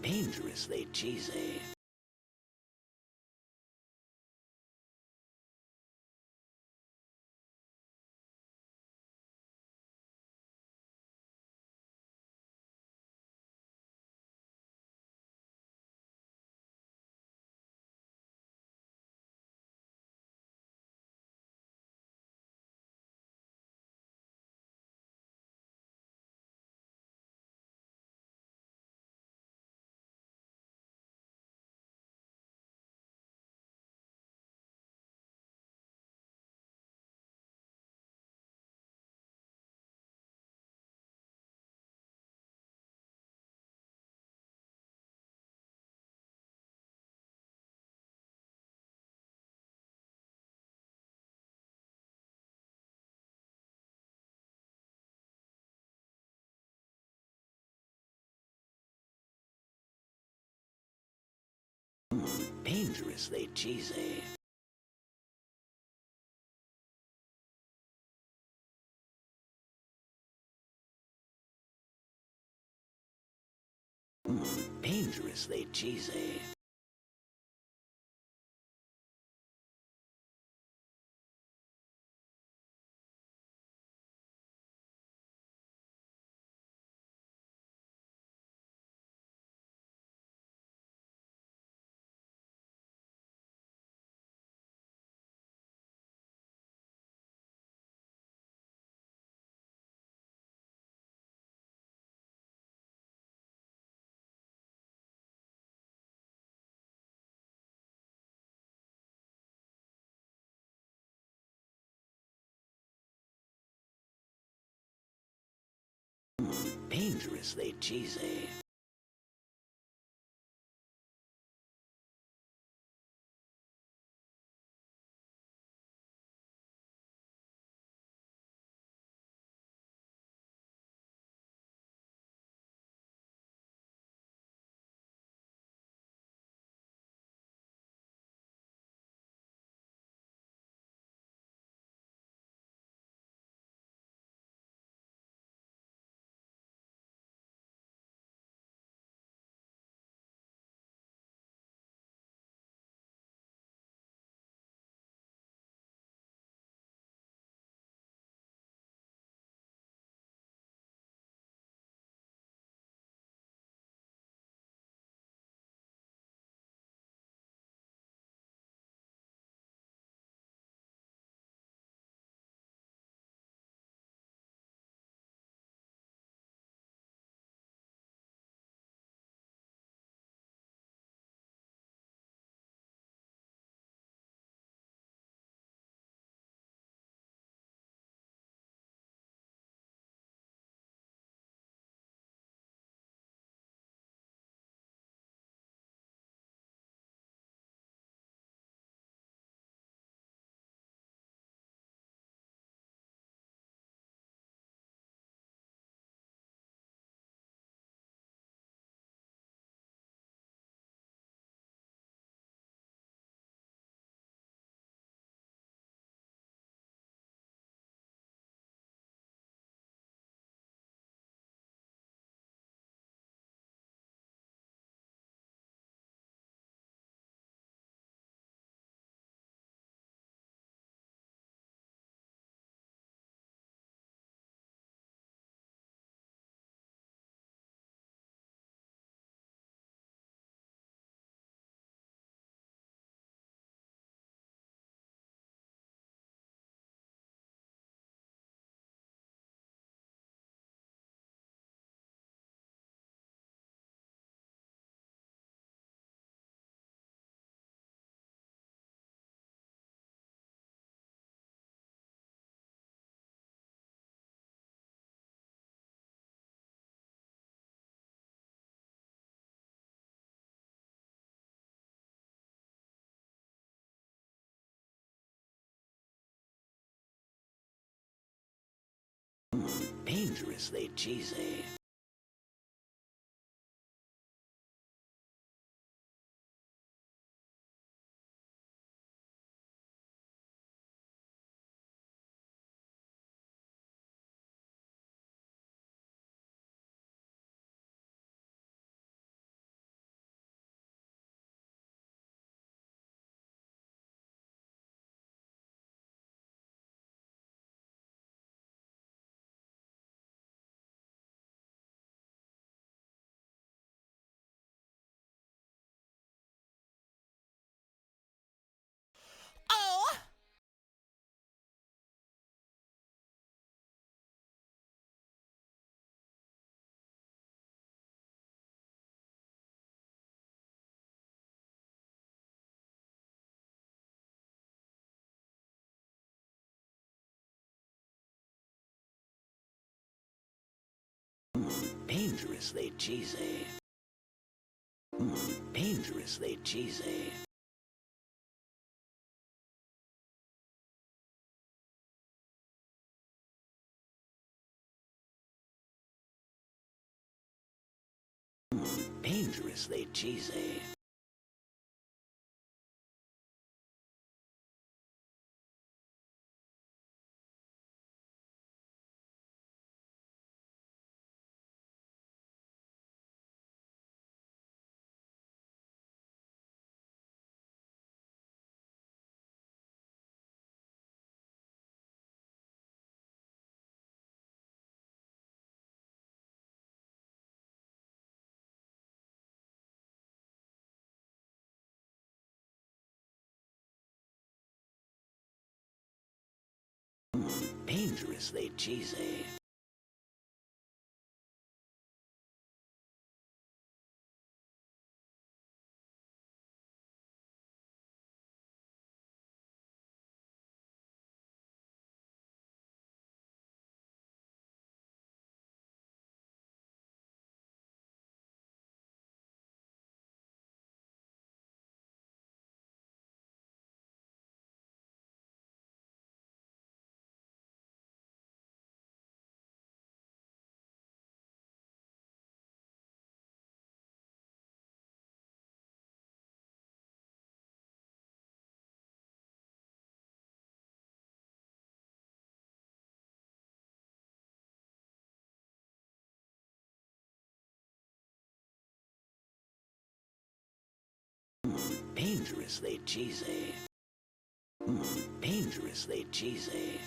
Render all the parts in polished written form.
Dangerously cheesy. Dangerously cheesy. Dangerously cheesy. Dangerously cheesy. Dangerously cheesy. dangerously cheesy. Dangerously cheesy. Dangerously cheesy. Dangerously cheesy. Dangerously cheesy. Dangerously cheesy.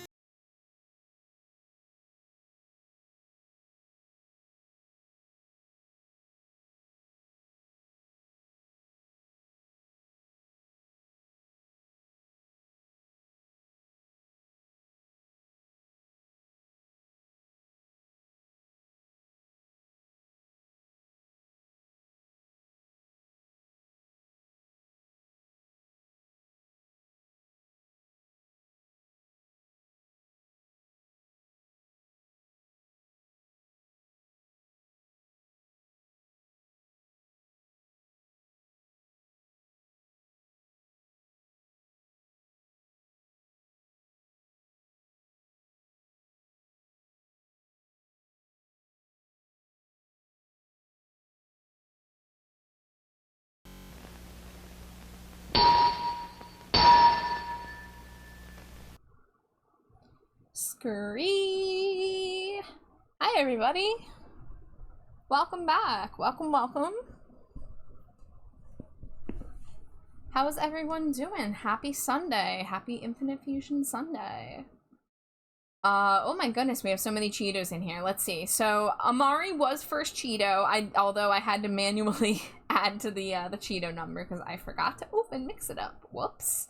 Scree! Hi everybody! Welcome back! Welcome. How's everyone doing? Happy Sunday! Happy Infinite Fusion Sunday! Oh my goodness, we have so many Cheetos in here. Let's see. So, Amari was first Cheeto, although I had to manually add to the Cheeto number because I forgot to mix it up. Whoops.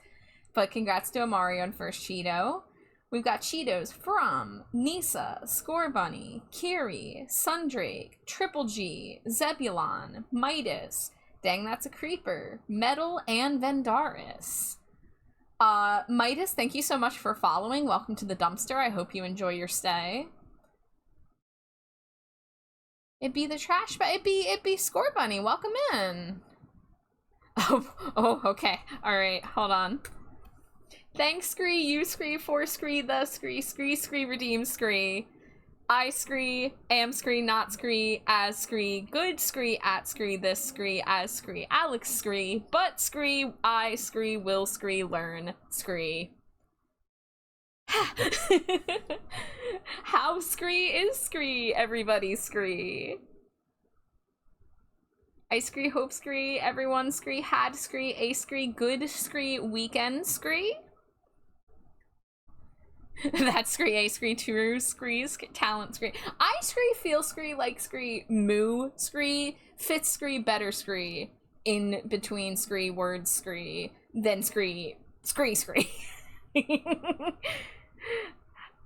But congrats to Amari on first Cheeto. We've got Cheetos from Nisa, Score Bunny, Kiri, Sundrake, Triple G, Zebulon, Midas, Dang That's a Creeper, Metal, and Vendaris. Midas, thank you so much for following. Welcome to the dumpster. I hope you enjoy your stay. It'd be the trash, but it'd be Score Bunny. Welcome in. Oh, okay. All right, hold on. Thanks, Scree, you Scree, for Scree, the Scree, Scree, redeem Scree. I Scree, am Scree, not Scree, as Scree, good Scree, at Scree, this Scree, as Scree, Alex Scree, but Scree, I Scree, will Scree, learn Scree. How Scree is Scree, everybody Scree. I Scree, hope Scree, everyone Scree, had Scree, a Scree, good Scree, weekend Scree. That Scree, a Scree, true Scree, talent Scree. I Scree, feel Scree, like Scree, moo Scree, fit Scree, better Scree, in between Scree, words Scree, then Scree.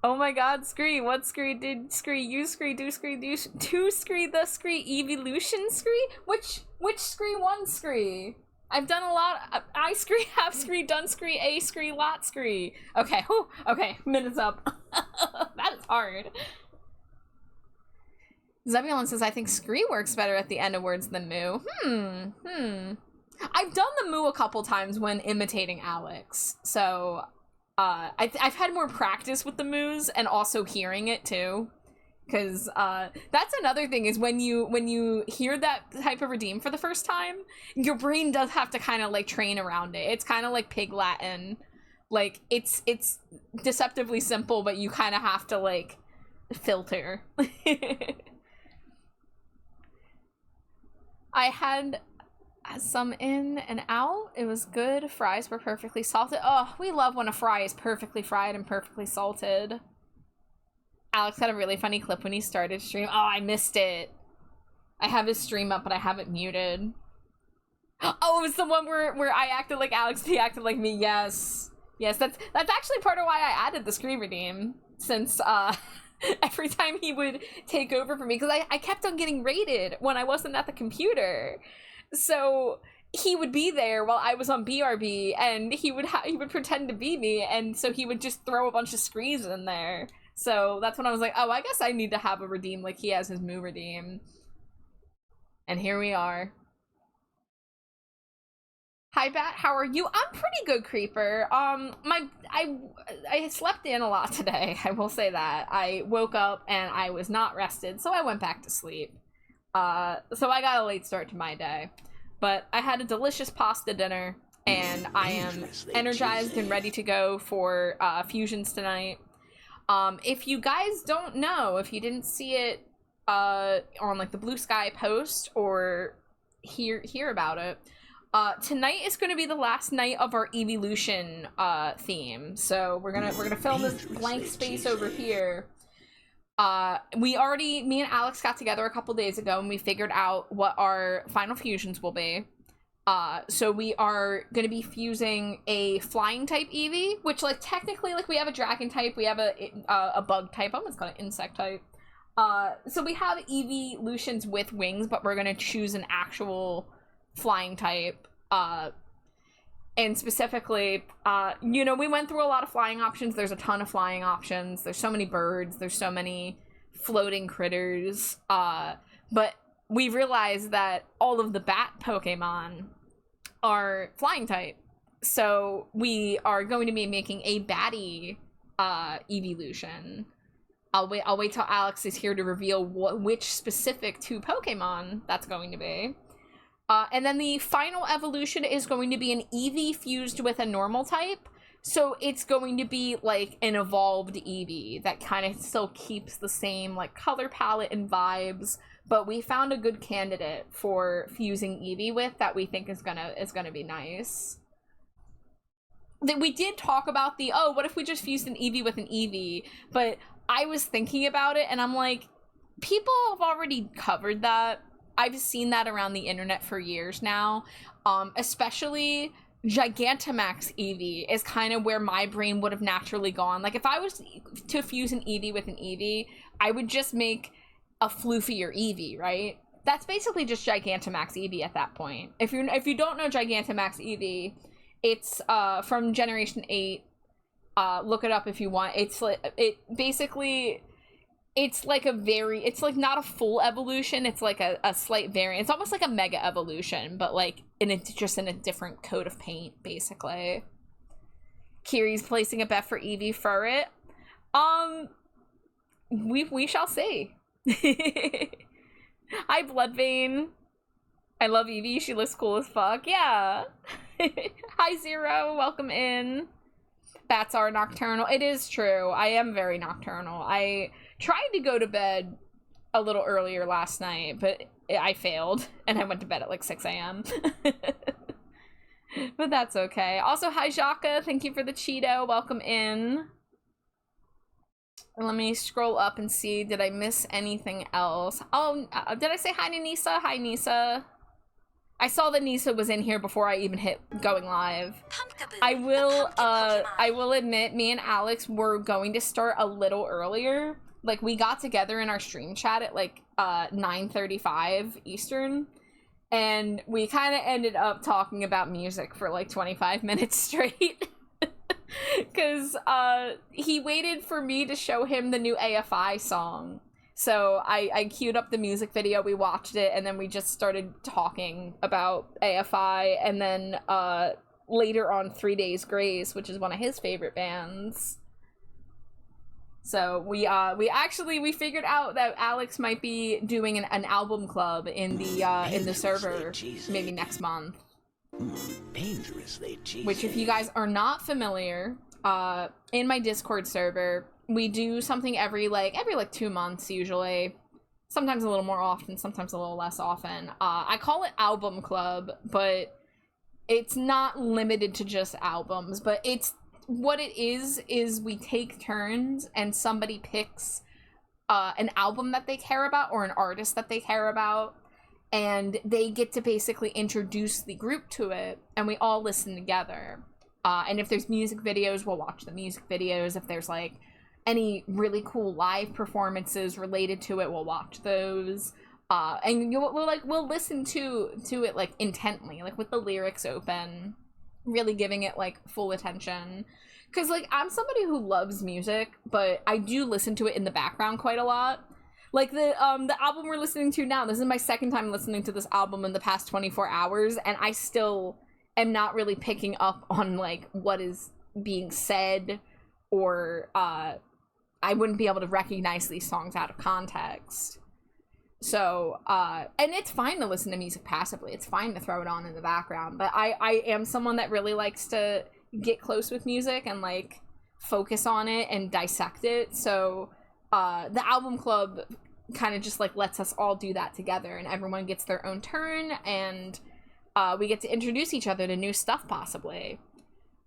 Oh my god, Scree, what Scree did Scree, you Scree, do Scree, two Scree, the Scree, Eeveelution Scree? Which Scree, one Scree? I've done a lot. I Scree, have Scree, done Scree, a Scree, lot Scree. Okay, whew, okay, minutes up. That is hard. Zebulon says, I think Scree works better at the end of words than moo. I've done the moo a couple times when imitating Alex, so I've had more practice with the moos and also hearing it too, because that's another thing is when you hear that type of redeem for the first time, your brain does have to kind of like train around it. It's kind of like Pig Latin, like it's deceptively simple, but you kind of have to like filter. I had some in and out. It was good. Fries were perfectly salted. Oh, we love when a fry is perfectly fried and perfectly salted. Alex had a really funny clip when he started stream. Oh, I missed it. I have his stream up, but I have it muted. Oh, it was the one where I acted like Alex, he acted like me. Yes. Yes, that's actually part of why I added the screen redeem, since every time he would take over for me, because I kept on getting raided when I wasn't at the computer. So he would be there while I was on BRB, and he would pretend to be me, and so he would just throw a bunch of screens in there. So that's when I was like, oh, I guess I need to have a redeem like he has his moo redeem. And here we are. Hi, Bat, how are you? I'm pretty good, Creeper. I slept in a lot today, I will say that. I woke up and I was not rested, so I went back to sleep. So I got a late start to my day. But I had a delicious pasta dinner, and I am energized and ready to go for fusions tonight. If you guys don't know, if you didn't see it on like the Blue Sky post or hear about it, tonight is going to be the last night of our Eeveelution theme. So we're gonna film this blank space over here. Me and Alex got together a couple days ago, and we figured out what our final fusions will be. So we are going to be fusing a flying type Eevee, which like technically like we have a dragon type, we have a bug type, I'm just call it insect type. So we have Eeveelutions with wings, but we're going to choose an actual flying type. And specifically, you know, we went through a lot of flying options. There's a ton of flying options. There's so many birds. There's so many floating critters. But we realized that all of the bat Pokemon are flying type. So we are going to be making a batty Eeveelution. I'll wait till Alex is here to reveal which specific two Pokemon that's going to be. And then the final evolution is going to be an Eevee fused with a normal type. So it's going to be like an evolved Eevee that kind of still keeps the same like color palette and vibes. But we found a good candidate for fusing Eevee with that we think is gonna be nice. That we did talk about what if we just fused an Eevee with an Eevee? But I was thinking about it and I'm like, people have already covered that. I've seen that around the internet for years now. Especially Gigantamax Eevee is kind of where my brain would have naturally gone. Like if I was to fuse an Eevee with an Eevee, I would just make a floofier Eevee, right? That's basically just Gigantamax Eevee at that point. If you don't know Gigantamax Eevee, it's from Generation 8. Look it up if you want. It's like it's like not a full evolution, it's like a slight variant. It's almost like a mega evolution, but like just in a different coat of paint, basically. Kiri's placing a bet for Eevee Furret. We shall see. Hi, Bloodvein. I love Eevee, she looks cool as fuck. Yeah. Hi, Zero, welcome in. Bats are nocturnal. It is true. I am very nocturnal. I tried to go to bed a little earlier last night, but I failed, and I went to bed at like 6 a.m. But that's okay. Also, hi, Jaka. Thank you for the Cheeto. Welcome in. Let me scroll up and see. Did I miss anything else? Oh, did I say hi to Nisa? Hi, Nisa. I saw that Nisa was in here before I even hit going live. I will admit, me and Alex were going to start a little earlier. Like, we got together in our stream chat at, like, 9:35 Eastern. And we kind of ended up talking about music for, like, 25 minutes straight. Because, he waited for me to show him the new AFI song. So I queued up the music video, we watched it, and then we just started talking about AFI, and then later on 3 Days Grace, which is one of his favorite bands. So we figured out that Alex might be doing an album club in the server maybe next month. Dangerously cheesy. Which, if you guys are not familiar, in my Discord server, we do something every 2 months usually. Sometimes a little more often, sometimes a little less often. I call it Album Club, but it's not limited to just albums. But it's what it is we take turns and somebody picks an album that they care about or an artist that they care about, and they get to basically introduce the group to it, and we all listen together. And if there's music videos, we'll watch the music videos. If there's like any really cool live performances related to it, we'll watch those. And we'll listen to it like intently, like with the lyrics open, really giving it like full attention. Because like I'm somebody who loves music, but I do listen to it in the background quite a lot. Like the album we're listening to now, this is my second time listening to this album in the past 24 hours, and I still am not really picking up on like what is being said, or I wouldn't be able to recognize these songs out of context. So, and it's fine to listen to music passively. It's fine to throw it on in the background. But I am someone that really likes to get close with music and, like, focus on it and dissect it. So, the album club kind of just, like, lets us all do that together. And everyone gets their own turn. And we get to introduce each other to new stuff, possibly.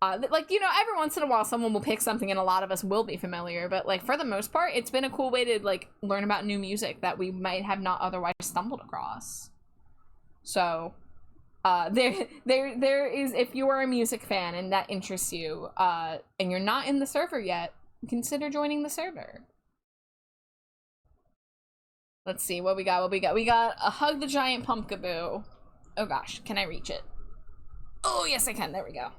Like, you know, every once in a while someone will pick something and a lot of us will be familiar, but like for the most part it's been a cool way to like learn about new music that we might have not otherwise stumbled across. So there is, if you are a music fan and that interests you, and you're not in the server yet, consider joining the server. Let's see what we got. We got a Hug the Giant Pumpkaboo. Oh gosh, can I reach it? Oh yes I can. There we go.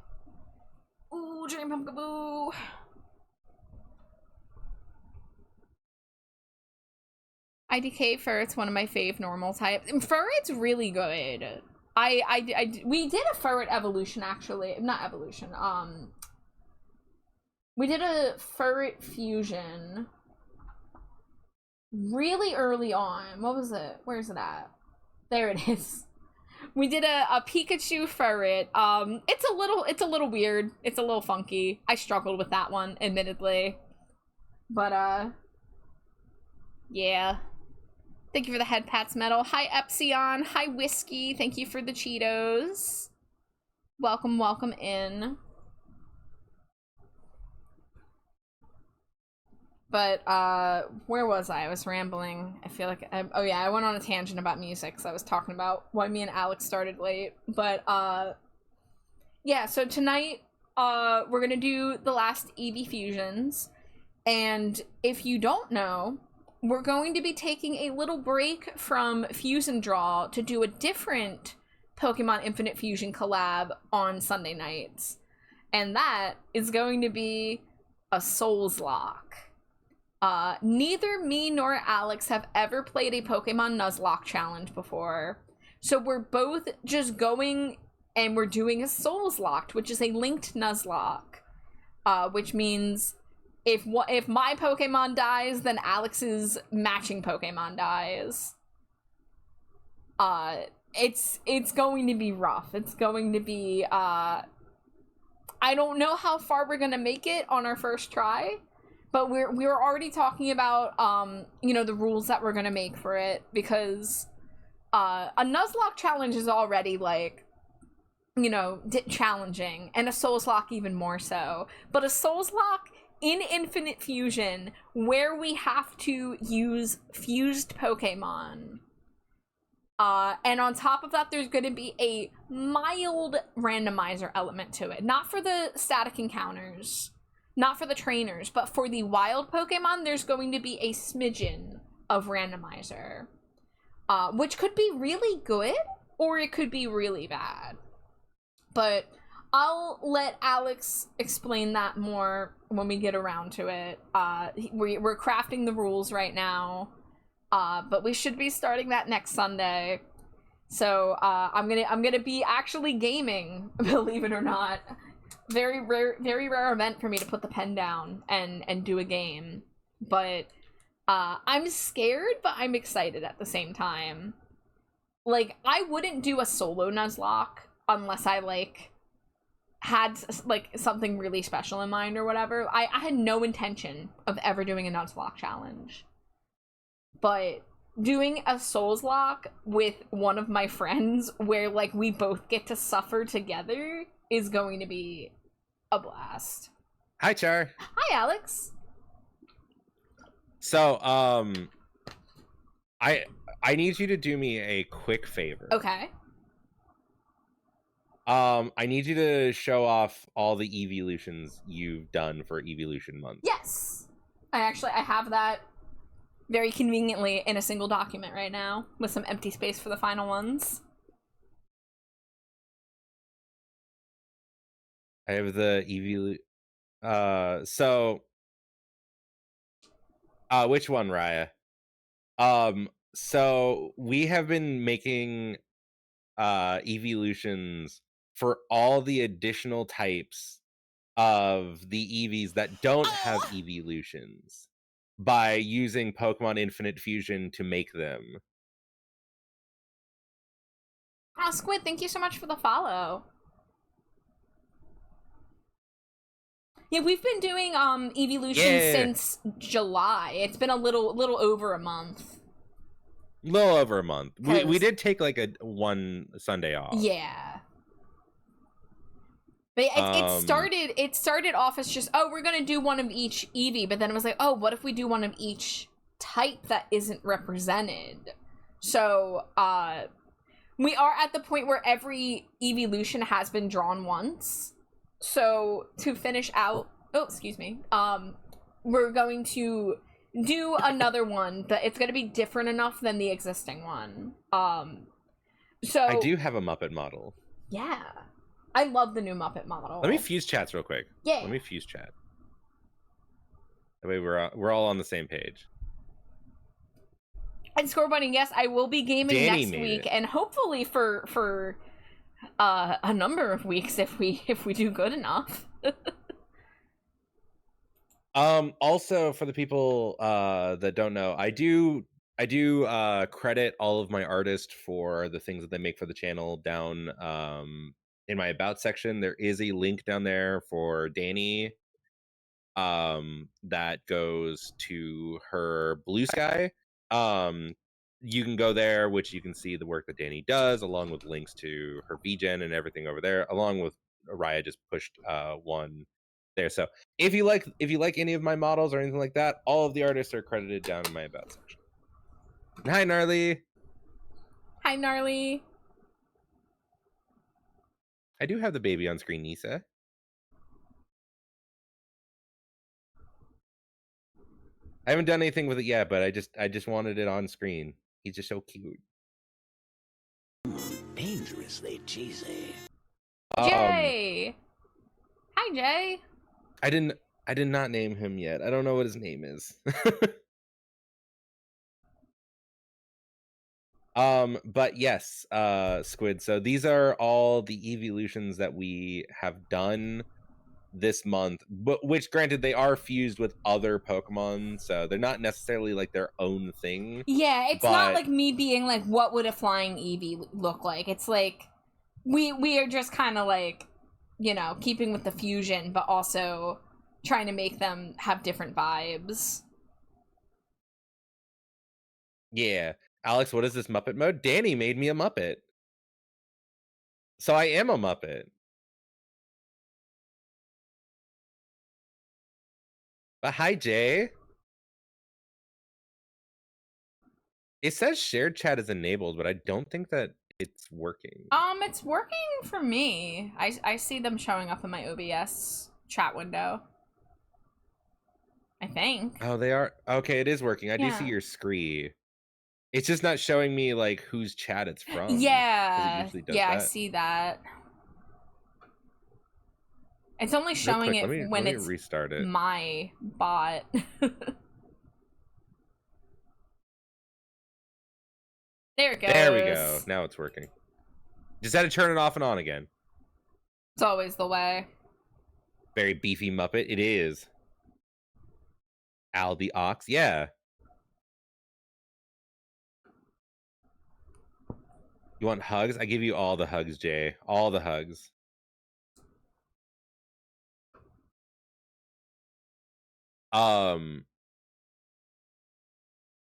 Ooh, Giant Pumpkaboo. IDK Furret's one of my fave normal types. Furret's really good. We did a Furret evolution, actually. Not evolution. We did a Furret fusion really early on. What was it? Where's it at? There it is. We did a Pikachu Furret. It's a little weird. It's a little funky. I struggled with that one, admittedly. But, yeah. Thank you for the head pats medal. Hi, Epsilon. Hi, Whiskey. Thank you for the Cheetos. Welcome, welcome in. But, where was I? I was rambling. I feel like, oh yeah, I went on a tangent about music, so I was talking about why me and Alex started late. But, yeah, so tonight, we're gonna do the last Eevee fusions. And if you don't know, we're going to be taking a little break from Fuse and Draw to do a different Pokemon Infinite Fusion collab on Sunday nights. And that is going to be a Souls Lock. Neither me nor Alex have ever played a Pokemon Nuzlocke challenge before. So we're both just going and we're doing a Souls Locked, which is a linked Nuzlocke. Which means if my Pokemon dies, then Alex's matching Pokemon dies. It's going to be rough. It's going to be, I don't know how far we're gonna make it on our first try. But we're already talking about, you know, the rules that we're gonna make for it, because a Nuzlocke challenge is already, like, you know, challenging, and a Souls Lock even more so. But a Souls Lock in Infinite Fusion, where we have to use fused Pokemon. And on top of that, there's gonna be a mild randomizer element to it. Not for the static encounters, not for the trainers, but for the wild Pokemon, there's going to be a smidgen of randomizer. Which could be really good, or it could be really bad. But I'll let Alex explain that more when we get around to it. We're crafting the rules right now. But we should be starting that next Sunday. So I'm gonna be actually gaming, believe it or not. Very rare event for me to put the pen down and do a game. But I'm scared, but I'm excited at the same time. Like, I wouldn't do a solo Nuzlocke unless I like had like something really special in mind or whatever. I had no intention of ever doing a Nuzlocke challenge. But doing a Souls lock with one of my friends where like we both get to suffer together is going to be a blast. Hi, Char. Hi, Alex. So, I need you to do me a quick favor. Okay. I need you to show off all the Eeveelutions you've done for Eeveelution month. Yes. I have that very conveniently in a single document right now with some empty space for the final ones. I have the Eeveelution. Which one, Raya? So we have been making Eeveelutions for all the additional types of the Eevees that don't have Eeveelutions by using Pokemon Infinite Fusion to make them. Oh, Squid, thank you so much for the follow. Yeah, we've been doing Eeveelution since July. It's been a little over a month. Little over a month. We did take like one Sunday off. Yeah. But it started off as just, oh, we're gonna do one of each Eevee, but then it was like, oh, what if we do one of each type that isn't represented? So we are at the point where every Eeveelution has been drawn once. So to finish out, we're going to do another one that it's going to be different enough than the existing one. So I do have a Muppet model. Yeah, I love the new Muppet model. Let me fuse chats real quick. Yeah. Let me fuse chat. That way we're all on the same page. And Score Bunny, yes, I will be gaming Danny next week, and hopefully for a number of weeks if we do good enough. Also for the people that don't know, I do credit all of my artists for the things that they make for the channel down in my about section. There is a link down there for Danny that goes to her Blue Sky. You can go there, which you can see the work that Danny does, along with links to her VGen and everything over there, along with Raya just pushed one there. So if you like any of my models or anything like that, all of the artists are credited down in my about section. And hi, Gnarly. Hi, Gnarly. I do have the baby on screen, Nisa. I haven't done anything with it yet, but I just wanted it on screen. He's just so cute. Dangerously cheesy. Jay. Hi, Jay. I did not name him yet. I don't know what his name is. But yes, Squid. So these are all the Eeveelutions that we have done this month, but which granted they are fused with other Pokemon, so they're not necessarily like their own thing. Yeah, it's not like me being like, what would a flying Eevee look like? It's like we are just kind of like, you know, keeping with the fusion, but also trying to make them have different vibes. Yeah. Alex, what is this Muppet mode? Danny made me a Muppet. So I am a Muppet. But hi, Jay. It says shared chat is enabled, but I don't think that it's working. It's working for me. I see them showing up in my OBS chat window. I think. Oh, they are? Okay, it is working. I do see your scree. It's just not showing me like whose chat it's from. Yeah. Yeah, that. I see that. It's only showing it when it's restart it. my bot. There it goes. There we go. Now it's working. Just had to turn it off and on again. It's always the way. Very beefy Muppet. It is. Al the Ox. Yeah. You want hugs? I give you all the hugs, Jay. All the hugs.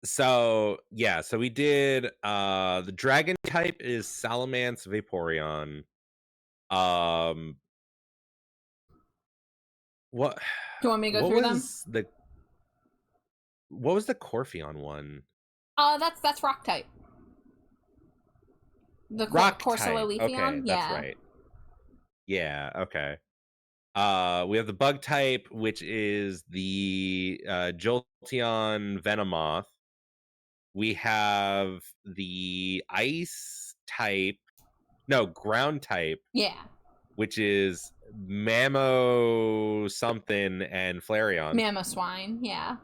So yeah, so we did the dragon type is Salamence Vaporeon. What Do you want me to go through them? What was the Corphion one? That's rock type. The Rock Corsola type. Leafeon? Okay, that's right. Yeah, okay. We have the bug type, which is the Jolteon Venomoth. We have the ice type, no, ground type. Yeah. Which is Mammo something and Flareon. Mamoswine, yeah.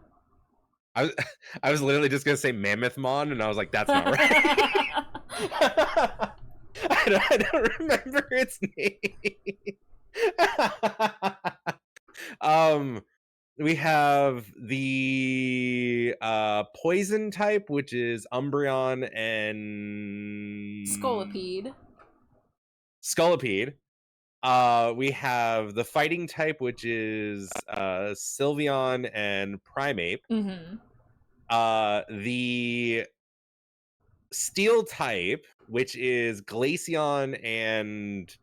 I was literally just gonna say Mammothmon, and I was like, that's not right. I don't remember its name. We have the poison type, which is Umbreon and Scolipede. We have the fighting type, which is Sylveon and Primeape. Mm-hmm. The steel type, which is Glaceon and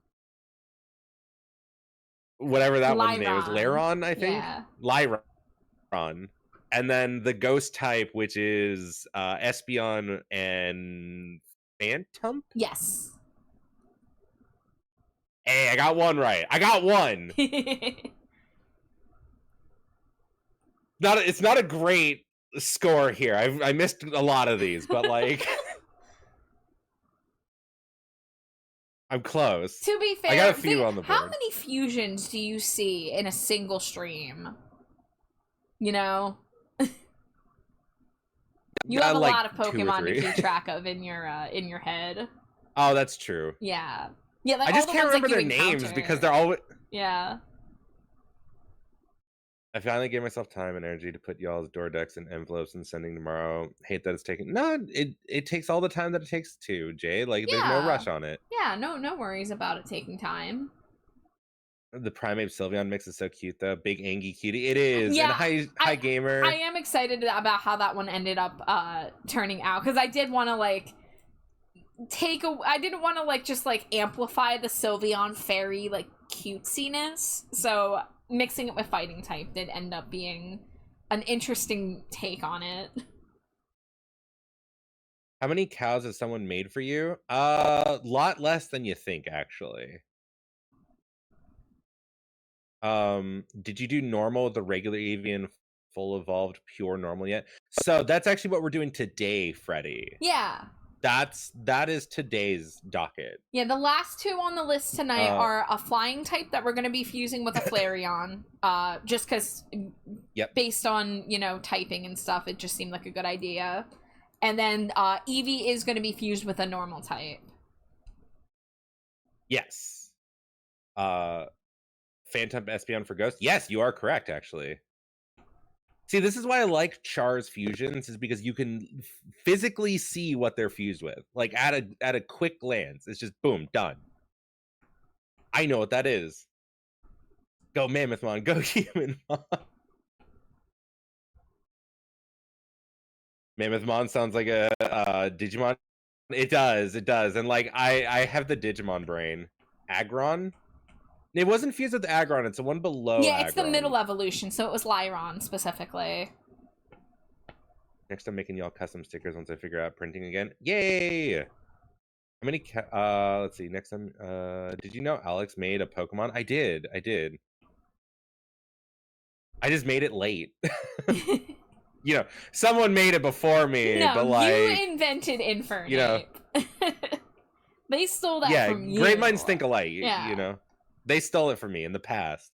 whatever that one's name is, Lairon, I think. Yeah. Lairon. And then the ghost type, which is Espeon and Phantom. Yes. Hey, I got one right. I got one. It's not a great score here. I missed a lot of these, but like I'm close. To be fair, I got a few on the board. How many fusions do you see in a single stream? You know? You have a like lot of Pokemon to keep track of in your head. Oh, that's true. Yeah. Yeah, like I just all the can't ones remember that their you names encounter. because they're always. Yeah. I finally gave myself time and energy to put y'all's door decks in envelopes and sending tomorrow. Hate that it's taking. No, it takes all the time that it takes to, Jay. Like, there's no rush on it. Yeah, no worries about it taking time. The Primeape Sylveon mix is so cute, though. Big Angie cutie. It is. Yeah, and hi gamer. I am excited about how that one ended up turning out, because I did want to like I didn't want to like just like amplify the Sylveon fairy like cutesiness, so mixing it with fighting type did end up being an interesting take on it. How many cows has someone made for you? Lot less than you think, actually. Did you do normal, the regular Eevee, full evolved, pure normal yet? So that's actually what we're doing today, Freddy. Yeah. That is today's docket. Yeah, the last two on the list tonight are a flying type that we're going to be fusing with a Flareon. Just because, based on, you know, typing and stuff, it just seemed like a good idea. And then Eevee is going to be fused with a normal type. Yes. Phantom Espeon for Ghost. Yes, you are correct, actually. See, this is why I like Char's fusions, is because you can physically see what they're fused with. Like, at a quick glance. It's just, boom, done. I know what that is. Go Mammothmon, go Humanmon. Mammothmon sounds like a Digimon. It does. And, like, I have the Digimon brain. Aggron? It wasn't fused with Aggron, it's the one below Yeah, it's Aggron. the middle evolution, so it was Lairon specifically. Next, I'm making y'all custom stickers once I figure out printing again. Yay! How many let's see, next time, did you know Alex made a Pokemon? I did. I just made it late. You know, someone made it before me, no, but like... you invented Infernape. You know... They stole that from you. Yeah, great minds think alike, yeah. You know? They stole it from me in the past.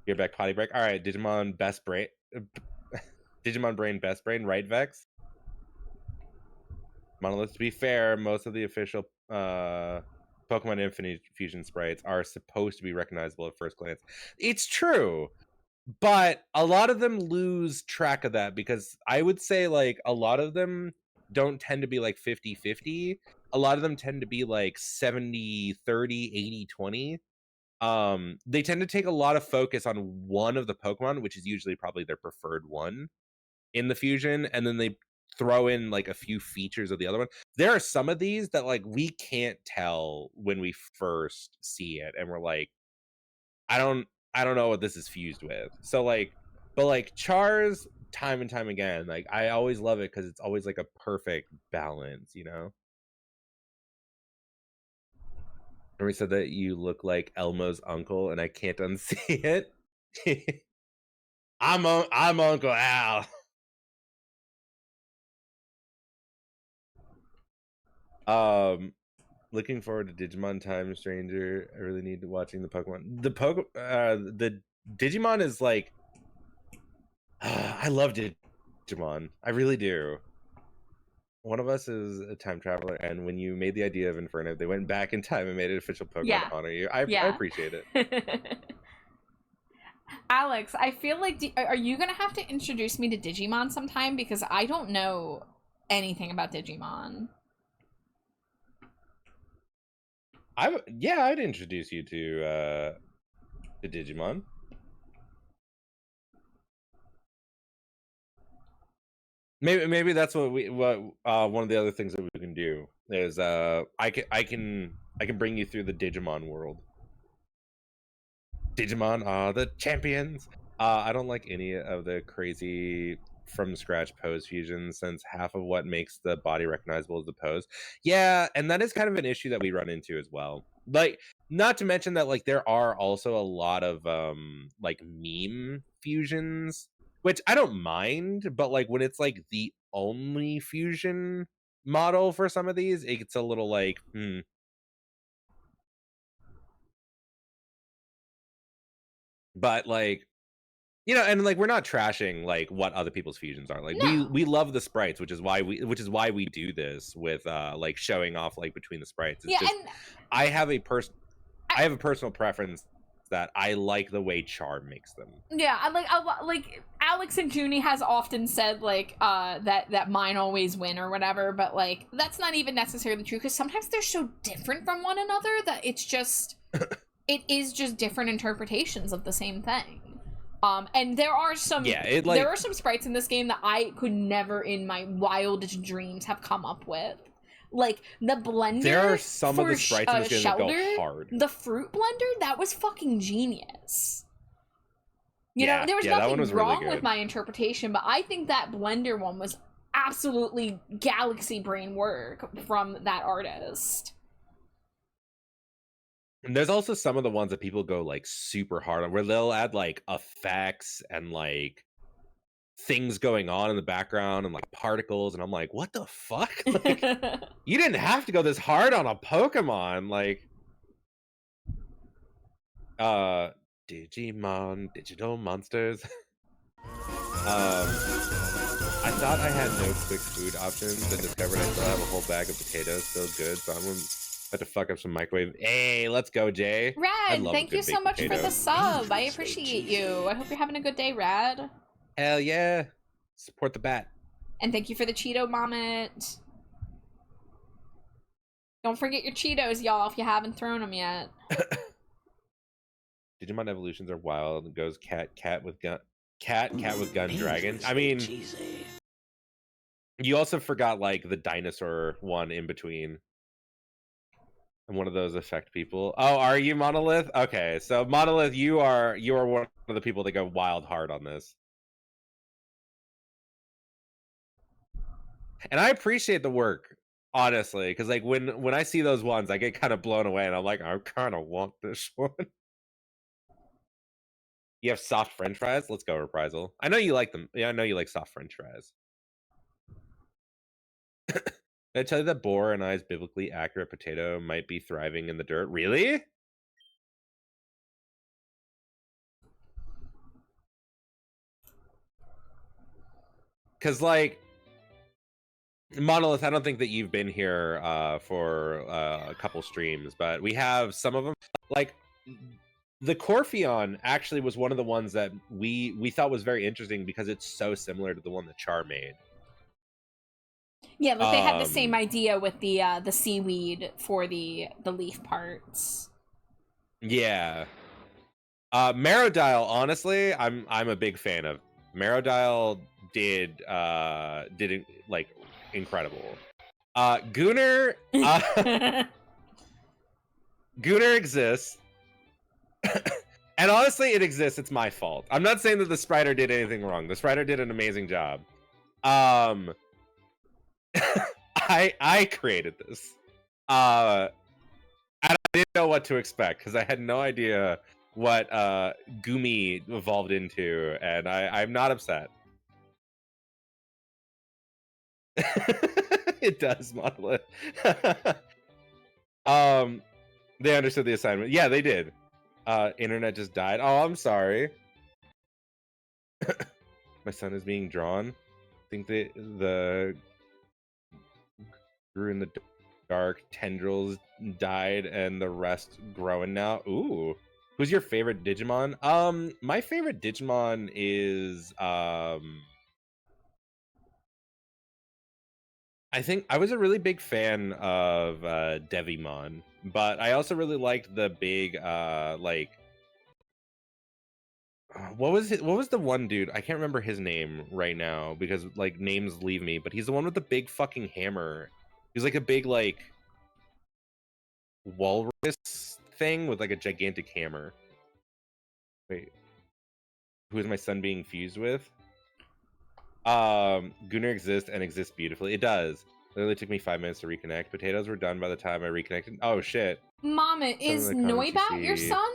You're back, potty break. All right, Digimon best brain, Digimon brain best brain, right, Vex? Monolith, to be fair, most of the official Pokemon Infinite Fusion sprites are supposed to be recognizable at first glance. It's true, but a lot of them lose track of that because I would say like a lot of them don't tend to be like 50-50. A lot of them tend to be like 70-30, 80-20. They tend to take a lot of focus on one of the Pokemon, which is usually probably their preferred one in the fusion, and then they throw in like a few features of the other one. There are some of these that like we can't tell when we first see it, and we're like, I don't know what this is fused with. So like, but like Char's time and time again, like I always love it because it's always like a perfect balance, you know. And we said that you look like Elmo's uncle, and I can't unsee it. I'm Uncle Al. Looking forward to Digimon Time Stranger. I really need to watching the Pokemon. The Digimon is like I love Digimon. I really do. One of us is a time traveler, and when you made the idea of Inferno, they went back in time and made it official Pokemon to honor you. I appreciate it. Alex, I feel like are you gonna have to introduce me to Digimon sometime, because I don't know anything about Digimon. I'd introduce you to Digimon. Maybe that's what one of the other things that we can do is I can bring you through the Digimon world. Digimon are the champions. I don't like any of the crazy from scratch pose fusions, since half of what makes the body recognizable is the pose. Yeah, and that is kind of an issue that we run into as well. Like, not to mention that like there are also a lot of like meme fusions, which I don't mind, but like when it's like the only fusion model for some of these, it's a little like but like, you know, and like we're not trashing like what other people's fusions are. Like No. we love the sprites, which is why we do this with like showing off like between the sprites. It's just and I have a personal preference that I like the way Char makes them. Yeah, I like Alex and Junie has often said like that mine always win or whatever, but like that's not even necessarily true, because sometimes they're so different from one another that it's just it is just different interpretations of the same thing. And there are some there are some sprites in this game that I could never in my wildest dreams have come up with. Like the blender. There are some of the sprites in this game that go hard. The fruit blender, that was fucking genius. You know, there was nothing wrong with my interpretation, but I think that blender one was absolutely galaxy brain work from that artist. And there's also some of the ones that people go like super hard on, where they'll add like effects and like things going on in the background and like particles, and I'm like, what the fuck? Like, you didn't have to go this hard on a Pokemon. Like, Digimon, digital monsters. I thought I had no quick food options and discovered I still have a whole bag of potatoes still good, so I'm gonna have to fuck up some microwave. Hey, let's go, Jay. Rad, thank you so much for the sub. I appreciate you. I hope you're having a good day, Rad. Hell yeah. Support the bat. And thank you for the Cheeto moment. Don't forget your Cheetos, y'all, if you haven't thrown them yet. Digimon evolutions are wild. It goes cat with gun, cat with gun, dragon. I mean, you also forgot like the dinosaur one in between. And one of those affect people. Oh, are you Monolith? Okay, so Monolith, you are one of the people that go wild hard on this. And I appreciate the work, honestly, because like when I see those ones, I get kind of blown away, and I'm like, I kind of want this one. You have soft French fries? Let's go, Reprisal. I know you like them. Yeah, I know you like soft French fries. Did I tell you that Boar and I's biblically accurate potato might be thriving in the dirt? Really? Because, like, Monolith, I don't think that you've been here for a couple streams, but we have some of them. Like, the Corpheon actually was one of the ones that we thought was very interesting because it's so similar to the one that Char made. Yeah, like they had the same idea with the seaweed for the leaf parts. Yeah. Marrodile, honestly, I'm a big fan of. Marrodile did like incredible. Gunnar Gunnar exists. And honestly, it exists. It's my fault. I'm not saying that the Spriter did anything wrong. The Spriter did an amazing job. I created this. And I didn't know what to expect because I had no idea what Gumi evolved into, and I'm not upset. It does, Monolith. They understood the assignment. Yeah, they did. Internet just died. Oh, I'm sorry. My son is being drawn. I think the grew in the dark tendrils died and the rest growing now. Ooh. Who's your favorite Digimon? My favorite Digimon is I think I was a really big fan of Devimon, but I also really liked the big like what was the one dude? I can't remember his name right now because like names leave me, but he's the one with the big fucking hammer. He's like a big like walrus thing with like a gigantic hammer. Wait. Who is my son being fused with? Gunnar exists and exists beautifully. It does. Literally took me 5 minutes to reconnect. Potatoes were done by the time I reconnected. Oh shit. Mama, is Noibat your son?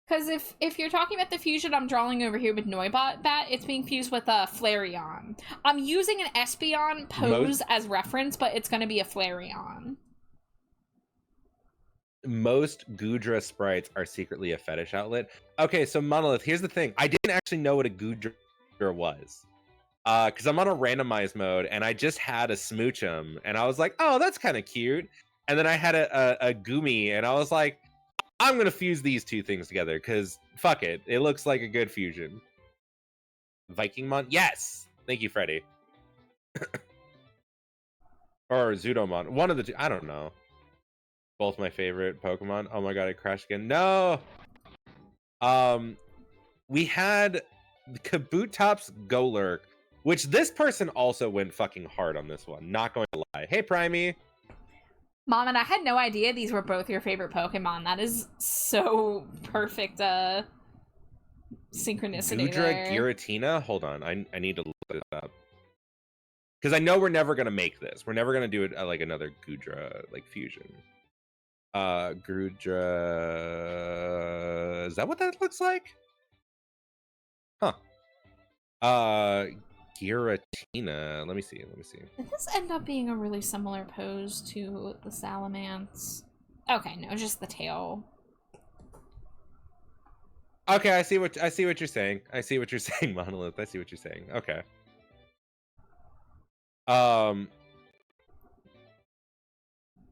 Because if you're talking about the fusion I'm drawing over here with Noibat, it's being fused with a Flareon. I'm using an Espeon pose as reference, but it's going to be a Flareon. Most Gudra sprites are secretly a fetish outlet. Okay, so Monolith, here's the thing. I didn't actually know what a Gudra was. Because I'm on a randomized mode, and I just had a Smoochum, and I was like, oh, that's kind of cute. And then I had a Gumi, and I was like, I'm going to fuse these two things together, because fuck it. It looks like a good fusion. Vikingmon? Yes! Thank you, Freddy. Or Zudomon. One of the two. I don't know. Both my favorite Pokemon. Oh my god, I crashed again. No! We had Kabutops Golurk, which this person also went fucking hard on this one. Not going to lie. Hey, Primey. Mom, and I had no idea these were both your favorite Pokemon. That is so perfect, synchronicity there. Giratina? Hold on. I need to look it up. Because I know we're never going to make this. We're never going to do it like another Gudra like fusion. Gudra... Is that what that looks like? Huh. Giratina. Let me see. Did this end up being a really similar pose to the Salamence? Okay, no, just the tail. Okay, I see what you're saying. I see what you're saying, Monolith. I see what you're saying. Okay.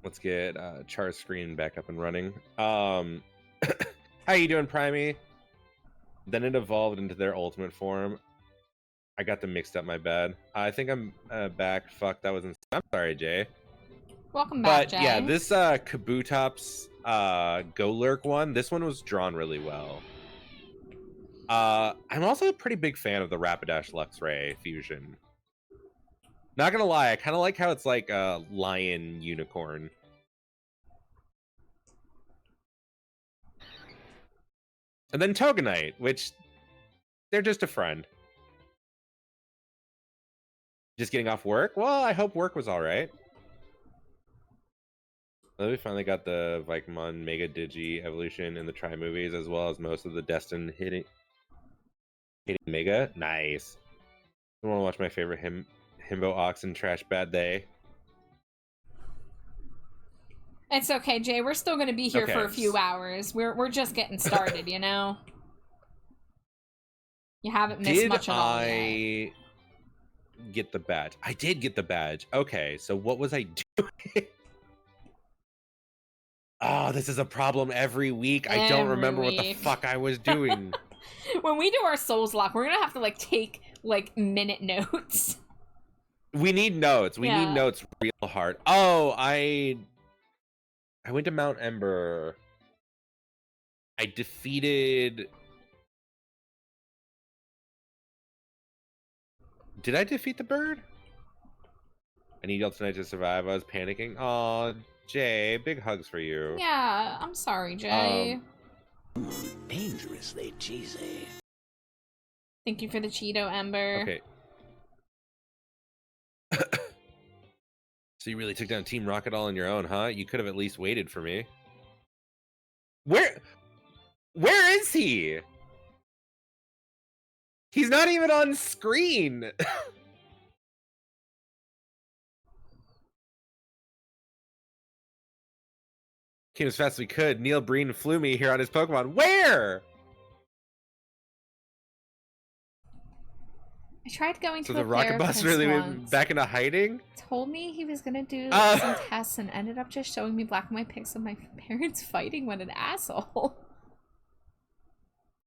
Let's get Char's screen back up and running. How you doing, Primey? Then it evolved into their ultimate form. I got them mixed up, my bad. I think I'm back. Fuck, that was insane. I'm sorry, Jay. Welcome back, Jay. But yeah, this Kabutops Golurk one, this one was drawn really well. I'm also a pretty big fan of the Rapidash Luxray fusion. Not gonna lie, I kind of like how it's like a lion unicorn. And then Toganite, which they're just a friend. Just getting off work? Well, I hope work was all right. Well, we finally got the Vikemon Mega Digi Evolution in the Tri movies, as well as most of the Destin hitting Mega. Nice. I want to watch my favorite Himbo Oxen Trash Bad Day. It's okay, Jay. We're still going to be here for a few hours. We're just getting started, you know? You haven't missed much at all yet. get the badge. I did get the badge. Okay, so what was I doing? Oh, this is a problem every week. I don't remember what the fuck I was doing. When we do our Souls Lock, we're gonna have to like take like minute notes. We need notes. We need notes real hard. Oh, I went to Mount Ember. I defeated... Did I defeat the bird? I need y'all tonight to survive. I was panicking. Aw, Jay, big hugs for you. Yeah, I'm sorry, Jay. Dangerously cheesy. Thank you for the Cheeto, Ember. Okay. So you really took down Team Rocket all on your own, huh? You could have at least waited for me. Where is he? He's not even on screen. Came as fast as we could. Neil Breen flew me here on his Pokemon. Where? I tried going to So a the Rocket Boss really went back into hiding? Told me he was gonna do some tests and ended up just showing me black and white pics of my parents fighting. What an asshole.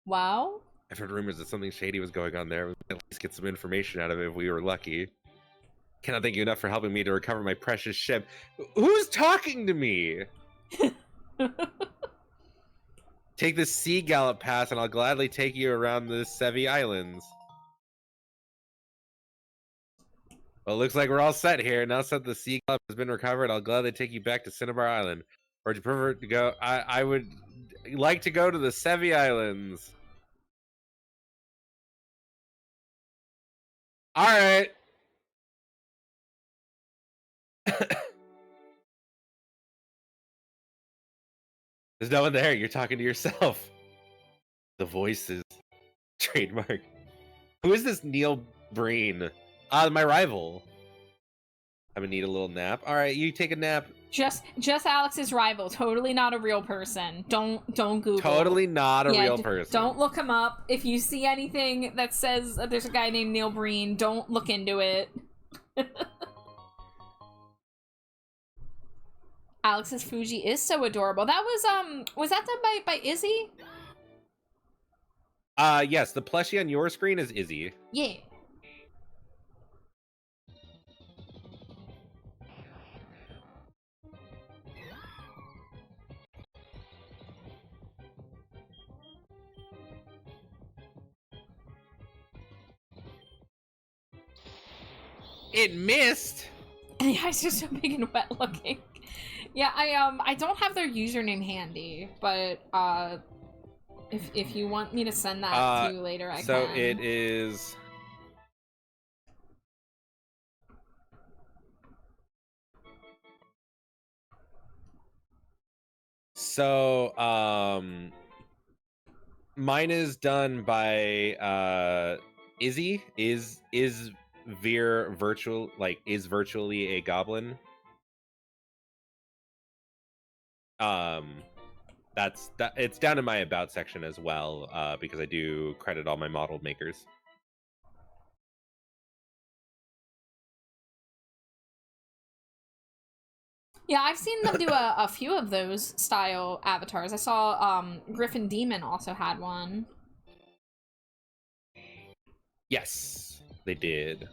Wow. I've heard rumors that something shady was going on there. We'd at least get some information out of it if we were lucky. Cannot thank you enough for helping me to recover my precious ship. Who's talking to me? Take the Sea Gallop Pass and I'll gladly take you around the Sevi Islands. Well, it looks like we're all set here. Now that the Sea Gallop has been recovered, I'll gladly take you back to Cinnabar Island. Or would you prefer to go? I would like to go to the Sevi Islands. All right. There's no one there. You're talking to yourself. The voice is trademark. Who is this Neil Breen? My rival. I'm gonna need a little nap. All right, you take a nap. Just Alex's rival. Totally not a real person. Don't Google. Totally not a real person. Don't look him up. If you see anything that says there's a guy named Neil Breen, don't look into it. Alex's Fuji is so adorable. That was that done by Izzy? Yes, the plushie on your screen is Izzy. Yeah. It missed. And the eyes are so big and wet looking. Yeah, I don't have their username handy, but if you want me to send that to you later, I can. So it is. So mine is done by Izzy. Is Veer virtual, like, is virtually a goblin? It's down in my about section as well, because I do credit all my model makers. Yeah, I've seen them do a few of those style avatars. I saw Griffin Demon also had one. Yes, they did.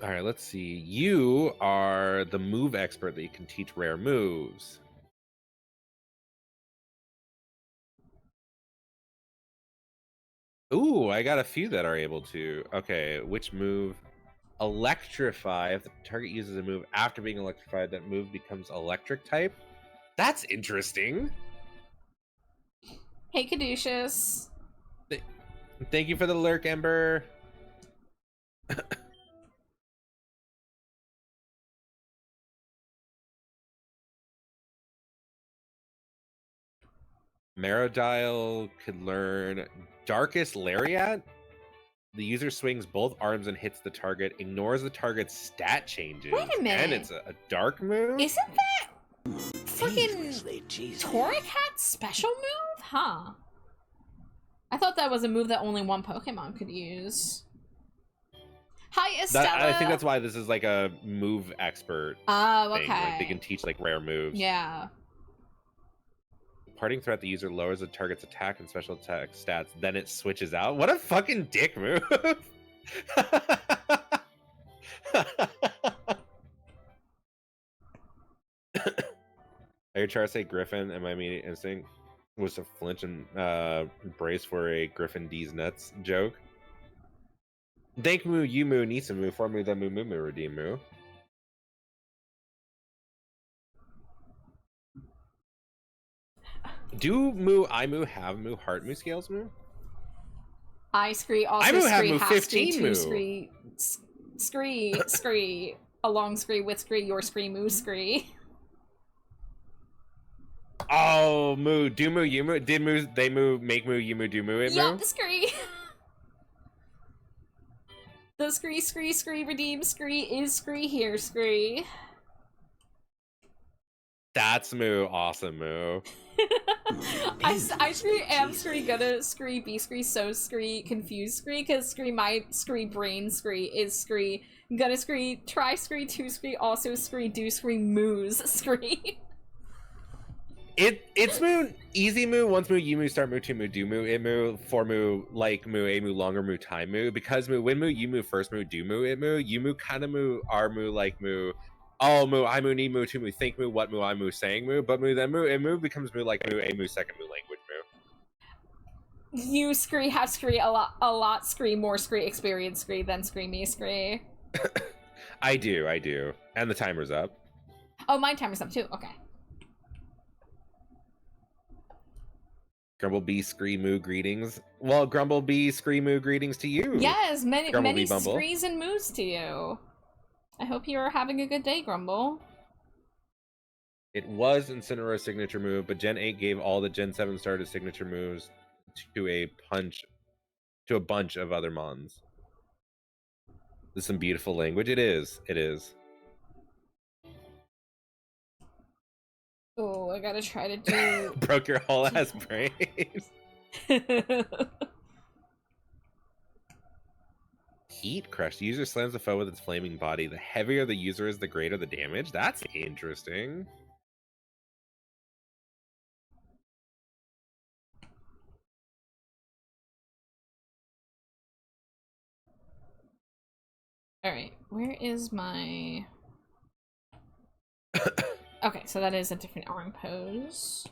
All right, let's see. You are the move expert that you can teach rare moves. Ooh, I got a few that are able to. Okay, which move? Electrify. If the target uses a move after being electrified, that move becomes electric type. That's interesting. Hey, Caduceus. Thank you for the lurk, Ember. Marodile could learn Darkest Lariat? The user swings both arms and hits the target, ignores the target's stat changes. Wait a minute. And it's a dark move? Isn't that freaking Dangerously cheesy. Torricat's special move? Huh. I thought that was a move that only one Pokemon could use. Hi, Estella. I think that's why this is like a move expert Oh, thing. okay. Like they can teach like rare moves. Yeah. Parting threat, the user lowers the target's attack and special attack stats, then it switches out. What a fucking dick move! I heard Char say Griffin, and my immediate instinct was to flinch and brace for a Griffin D's nuts joke. Thank Moo, Yumu, Nisamu, for Moo, the Moo, Moo, Moo, Redeem Moo. Do Moo, I Moo have Moo, Heart Moo, Scales Moo? I Scree also I Moo have Scree Moo has 15 Scree, Moo. two Scree, Scree, along Scree, with Scree, your Scree, Moo Scree. Oh, Moo, do Moo, you Moo, did Moo, they Moo, make Moo, you Moo, do Moo, it Moo? Yup, Scree. The Scree, redeem Scree is Scree here, Scree. That's Moo, awesome Moo. I Scree, am Scree, gonna Scree, be Scree, so Scree, confuse Scree, because Scree, my Scree, brain Scree, is Scree, gonna Scree, try Scree, two Scree, also Scree, do Scree, moos Scree. It's Moo, easy Moo, once Moo, you Moo, start Moo, two Moo, do Moo, it Moo, for Moo, like Moo, a Moo, longer Moo, time Moo, because Moo, when Moo, you Moo, first Moo, do Moo, it Moo, you Moo, kinda Moo, are Moo, like Moo, all Moo, I Moo, need Moo, two Moo, think Moo, what Moo, I Moo, saying Moo, but Moo, then Moo, it Moo becomes Moo, like Moo, a Moo, second Moo, language Moo. You Scree have Scree a lot Scree, more Scree, experience Scree than Scree me Scree. I do, and the timer's up. Oh, my timer's up too, okay. Grumblebee, Scree, Moo, greetings. Well, Grumblebee, Scree, Moo, greetings to you. Yes, many Bumble. Screes and moos to you. I hope you're having a good day, Grumble. It was Incineroar's signature move, but Gen 8 gave all the Gen 7 started signature moves to a bunch of other mons. This is some beautiful language. It is. Oh, I gotta try to do... Broke your whole ass brain. Heat Crush. The user slams the foe with its flaming body. The heavier the user is, the greater the damage. That's interesting. Alright, where is my... Okay, so that is a different arm pose.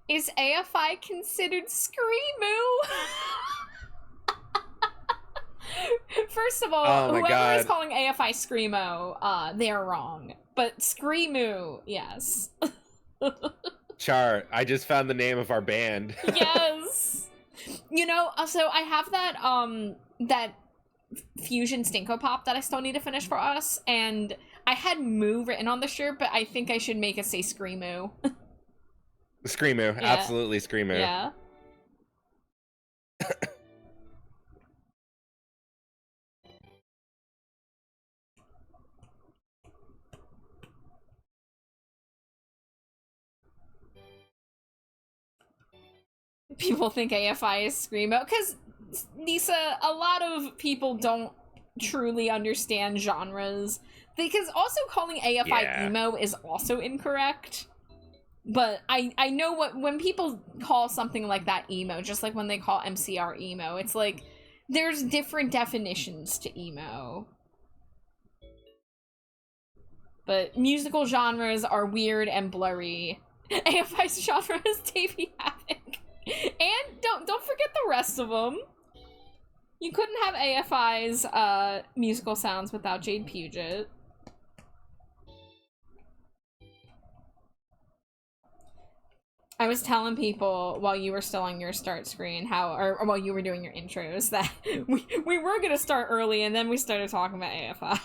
Is AFI considered Screamoo? First of all, Oh my whoever God. is calling AFI Screamo, they are wrong. But Screamoo, yes. Char, I just found the name of our band. Yes! You know, also, I have that, that Fusion Stinko Pop that I still need to finish for us, and I had Moo written on the shirt, but I think I should make it say Screamoo. Screamoo, Yeah. absolutely Screamoo. Yeah. People think AFI is Screamo, because, Nisa, a lot of people don't truly understand genres, because also calling AFI Yeah. emo is also incorrect. But I know when people call something like that emo, just like when they call MCR emo, it's like, there's different definitions to emo. But musical genres are weird and blurry. AFI's genre is Davey Havoc. And don't forget the rest of them. You couldn't have AFI's musical sounds without Jade Puget. I was telling people while you were still on your start screen or while you were doing your intros that we were gonna start early and then we started talking about AFI.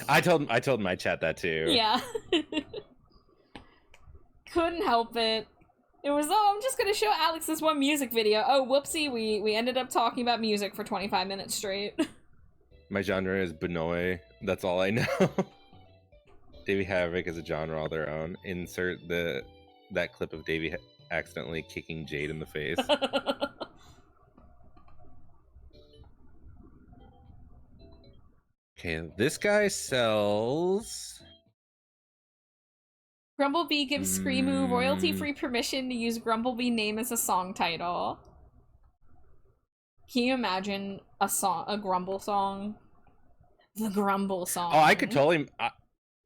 I told my chat that too. Yeah. Couldn't help it. It was, oh, I'm just gonna show Alex this one music video. Oh, whoopsie, we ended up talking about music for 25 minutes straight. My genre is Benoit. That's all I know. Davey Havok is a genre all their own. Insert that clip of Davey accidentally kicking Jade in the face. Okay, this guy sells... Grumblebee gives Screamoo royalty-free permission to use Grumblebee name as a song title. Can you imagine a Grumble song? The Grumble song. Oh, I could totally...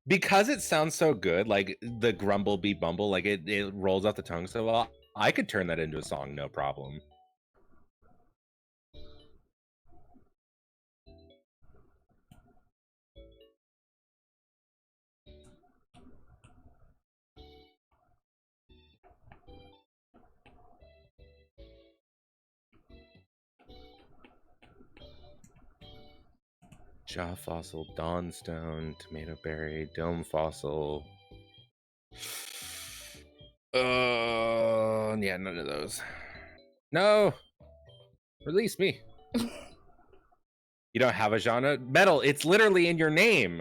because it sounds so good, like the Grumblebee Bumble, like it rolls off the tongue so well, I could turn that into a song, no problem. Jaw Fossil, Dawnstone, Tomato Berry, Dome Fossil. Yeah, none of those. No! Release me. You don't have a genre? Metal, it's literally in your name.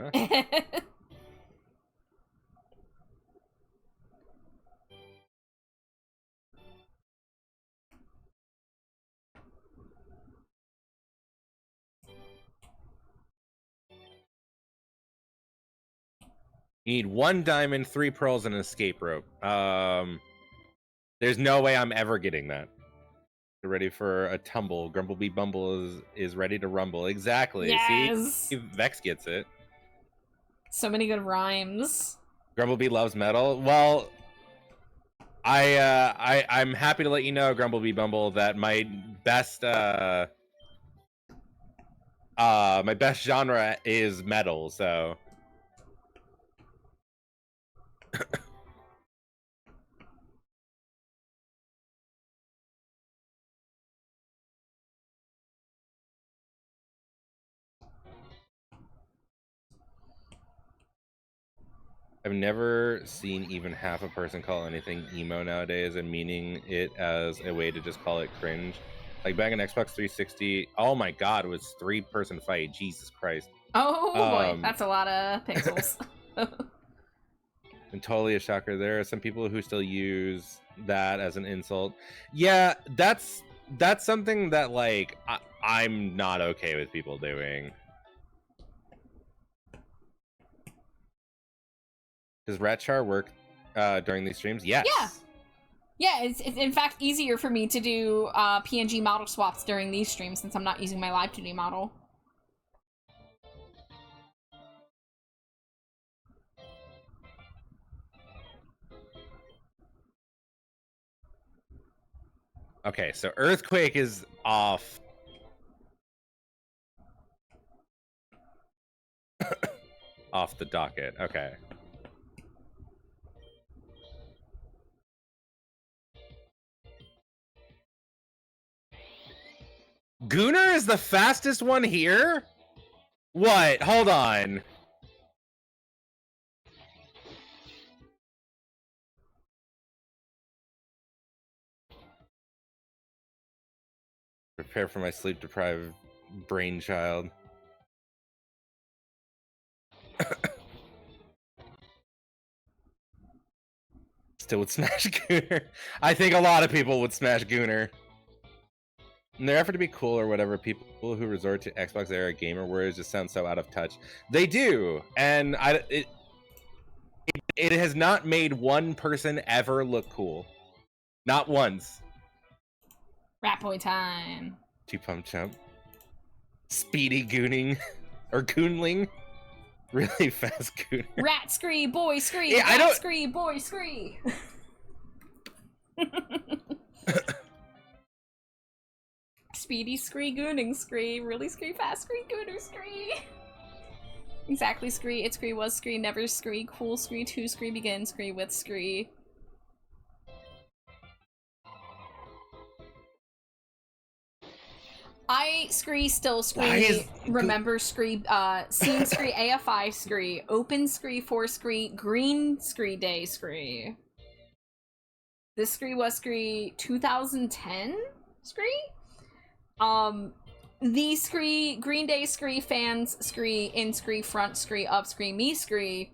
You need 1 diamond, 3 pearls, and an escape rope. There's no way I'm ever getting that. You're ready for a tumble. Grumblebee Bumble is ready to rumble. Exactly. Yes. See? Vex gets it. So many good rhymes. Grumblebee loves metal. Well, I'm happy to let you know, Grumblebee Bumble, that my best genre is metal, so I've never seen even half a person call anything emo nowadays and meaning it as a way to just call it cringe. Like back in Xbox 360, oh my god, it was 3-person fight. Jesus Christ. Oh boy, that's a lot of pixels. And totally a shocker. There are some people who still use that as an insult. Yeah, that's something that like I'm not okay with people doing. Does Ratchar work during these streams? Yes. Yeah, it's in fact easier for me to do PNG model swaps during these streams since I'm not using my live 2D model. Okay, so Earthquake is off. Off the docket. Okay. Gooner is the fastest one here? What? Hold on. Prepare for my sleep-deprived brainchild. Still would smash Gooner. I think a lot of people would smash Gooner. In their effort to be cool or whatever, people who resort to Xbox era gamer words just sound so out of touch. They do, and it has not made one person ever look cool. Not once. Rat boy time. 2-pump chump. Speedy gooning. Or goonling. Really fast gooner. Rat scree, boy scree, yeah, rat scree, boy scree. Speedy scree, gooning scree, really scree, fast scree, gooner scree. Exactly scree, it scree, was scree, never scree, cool scree, to scree, begin scree, with scree. I scree, still scree, remember scree, scene scree, AFI scree, open scree, for scree, green scree, day scree. This scree was scree 2010 scree. The scree, Green Day scree, fans scree, in scree, front scree, up scree, me scree,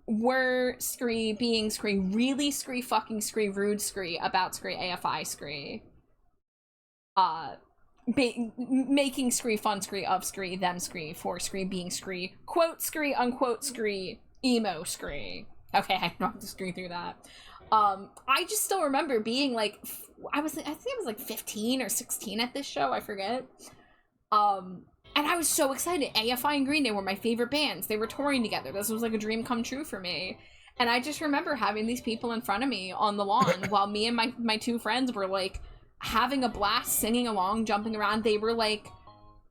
were scree, being scree, really scree, fucking scree, rude scree, about scree, AFI scree. Making scree, fun scree, of scree, them scree, for scree, being scree, quote scree, unquote scree, emo scree. Okay, I don't have to scree through that. I just still remember being like, I think I was like 15 or 16 at this show, I forget. And I was so excited. AFI and Green Day were my favorite bands. They were touring together. This was like a dream come true for me. And I just remember having these people in front of me on the lawn while me and my two friends were like having a blast, singing along, jumping around. They were like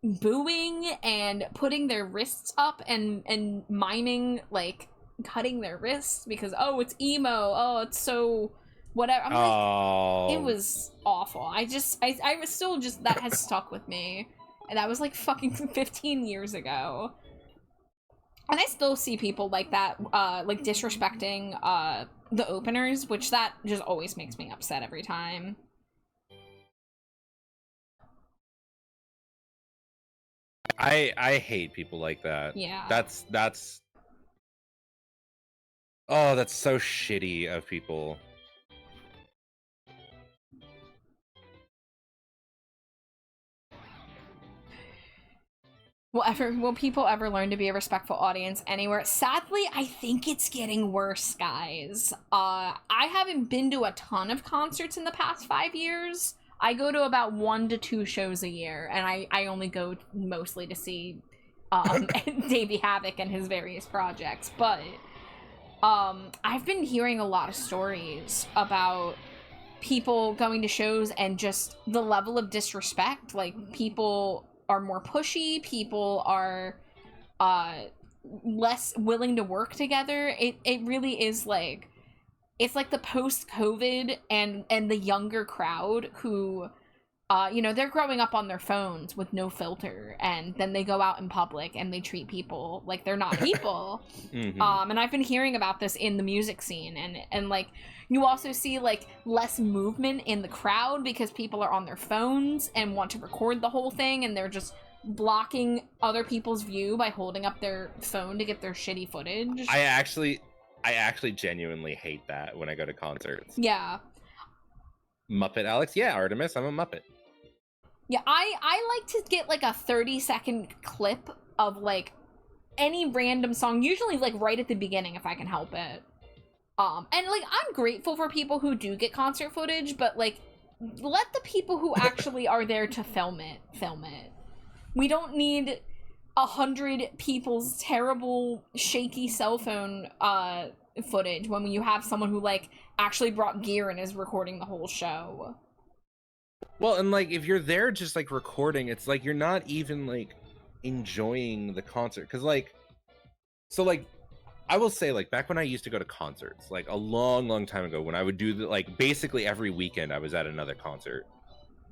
booing and putting their wrists up and miming, like cutting their wrists because, oh, it's emo, oh, it's so whatever. I'm like, it was awful. I was still just, that has stuck with me. And that was like fucking 15 years ago. And I still see people like that, like disrespecting the openers, which that just always makes me upset every time. I hate people like that. Yeah. That's oh, that's so shitty of people. Will people ever learn to be a respectful audience anywhere? Sadly, I think it's getting worse, guys. I haven't been to a ton of concerts in the past 5 years. I go to about 1 to 2 shows a year, and I only go mostly to see Davey Havoc and his various projects. But I've been hearing a lot of stories about people going to shows and just the level of disrespect. Like, people are more pushy, people are less willing to work together. It really is like, it's like the post-COVID and the younger crowd who you know, they're growing up on their phones with no filter, and then they go out in public and they treat people like they're not people. Mm-hmm. And I've been hearing about this in the music scene, and like, you also see like less movement in the crowd because people are on their phones and want to record the whole thing, and they're just blocking other people's view by holding up their phone to get their shitty footage. I actually genuinely hate that when I go to concerts. Yeah. Muppet Alex? Yeah, Artemis, I'm a Muppet. Yeah, I like to get like a 30-second clip of like any random song, usually like right at the beginning if I can help it. And like, I'm grateful for people who do get concert footage, but like, let the people who actually are there to film it. We don't need 100 people's terrible shaky cell phone footage when you have someone who like actually brought gear and is recording the whole show. Well, and like, if you're there just like recording, it's like you're not even like enjoying the concert, because like, so like, I will say, like, back when I used to go to concerts, like a long time ago, when I would do like basically every weekend I was at another concert,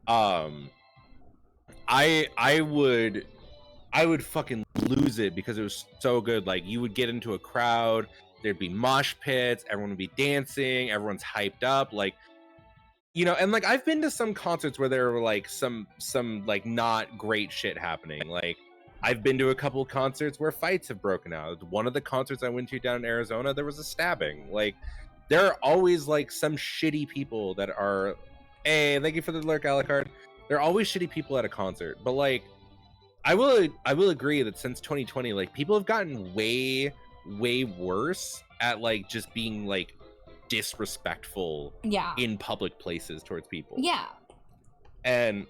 I would fucking lose it because it was so good. Like, you would get into a crowd, there'd be mosh pits, everyone would be dancing, everyone's hyped up, like, you know. And like, I've been to some concerts where there were like some like not great shit happening. Like, I've been to a couple of concerts where fights have broken out. One of the concerts I went to down in Arizona, there was a stabbing. Like, there are always like some shitty people that are, hey, thank you for the lurk, Alucard. There are always shitty people at a concert. But like, I will agree that since 2020, like, people have gotten way worse at like just being like disrespectful in public places towards people. Yeah. And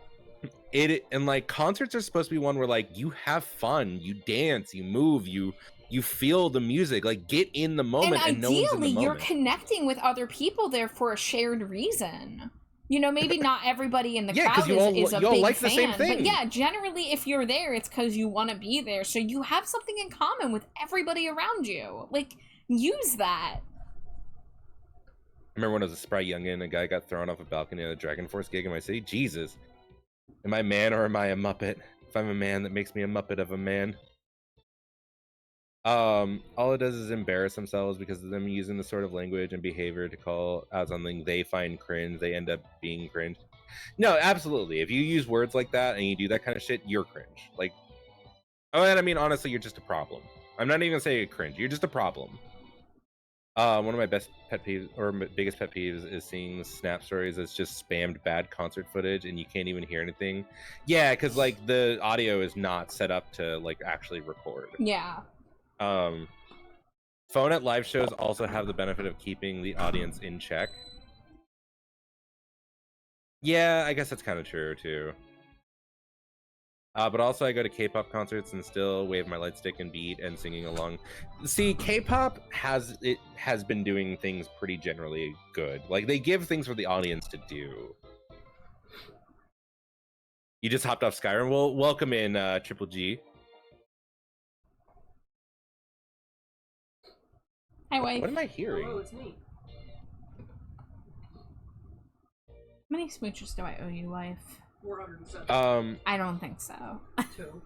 like, concerts are supposed to be one where like you have fun, you dance, you move, you feel the music, like, get in the moment, and no one's in the moment. You're connecting with other people there for a shared reason. You know, maybe not everybody in the crowd is a big like fan, the same thing. but yeah, generally if you're there, it's because you want to be there, so you have something in common with everybody around you. Like, use that. I remember when I was a spry youngin', a guy got thrown off a balcony at a Dragon Force gig in my city. Jesus. Am I a man or am I a Muppet? If I'm a man, that makes me a Muppet of a man. All it does is embarrass themselves because of them using the sort of language and behavior to call out something they find cringe. They end up being cringe. No, absolutely. If you use words like that and you do that kind of shit, you're cringe. Like, oh, and I mean, honestly, you're just a problem. I'm not even gonna say cringe. You're just a problem. One of my best pet peeves or biggest pet peeves is seeing Snap stories that's just spammed bad concert footage and you can't even hear anything. Yeah, because like the audio is not set up to like actually record. Yeah. Phone at live shows also have the benefit of keeping the audience in check. Yeah, I guess that's kind of true too. But also I go to K-pop concerts and still wave my light stick and beat and singing along. See, K-pop has been doing things pretty generally good. Like they give things for the audience to do. You just hopped off Skyrim. Well, welcome in Triple G. Hi, wife. What am I hearing? Hello, it's me. How many smooches do I owe you, wife? 407. I don't think so. 2.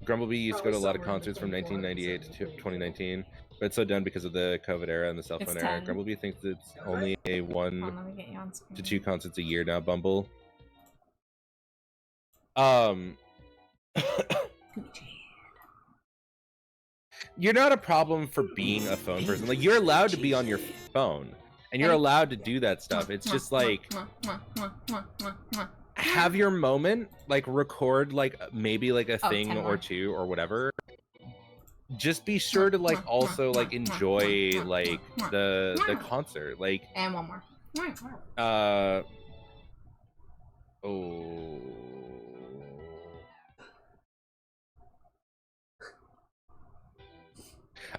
Grumblebee used to go to a lot of concerts from 1998 to 2019, but it's so done because of the COVID era and the cell phone era. 10. Grumblebee thinks it's only a 1 Let me get you on screen. to 2 concerts a year now, Bumble. You're not a problem for being a phone person. Like, you're allowed to be on your phone, and you're allowed to do that stuff. It's just like, have your moment, like record like maybe like a thing 10 or more. 2 or whatever. Just be sure to like also like enjoy like the concert. Like, And one more. oh.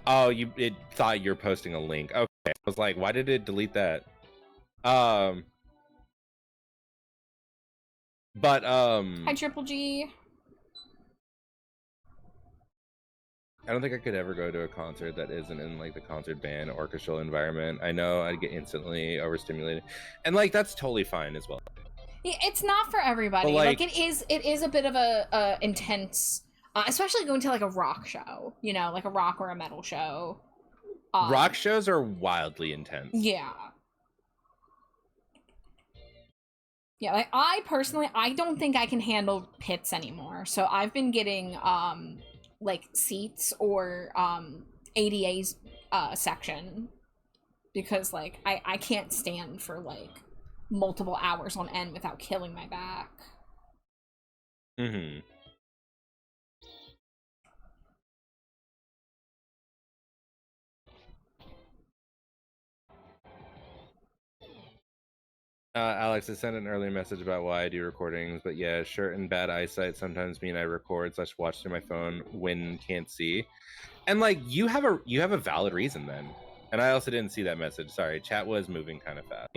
Oh, it thought you're posting a link. Okay. I was like, why did it delete that? But Hi, Triple G. I don't think I could ever go to a concert that isn't in like the concert band orchestral environment. I know I'd get instantly overstimulated, and like that's totally fine as well. Yeah, it's not for everybody. But, Like it is a bit of a intense, especially going to like a rock show. You know, like a rock or a metal show. Rock shows are wildly intense. Yeah. Yeah, like I personally, I don't think I can handle pits anymore. So I've been getting like seats or ADA's section because like I can't stand for like multiple hours on end without killing my back. Mm-hmm. Alex, I sent an earlier message about why I do recordings, but yeah, short and bad eyesight sometimes mean I record/watch through my phone when can't see. And like you have a valid reason then. And I also didn't see that message. Sorry, chat was moving kind of fast.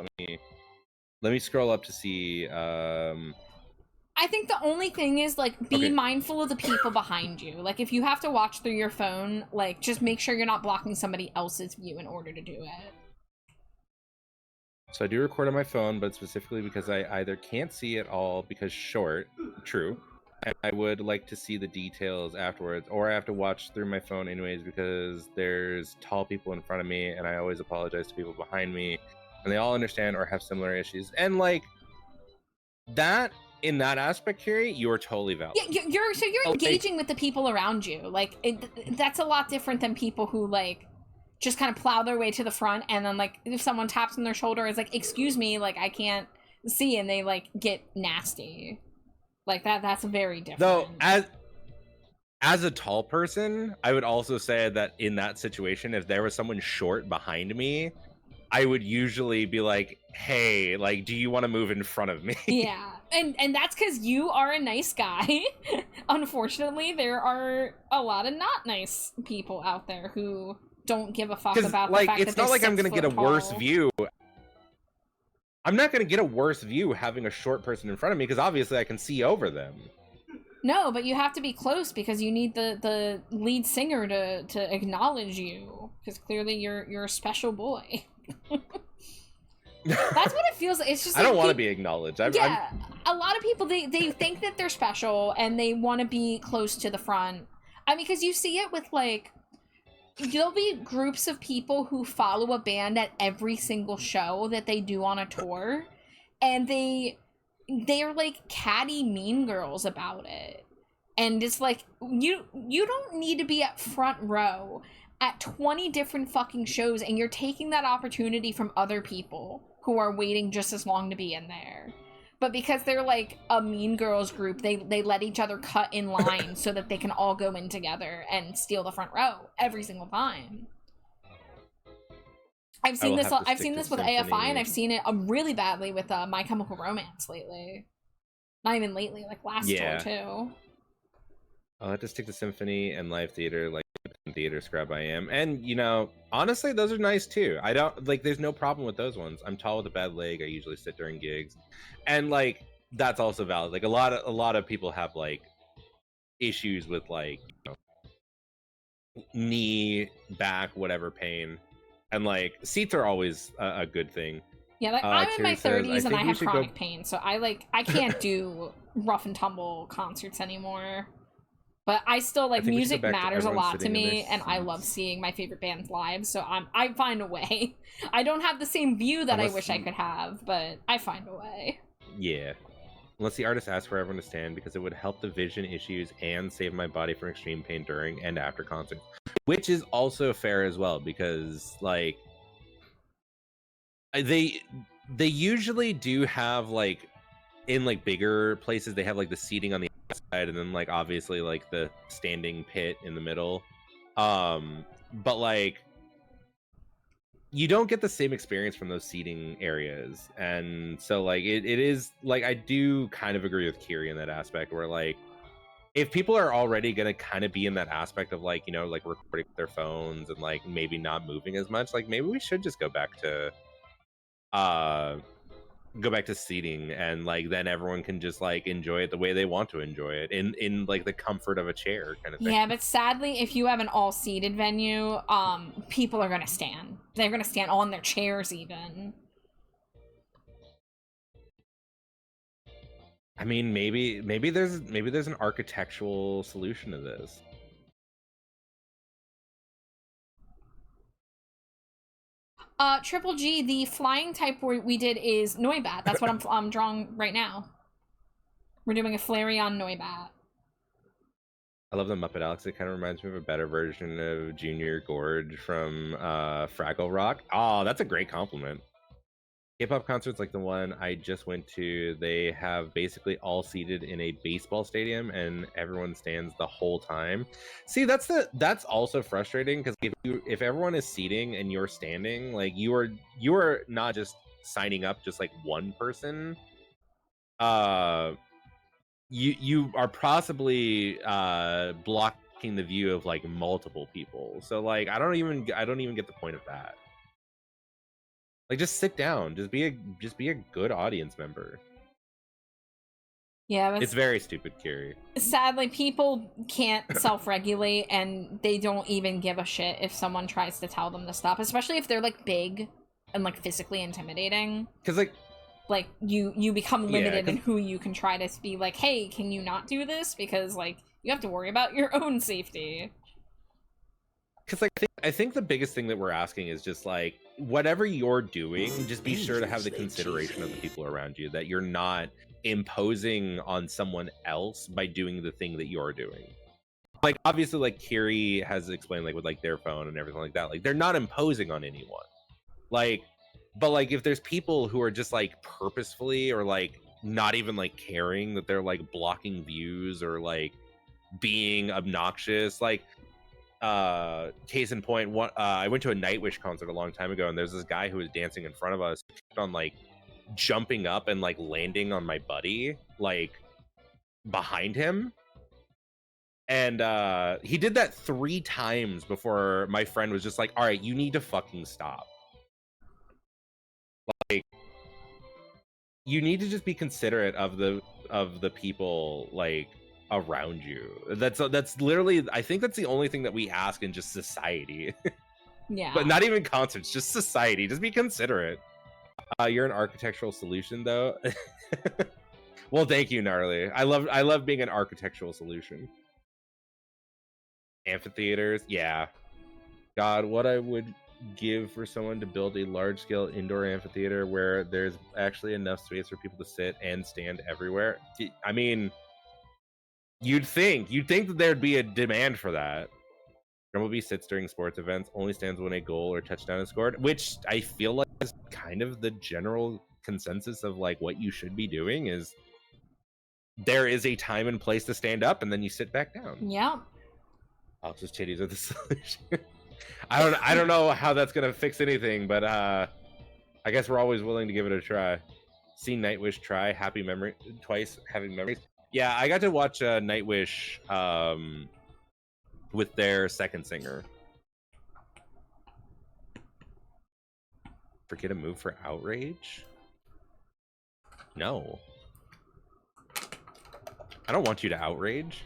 Let me scroll up to see. I think the only thing is like be mindful of the people behind you. Like if you have to watch through your phone, like just make sure you're not blocking somebody else's view in order to do it. So I do record on my phone, but specifically because I either can't see at all because short, true, and I would like to see the details afterwards, or I have to watch through my phone anyways because there's tall people in front of me, and I always apologize to people behind me, and they all understand or have similar issues. And like that, in that aspect, Carrie, you're totally valid. Yeah, you're engaging with the people around you. Like that's a lot different than people who like just kind of plow their way to the front, and then like if someone taps on their shoulder, is like, excuse me, like I can't see, and they like get nasty. Like that's very different. Though as a tall person, I would also say that in that situation, if there was someone short behind me, I would usually be like, hey, like, do you want to move in front of me? Yeah, and that's because you are a nice guy. Unfortunately, there are a lot of not nice people out there who don't give a fuck about like, the fact it's that not they're like I'm gonna get a worse tall. view. I'm not gonna get a worse view having a short person in front of me because obviously I can see over them. No, but you have to be close because you need the lead singer to acknowledge you, because clearly you're a special boy. That's what it feels like. It's just I don't like want to be acknowledged. a lot of people they think that they're special and they want to be close to the front. I mean, because you see it with, like, there'll be groups of people who follow a band at every single show that they do on a tour, and they're like catty mean girls about it. And it's like, you don't need to be at front row at 20 different fucking shows, and you're taking that opportunity from other people who are waiting just as long to be in there. But because they're like a mean girls group, they let each other cut in line so that they can all go in together and steal the front row every single time. I've seen this with AFI, and I've seen it really badly with My Chemical Romance lately. Not even lately, like last tour too. I'll have to stick to Symphony and live theater, like theater scrub I am. And, you know, honestly, those are nice too. I don't, like, there's no problem with those ones. I'm tall with a bad leg. I usually sit during gigs. And, like, that's also valid. Like, a lot of people have, like, issues with, like, you know, knee, back, whatever pain. And, like, seats are always a good thing. Yeah, like, I'm in my 30s and I have chronic pain, so I can't do rough and tumble concerts anymore. But I still, like, music matters a lot to me, and I love seeing my favorite bands live, so I find a way. I don't have the same view that I wish I could have, but I find a way. Yeah. Unless the artist asks for everyone to stand, because it would help the vision issues and save my body from extreme pain during and after concerts. Which is also fair as well, because, like, they usually do have, like, in, like, bigger places, they have, like, the seating on the outside, and then, like, obviously, like, the standing pit in the middle. But, like, you don't get the same experience from those seating areas. And so, like, it is, like, I do kind of agree with Kiri in that aspect, where, like, if people are already going to kind of be in that aspect of, like, you know, like, recording their phones and, like, maybe not moving as much, like, maybe we should just go back to seating, and, like, then everyone can just, like, enjoy it the way they want to enjoy it in like the comfort of a chair kind of thing. Yeah, but sadly, if you have an all-seated venue, people are gonna stand. They're gonna stand on their chairs even. I mean, maybe there's an architectural solution to this. Triple G, the flying type we did is Noibat. That's what I'm drawing right now. We're doing a Flareon Noibat. I love the Muppet Alex. It kind of reminds me of a better version of Junior Gorge from Fraggle Rock. Oh, that's a great compliment. K-pop concerts like the one I just went to, they have basically all seated in a baseball stadium, and everyone stands the whole time. See, that's also frustrating, because if everyone is seating and you're standing, like, you are not just signing up just like one person. You are possibly blocking the view of, like, multiple people. So, like, I don't even get the point of that. Like, just sit down. Just be a good audience member. Yeah, it's very stupid, Kiri. Sadly, people can't self-regulate, and they don't even give a shit if someone tries to tell them to stop, especially if they're, like, big and, like, physically intimidating. Because, like, you become limited in who you can try to be like, hey, can you not do this? Because, like, you have to worry about your own safety. Because, like, I think the biggest thing that we're asking is just, like, whatever you're doing, just be sure to have the consideration of the people around you, that you're not imposing on someone else by doing the thing that you're doing. Like, obviously, like, Kiri has explained, like, with, like, their phone and everything like that, like, they're not imposing on anyone. Like, but, like, if there's people who are just, like, purposefully, or, like, not even, like, caring, that they're, like, blocking views, or, like, being obnoxious, like, case in point, I went to a Nightwish concert a long time ago, and there's this guy who was dancing in front of us, kept on, like, jumping up and, like, landing on my buddy, like, behind him. And he did that 3 times before my friend was just like, all right, you need to fucking stop. Like, you need to just be considerate of the people, like, around you. That's literally, I think that's the only thing that we ask in just society. Yeah. But not even concerts, just society. Just be considerate. You're an architectural solution, though. Well, thank you, Gnarly. I love being an architectural solution. Amphitheaters, yeah. God, what I would give for someone to build a large-scale indoor amphitheater where there's actually enough space for people to sit and stand everywhere. I mean, you'd think that there'd be a demand for that. Bumblebee sits during sports events, only stands when a goal or touchdown is scored, which I feel like is kind of the general consensus of like what you should be doing. Is there is a time and place to stand up, and then you sit back down. Yeah. Alex's titties are the solution. I don't know how that's gonna fix anything, but I guess we're always willing to give it a try. See Nightwish try Happy Memory twice, Having Memories. Yeah, I got to watch Nightwish with their second singer. Forget a move for outrage? No. I don't want you to outrage.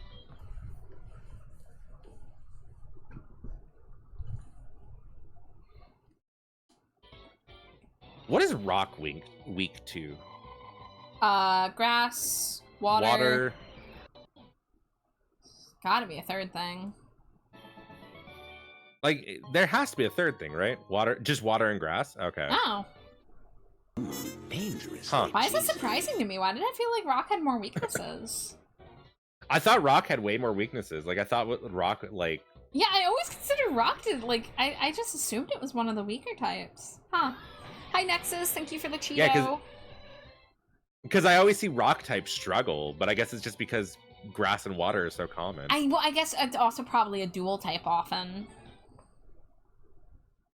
What is rock weak to? Grass, water. Gotta be a third thing. Like, there has to be a third thing, right? Water, just water and grass? Okay. Oh. Dangerous. Huh. Why is that surprising to me? Why did I feel like rock had more weaknesses? I thought rock had way more weaknesses. Like, I thought what rock, like... Yeah, I always considered rock to, like, I just assumed it was one of the weaker types. Huh. Hi, Nexus. Thank you for the Cheeto. Yeah, because I always see rock types struggle, but I guess it's just because grass and water are so common. Well, I guess it's also probably a dual type often.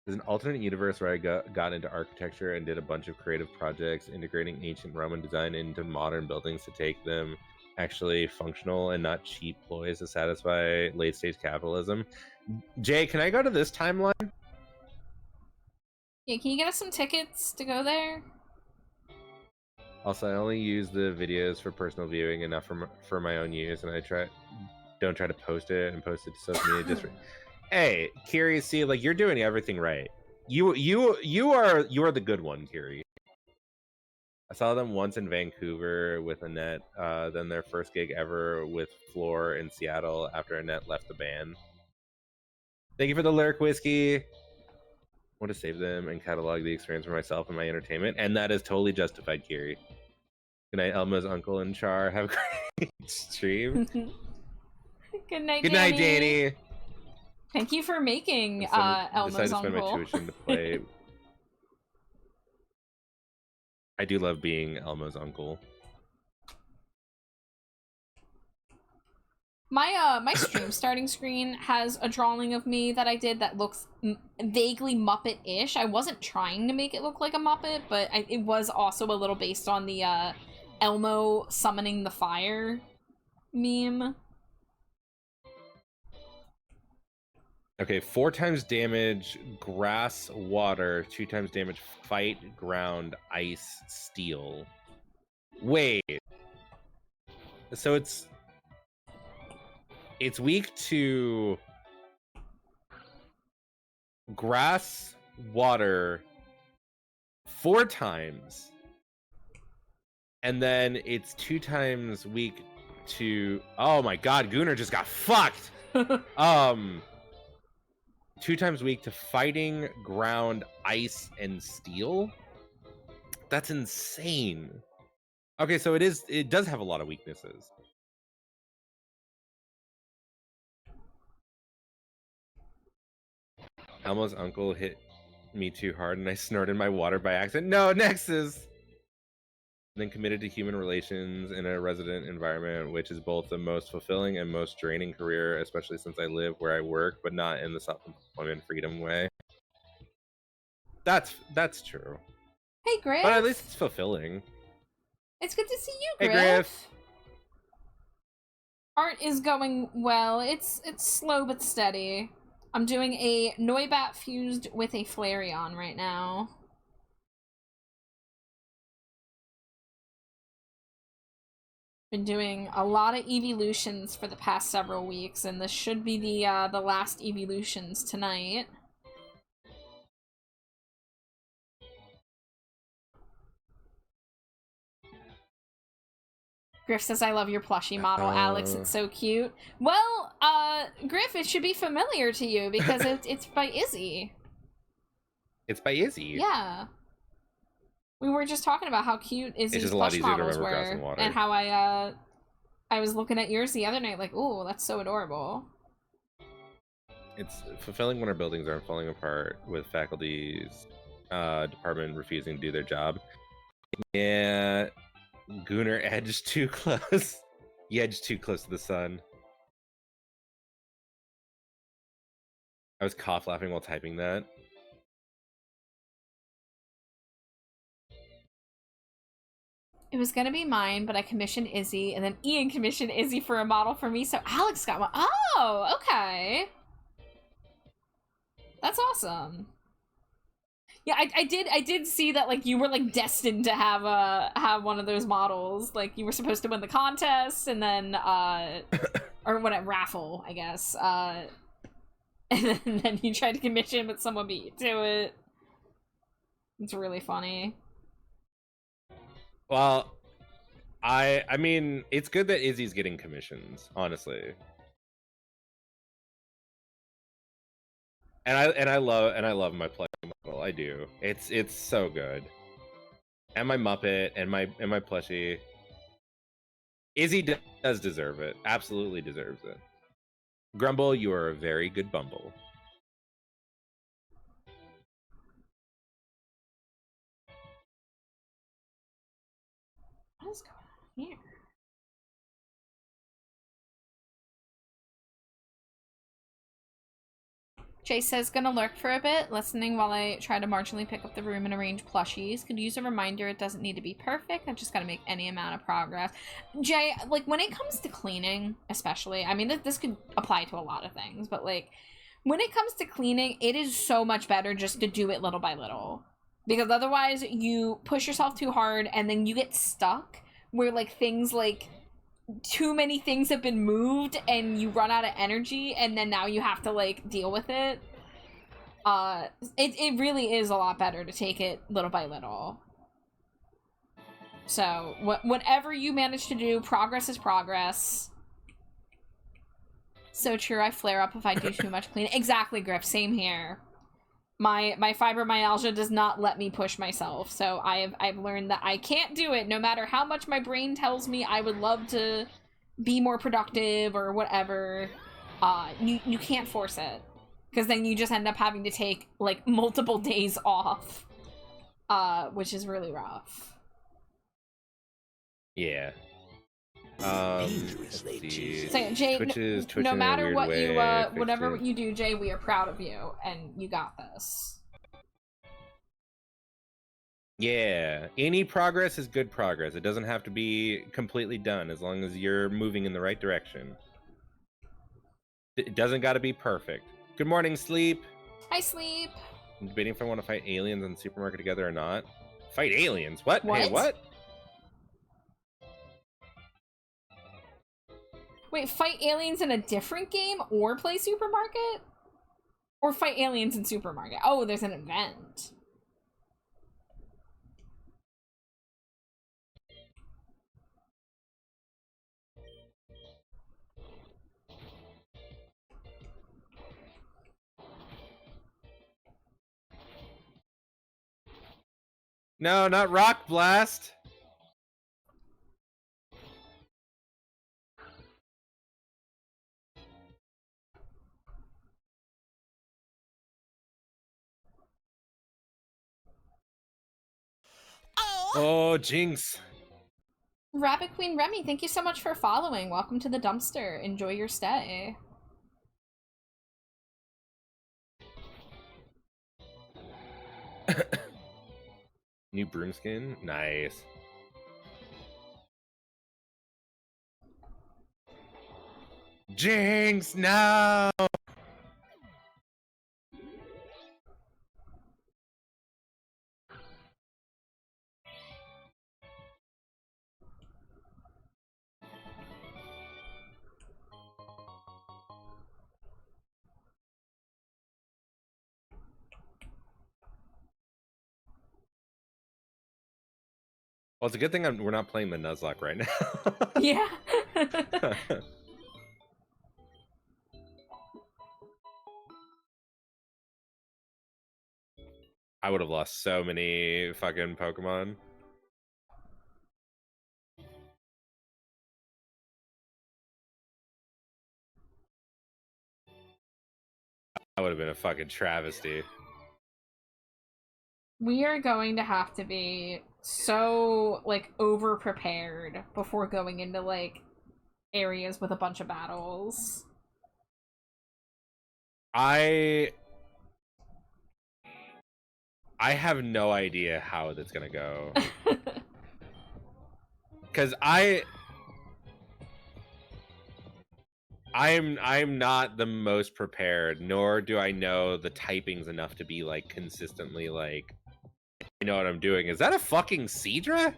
There's an alternate universe where I got into architecture and did a bunch of creative projects, integrating ancient Roman design into modern buildings to take them actually functional and not cheap ploys to satisfy late-stage capitalism. Jay, can I go to this timeline? Yeah, can you get us some tickets to go there? Also, I only use the videos for personal viewing and not for my own use, and don't try to post it to social media. Hey, Kiri, see, like, you're doing everything right. You are the good one, Kiri. I saw them once in Vancouver with Annette, then their first gig ever with Floor in Seattle after Annette left the band. Thank you for the lyric whiskey. I want to save them and catalog the experience for myself and my entertainment, and that is totally justified, Kiri. Good night, Elma's uncle and Char. Have a great stream. Good night, Good night, Danny. Thank you for making Elma's decided to spend my uncle. tuition to play. I do love being Elma's uncle. My stream starting screen has a drawing of me that I did that looks vaguely Muppet-ish. I wasn't trying to make it look like a Muppet, but it was also a little based on the Elmo summoning the fire meme. Okay, 4 times damage, grass, water, 2 times damage, fight, ground, ice, steel. Wait. So it's weak to grass, water 4 times. And then it's 2 times weak to... Oh my god, Gunnar just got fucked! 2 times weak to fighting, ground, ice, and steel? That's insane. Okay, so it does have a lot of weaknesses. Elmo's uncle hit me too hard and I snorted my water by accident. No, Nexus! Then committed to human relations in a resident environment, which is both the most fulfilling and most draining career, especially since I live where I work, but not in the self-employment freedom way. That's true. Hey, Griff. But at least it's fulfilling. It's good to see you, Hey, Griff. Griff. Art is going well. It's slow but steady. I'm doing a Noibat fused with a Flareon right now. Been doing a lot of Eeveelutions for the past several weeks, and this should be the last Eeveelutions tonight. Griff says, I love your plushie model, Alex. It's so cute. Well, Griff, it should be familiar to you because it's by Izzy. It's by Izzy. Yeah. We were just talking about how cute Izzy's plush models were, and how I was looking at yours the other night like, ooh, that's so adorable. It's fulfilling when our buildings aren't falling apart with faculty's department refusing to do their job. Yeah, Gunnar edged too close. You edged too close to the sun. I was cough laughing while typing that. It was gonna be mine, but I commissioned Izzy, and then Ian commissioned Izzy for a model for me, so Alex got one. Oh, okay. That's awesome. Yeah, I did see that, like, you were, like, destined to have one of those models. Like, you were supposed to win the contest, and then, or what, raffle, I guess. And then you tried to commission, but someone beat you to it. It's really funny. Well, I mean, it's good that Izzy's getting commissions, honestly. And I love my play model. I do. It's so good. And my Muppet and my plushie. Izzy does deserve it. Absolutely deserves it. Grumble, you are a very good bumble. What is going on here? Jay says, gonna lurk for a bit, listening while I try to marginally pick up the room and arrange plushies. Could use a reminder it doesn't need to be perfect. I've just gotta make any amount of progress. Jay, like, when it comes to cleaning, especially, I mean, this could apply to a lot of things, but, like, when it comes to cleaning, it is so much better just to do it little by little. Because otherwise, you push yourself too hard, and then you get stuck where, like, things, like, too many things have been moved and you run out of energy, and then now you have to, like, deal with it. It really is a lot better to take it little by little. So whatever you manage to do, progress is progress. So true. I flare up if I do too much cleaning. Exactly, Griff. Same here. My fibromyalgia does not let me push myself, so I've learned that I can't do it no matter how much my brain tells me I would love to be more productive or whatever. You can't force it, because then you just end up having to take, like, multiple days off, which is really rough. Yeah. Dangerously cheesy. So, Jay, no matter what you, whatever it. you do, Jay, we are proud of you, and you got this. Yeah, any progress is good progress. It doesn't have to be completely done as long as you're moving in the right direction. It doesn't got to be perfect. Good morning, Sleep. Hi, Sleep. I'm debating if I want to fight aliens in the supermarket together or not. Fight aliens? What? What? Hey, what? Wait, fight aliens in a different game or play Supermarket? Or fight aliens in Supermarket? Oh, there's an event. No, not Rock Blast. Oh, Jinx. Rabbit Queen Remy, thank you so much for following. Welcome to the dumpster. Enjoy your stay. New broom skin? Nice. Jinx, no! Well, it's a good thing we're not playing the Nuzlocke right now. Yeah. I would have lost so many fucking Pokemon. That would have been a fucking travesty. We are going to have to be so, like, over-prepared before going into, like, areas with a bunch of battles. I have no idea how that's gonna go. Because I'm not the most prepared, nor do I know the typings enough to be like consistently like, I know what I'm doing. Is that a fucking Seadra?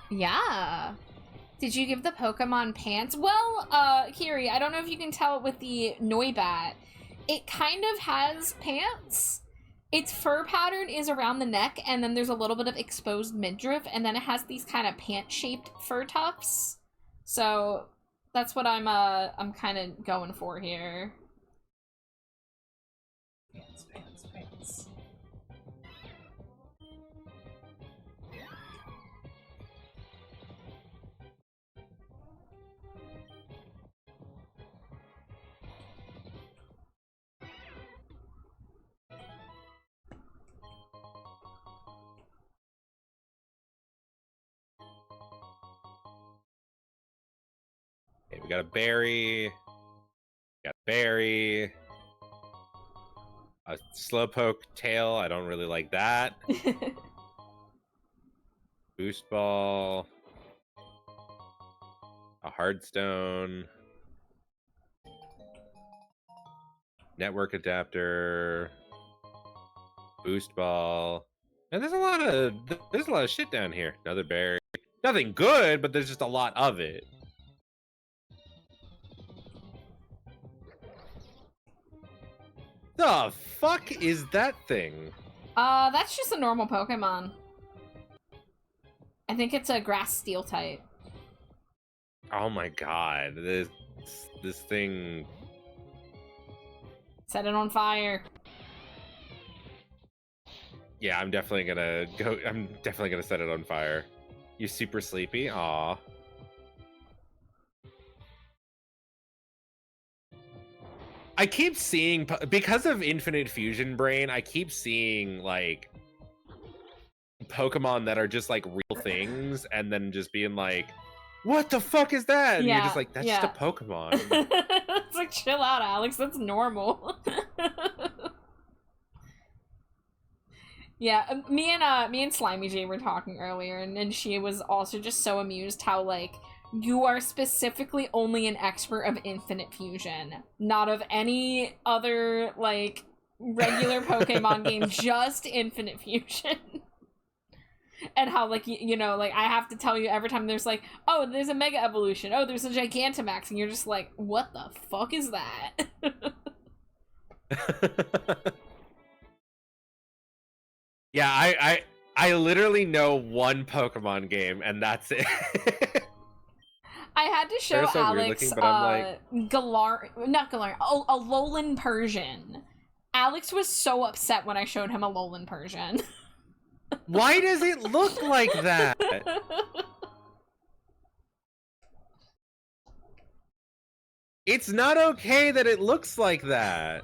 Yeah. Did you give the Pokemon pants? Well, Kiri, I don't know if you can tell it with the Noibat. It kind of has pants. Its fur pattern is around the neck, and then there's a little bit of exposed midriff, and then it has these kind of pant-shaped fur tufts. So that's what I'm kind of going for here. Pants, pants, pants. Okay, we got a berry. Got a berry. A Slowpoke tail. I don't really like that. Boost ball. A Hardstone. Network adapter. Boost ball. And there's a lot of shit down here. Another berry. Nothing good, but there's just a lot of it. The fuck is that thing? That's just a normal Pokemon. I think it's a grass steel type. Oh my god, this thing. Set it on fire. Yeah, I'm definitely gonna go. I'm definitely gonna set it on fire. You super sleepy? Aw. I keep seeing, because of Infinite Fusion Brain, I keep seeing like Pokemon that are just like real things, and then just being like, "What the fuck is that?" And you're just like, "That's just a Pokemon." It's like, chill out, Alex. That's normal. Yeah, me and Slimy J were talking earlier, and she was also just so amused how, like, you are specifically only an expert of Infinite Fusion, not of any other, like, regular Pokemon game, just Infinite Fusion. And how, like, you know, like, I have to tell you every time there's, like, oh, there's a Mega Evolution, oh, there's a Gigantamax, and you're just like, what the fuck is that? Yeah, I literally know one Pokemon game, and that's it. I had to show so Alex looking, but I'm like... Alolan Persian. Alex was so upset when I showed him Alolan Persian. Why does it look like that? It's not okay that it looks like that.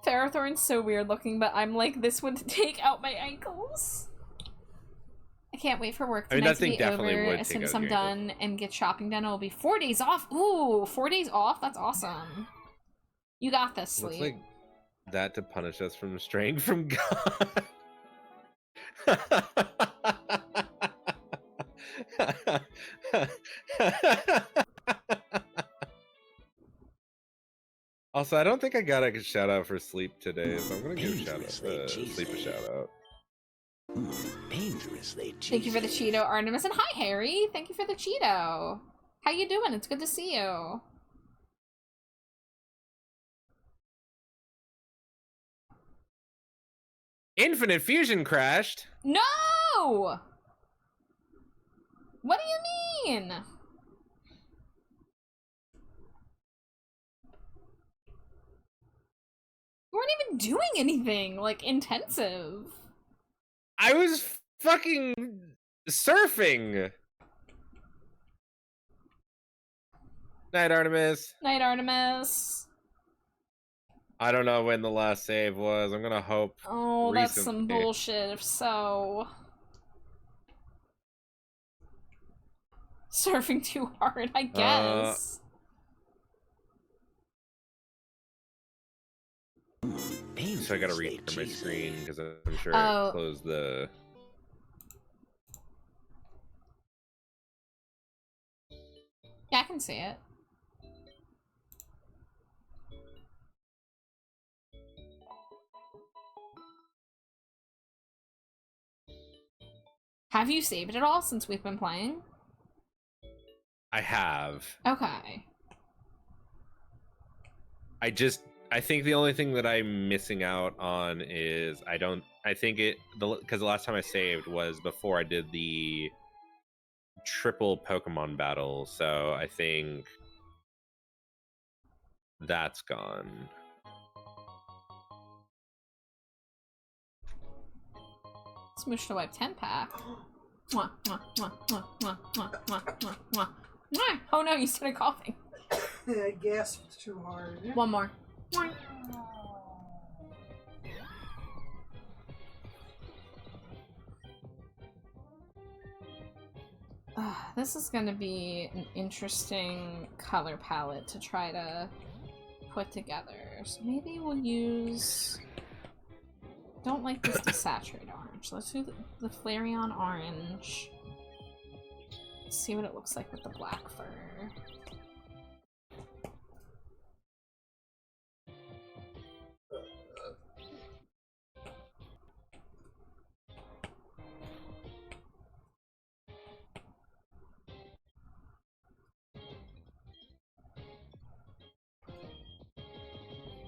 Ferrothorn's so weird looking, but I'm like, this would take out my ankles. I can't wait for work tonight to be over. As soon as I'm done and get shopping done, it'll be 4 days off. Ooh, 4 days off? That's awesome. You got this, Sleep. Looks like that to punish us from straying from God. Also, I don't think I got a shout out for Sleep today, so I'm gonna give Sleep a shout out. Dangerously cheesy. Thank you for the Cheeto, Artemis, and hi, Harry. Thank you for the Cheeto. How you doing? It's good to see you. Infinite Fusion crashed. No! What do you mean? You weren't even doing anything, like, intensive. I was fucking surfing. Night, Artemis. Night, Artemis. I don't know when the last save was. I'm gonna hope. Oh, that's some recently. bullshit, if so. Surfing too hard, I guess. So I gotta restart my screen because I'm sure Oh. it closed the. Yeah, I can see it. Have you saved it all since we've been playing? I have. Okay. I think the only thing that I'm missing out on is because the last time I saved was before I did the triple Pokemon battle, so I think that's gone. Smoosh to Wipe 10 pack. Mwah, mwah, mwah, mwah, mwah, mwah, mwah, mwah, mwah. Mwah. Oh no, you started coughing. I gasped too hard. One more. This is gonna be an interesting color palette to try to put together. So maybe we'll use... Don't like this desaturated orange. Let's do the Flareon orange. Let's see what it looks like with the black fur.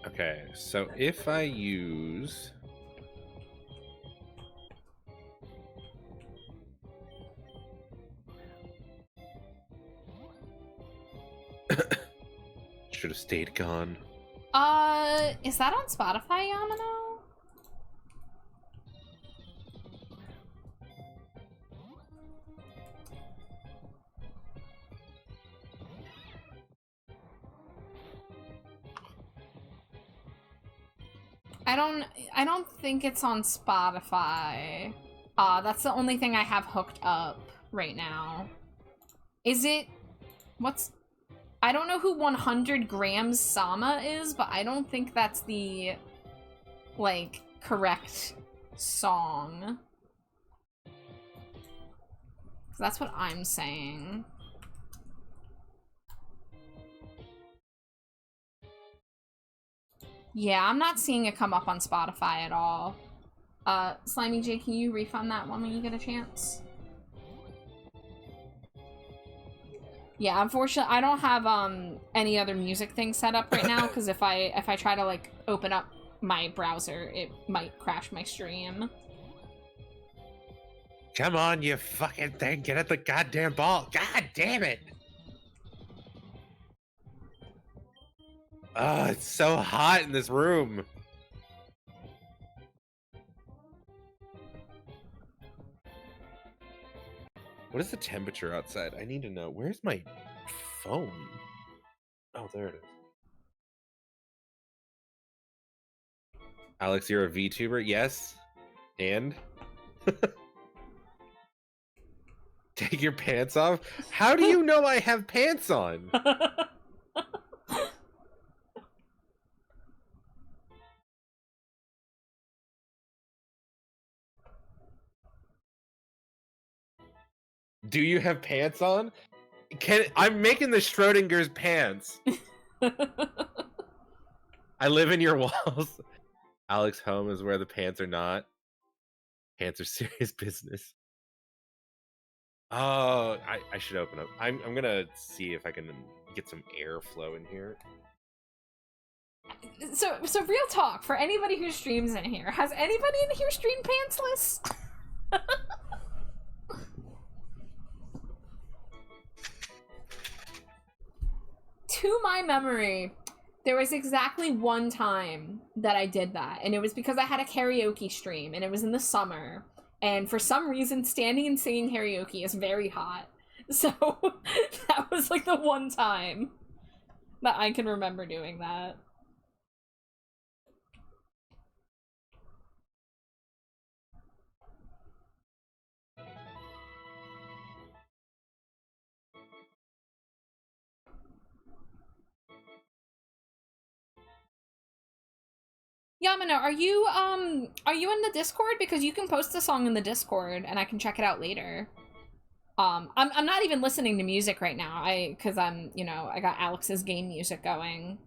Okay, so if I use should have stayed gone. Is that on Spotify, Yamano? I don't think it's on Spotify. That's the only thing I have hooked up right now. Is it... What's... I don't know who 100 grams Sama is, but I don't think that's the, like, correct song. That's what I'm saying. Yeah, I'm not seeing it come up on Spotify at all. Slimy J, can you refund that one when you get a chance? Yeah, unfortunately, I don't have any other music thing set up right now because if I try to like open up my browser, it might crash my stream. Come on, you fucking thing! Get at the goddamn ball! God damn it! Oh, it's so hot in this room. What is the temperature outside? I need to know. Where's my phone? Oh, there it is. Alex, you're a VTuber? Yes. And? Take your pants off? How do you know I have pants on? Do you have pants on? I'm making the Schrodinger's pants. I live in your walls. Alex, home is where the pants are not. Pants are serious business. Oh, I should open up. I'm gonna see if I can get some airflow in here. So real talk, for anybody who streams in here, has anybody in here streamed pantsless? To my memory, there was exactly one time that I did that, and it was because I had a karaoke stream, and it was in the summer, and for some reason, standing and singing karaoke is very hot. So, that was like the one time that I can remember doing that. Yamano, are you in the Discord? Because you can post the song in the Discord and I can check it out later. I'm not even listening to music right now. Cause I'm, you know, I got Alex's game music going.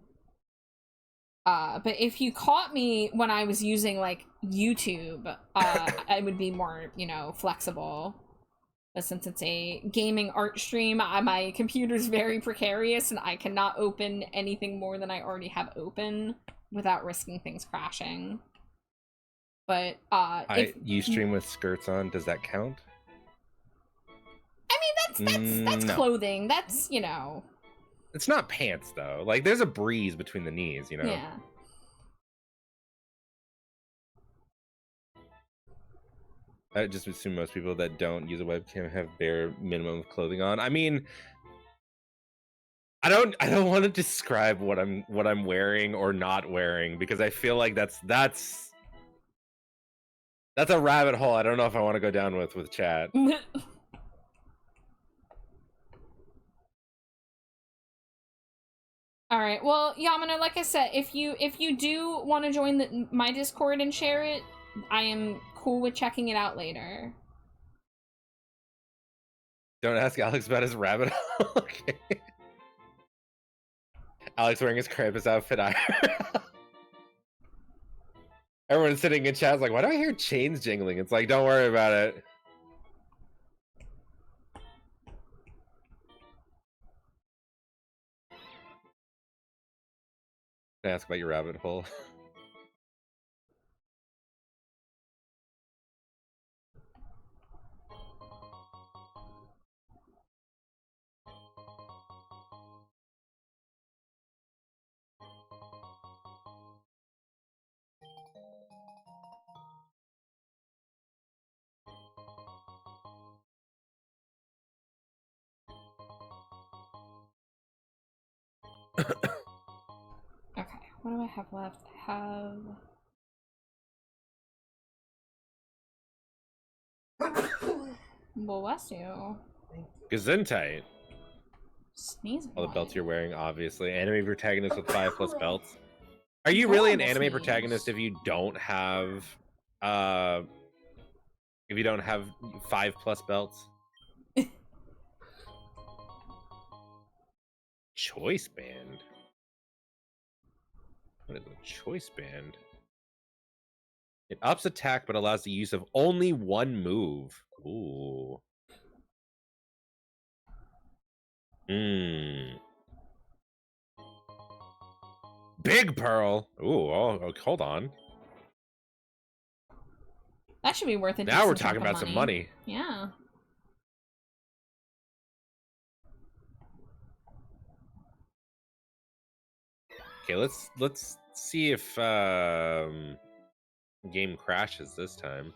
But if you caught me when I was using like YouTube, I would be more, you know, flexible. But since it's a gaming art stream, my computer's very precarious and I cannot open anything more than I already have open without risking things crashing. But you stream with skirts on, does that count? I mean that's no. clothing. That's, you know. It's not pants though. Like there's a breeze between the knees, you know. Yeah. I just assume most people that don't use a webcam have bare minimum of clothing on. I mean, I don't want to describe what I'm wearing or not wearing because I feel like that's a rabbit hole I don't know if I want to go down with chat. All right. Well, Yamano, like I said, if you do want to join my Discord and share it, I am cool with checking it out later. Don't ask Alex about his rabbit hole. Okay. Alex wearing his Krampus outfit. Everyone's sitting in chat like, why do I hear chains jingling? It's like, don't worry about it. Can I ask about your rabbit hole? Okay, what do I have left? I have... Well, bless you. Gesundheit. Sneezing. All the belts you're wearing, obviously. Anime protagonist with 5+ belts. Are you really an anime protagonist if you don't have 5+ belts? Choice band. What is a choice band? It ups attack but allows the use of only one move. Ooh. Big Pearl. Ooh, oh, hold on. That should be worth it. Now we're talking about some money. Yeah. Okay, let's see if game crashes this time.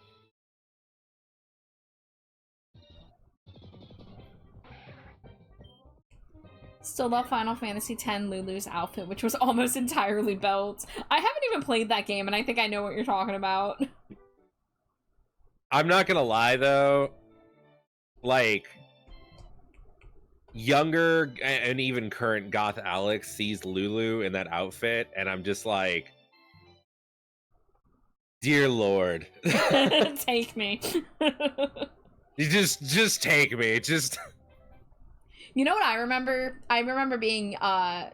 Still love Final Fantasy X Lulu's outfit, which was almost entirely belts. I haven't even played that game, and I think I know what you're talking about. I'm not gonna lie though, like younger and even current goth Alex sees Lulu in that outfit, and I'm just like, dear Lord, take me. You just take me. Just. You know what I remember? I remember being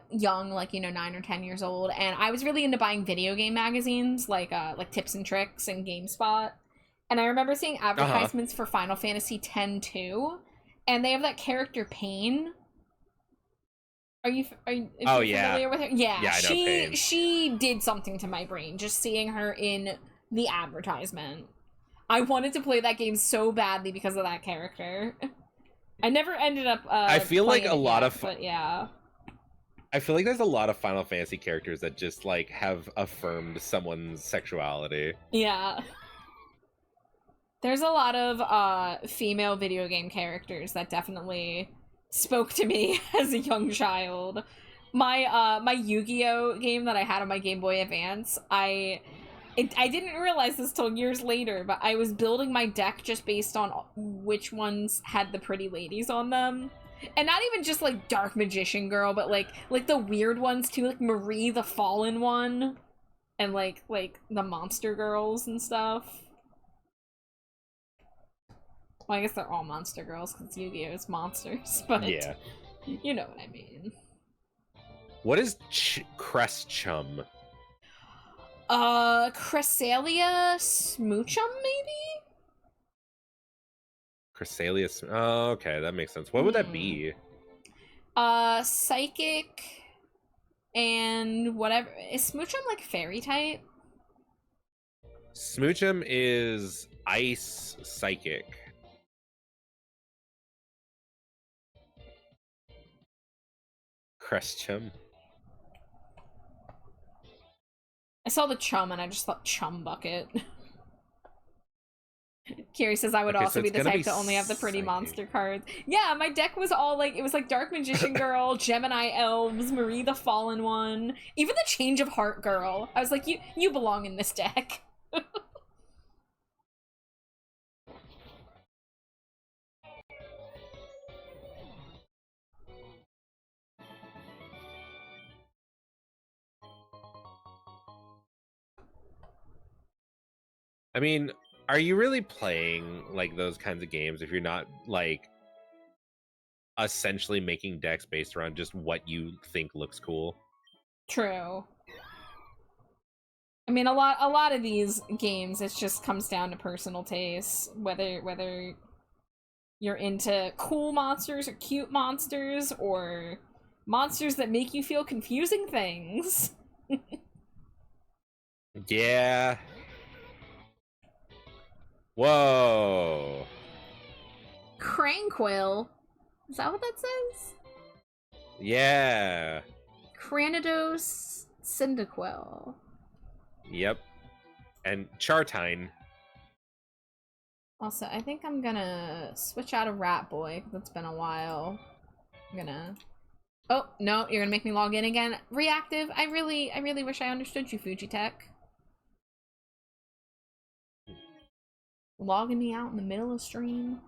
young, like, you know, 9 or 10 years old, and I was really into buying video game magazines, like Tips and Tricks and GameSpot. And I remember seeing advertisements for Final Fantasy X-2, and they have that character Pain. Oh, you yeah. familiar with her? Yeah, Yeah, I know Pain. she did something to my brain just seeing her in the advertisement. I wanted to play that game so badly because of that character. I never ended up I feel like playing a it lot yet, of but yeah. I feel like there's a lot of Final Fantasy characters that just like have affirmed someone's sexuality. Yeah. There's a lot of female video game characters that definitely spoke to me as a young child. My Yu-Gi-Oh game that I had on my Game Boy Advance, I didn't realize this till years later, but I was building my deck just based on which ones had the pretty ladies on them. And not even just like Dark Magician Girl, but like the weird ones too, like Marie the Fallen One and like the Monster Girls and stuff. Well, I guess they're all monster girls because Yu-Gi-Oh is monsters, but Yeah. You know what I mean. What is Crest Chum? Cresselia Smoochum, maybe? Cresselia. Oh, okay, that makes sense. What would that be? Psychic and whatever. Is Smoochum like fairy type? Smoochum is ice psychic. Crestchum. I saw the chum and I just thought chum bucket. Kiri says I would Okay, also so be it's the gonna type be to only have the pretty psychic. monster cards. Yeah, my deck was all like, it was like Dark Magician Girl, Gemini Elves, Marie the Fallen One, even the Change of Heart Girl. I was like, you belong in this deck. I mean, are you really playing like those kinds of games if you're not like essentially making decks based around just what you think looks cool? True. I mean, a lot of these games, it just comes down to personal taste, whether you're into cool monsters or cute monsters or monsters that make you feel confusing things. Yeah. Whoa. Cranquil. Is that what that says? Yeah. Cranidos Cyndaquil. Yep. And Chartine. Also, I think I'm gonna switch out of Rat Boy, because it's been a while. I'm gonna... Oh, no, you're gonna make me log in again. Reactive, I really wish I understood you, Fujitech. Logging me out in the middle of stream.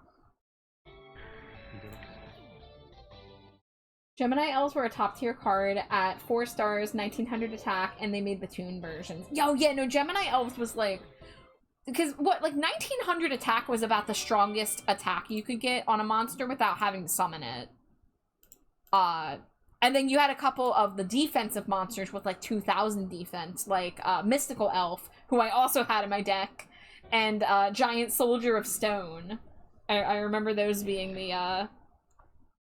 Gemini Elves were a top tier card at 4 stars, 1900 attack, and they made the toon versions. Yo, yeah, no, Gemini Elves was like... Because, what, like, 1900 attack was about the strongest attack you could get on a monster without having to summon it. And then you had a couple of the defensive monsters with, like, 2000 defense, like, Mystical Elf, who I also had in my deck, and Giant Soldier of Stone. I remember those being the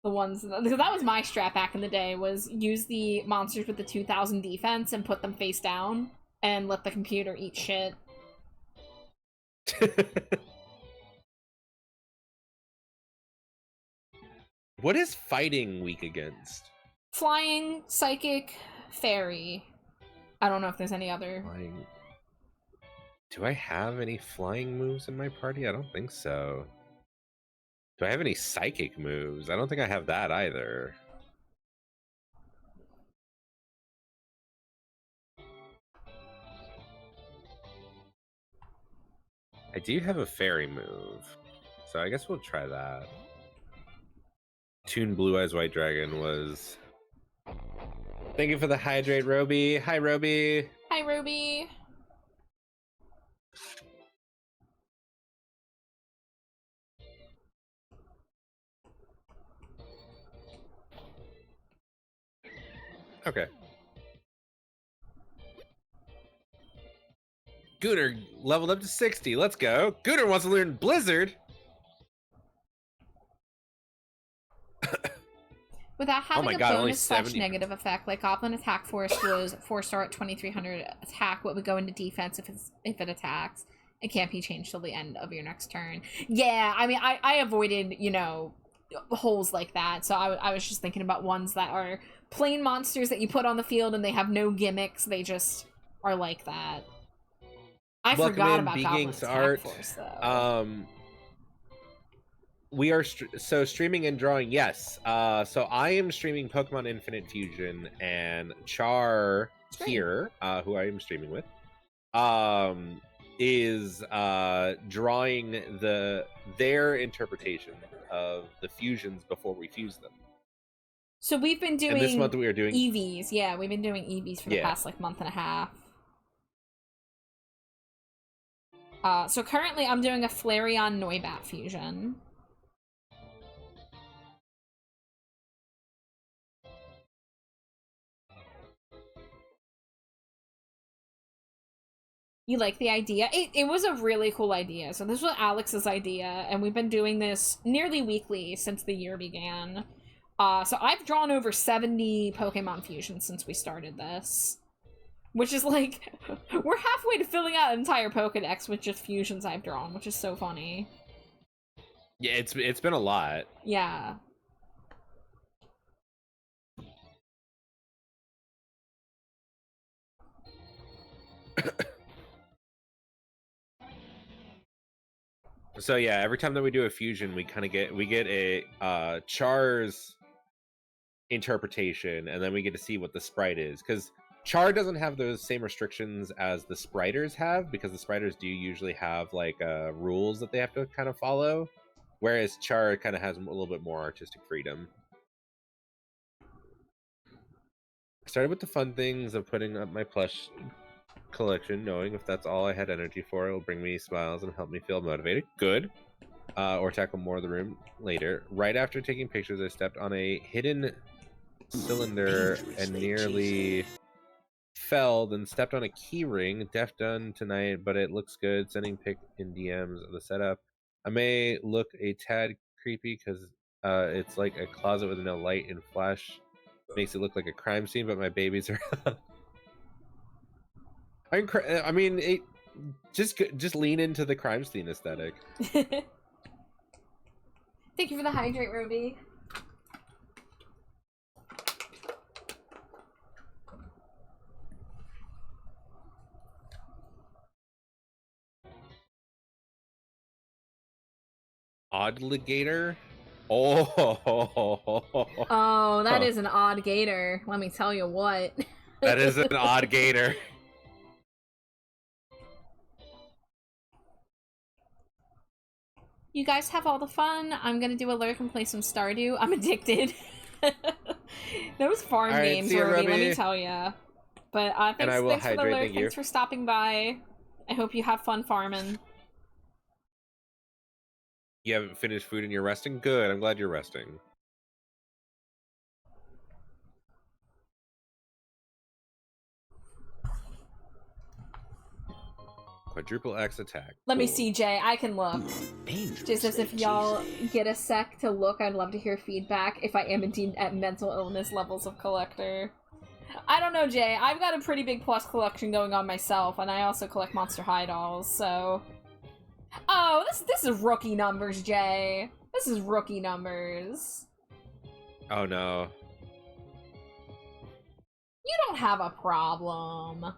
ones, because that was my strat back in the day, was use the monsters with the 2000 defense and put them face down, and let the computer eat shit. What is fighting weak against? Flying, Psychic, Fairy. I don't know if there's any other. Flying. Do I have any flying moves in my party? I don't think so. Do I have any psychic moves? I don't think I have that either. I do have a fairy move, so I guess we'll try that. Toon Blue Eyes White Dragon was... Thank you for the hydrate, Roby. Hi, Roby. Hi, Ruby. Okay. Gunnar leveled up to 60. Let's go. Gunnar wants to learn Blizzard. Without having my a God, only bonus slash 70. negative effect, like Goblin Attack Force was 4-star at 2300 attack, what would go into defense if it attacks. It can't be changed till the end of your next turn. Yeah, I mean, I avoided, you know, holes like that, so I was just thinking about ones that are plain monsters that you put on the field and they have no gimmicks, they just are like that. I forgot about Goblin Attack Force, though. We are streaming and drawing, yes. So I am streaming Pokemon Infinite Fusion, and Char here, who I am streaming with, is drawing their interpretation of the fusions before we fuse them. So we've been doing, and this month we are doing EVs. Yeah, we've been doing EVs for the past like month and a half. So currently I'm doing a Flareon Noibat fusion. You like the idea? It was a really cool idea. So this was Alex's idea, and we've been doing this nearly weekly since the year began. So I've drawn over 70 Pokemon fusions since we started this. Which is like, we're halfway to filling out an entire Pokedex with just fusions I've drawn, which is so funny. Yeah, it's been a lot. Yeah. So yeah, every time that we do a fusion, we kind of get a Char's interpretation, and then we get to see what the sprite is, because Char doesn't have those same restrictions as the Spriters have, because the Spriters do usually have like rules that they have to kind of follow, whereas Char kind of has a little bit more artistic freedom. I started with the fun things of putting up my plush collection, knowing if that's all I had energy for, it will bring me smiles and help me feel motivated. Good. Or tackle more of the room later. Right after taking pictures, I stepped on a hidden cylinder and nearly fell, then stepped on a key ring. Def done tonight, but it looks good. Sending pic in DMs of the setup. I may look a tad creepy because it's like a closet with no light and flash makes it look like a crime scene, but my babies are I mean, just lean into the crime scene aesthetic. Thank you for the hydrate, Ruby. Oddligator? Oh, that is an odd gator. Let me tell you what. That is an odd gator. You guys have all the fun. I'm gonna do a lurk and play some Stardew. I'm addicted. Those farm games, Ruby, let me tell ya. But thanks for the lurk. Thanks for stopping by. I hope you have fun farming. You haven't finished food and you're resting? Good, I'm glad you're resting. Quadruple X attack. Let me see, Jay. I can look. Just as if y'all get a sec to look, I'd love to hear feedback if I am indeed at mental illness levels of collector. I don't know, Jay. I've got a pretty big plus collection going on myself, and I also collect Monster High dolls, so... Oh, this is rookie numbers, Jay. This is rookie numbers. Oh, no. You don't have a problem.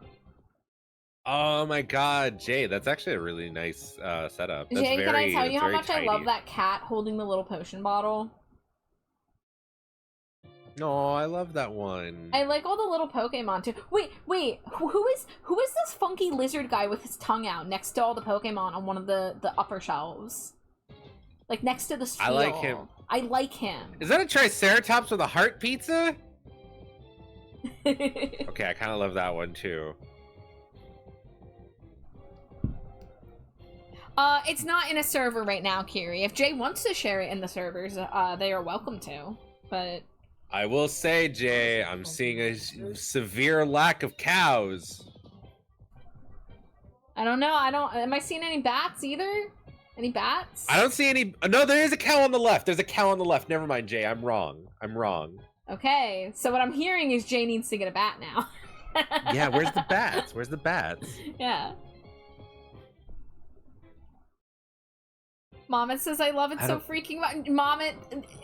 Oh my god, Jay, that's actually a really nice setup. That's Jay, can I tell you how much tidy. I love that cat holding the little potion bottle? No, I love that one. I like all the little Pokemon too. Wait, who is this funky lizard guy with his tongue out next to all the Pokemon on one of the upper shelves? Like next to the steel. I like him. I like him. Is that a Triceratops with a heart pizza? Okay, I kind of love that one too. It's not in a server right now, Kiri. If Jay wants to share it in the servers, they are welcome to. But I will say, Jay, I'm seeing a severe lack of cows. I don't know. Am I seeing any bats either? Any bats? I don't see any. No, there is a cow on the left. There's a cow on the left. Never mind, Jay. I'm wrong. Okay, so what I'm hearing is Jay needs to get a bat now. Yeah, where's the bats? Where's the bats? Yeah. Mommet says, I love it so freaking much. Mommet,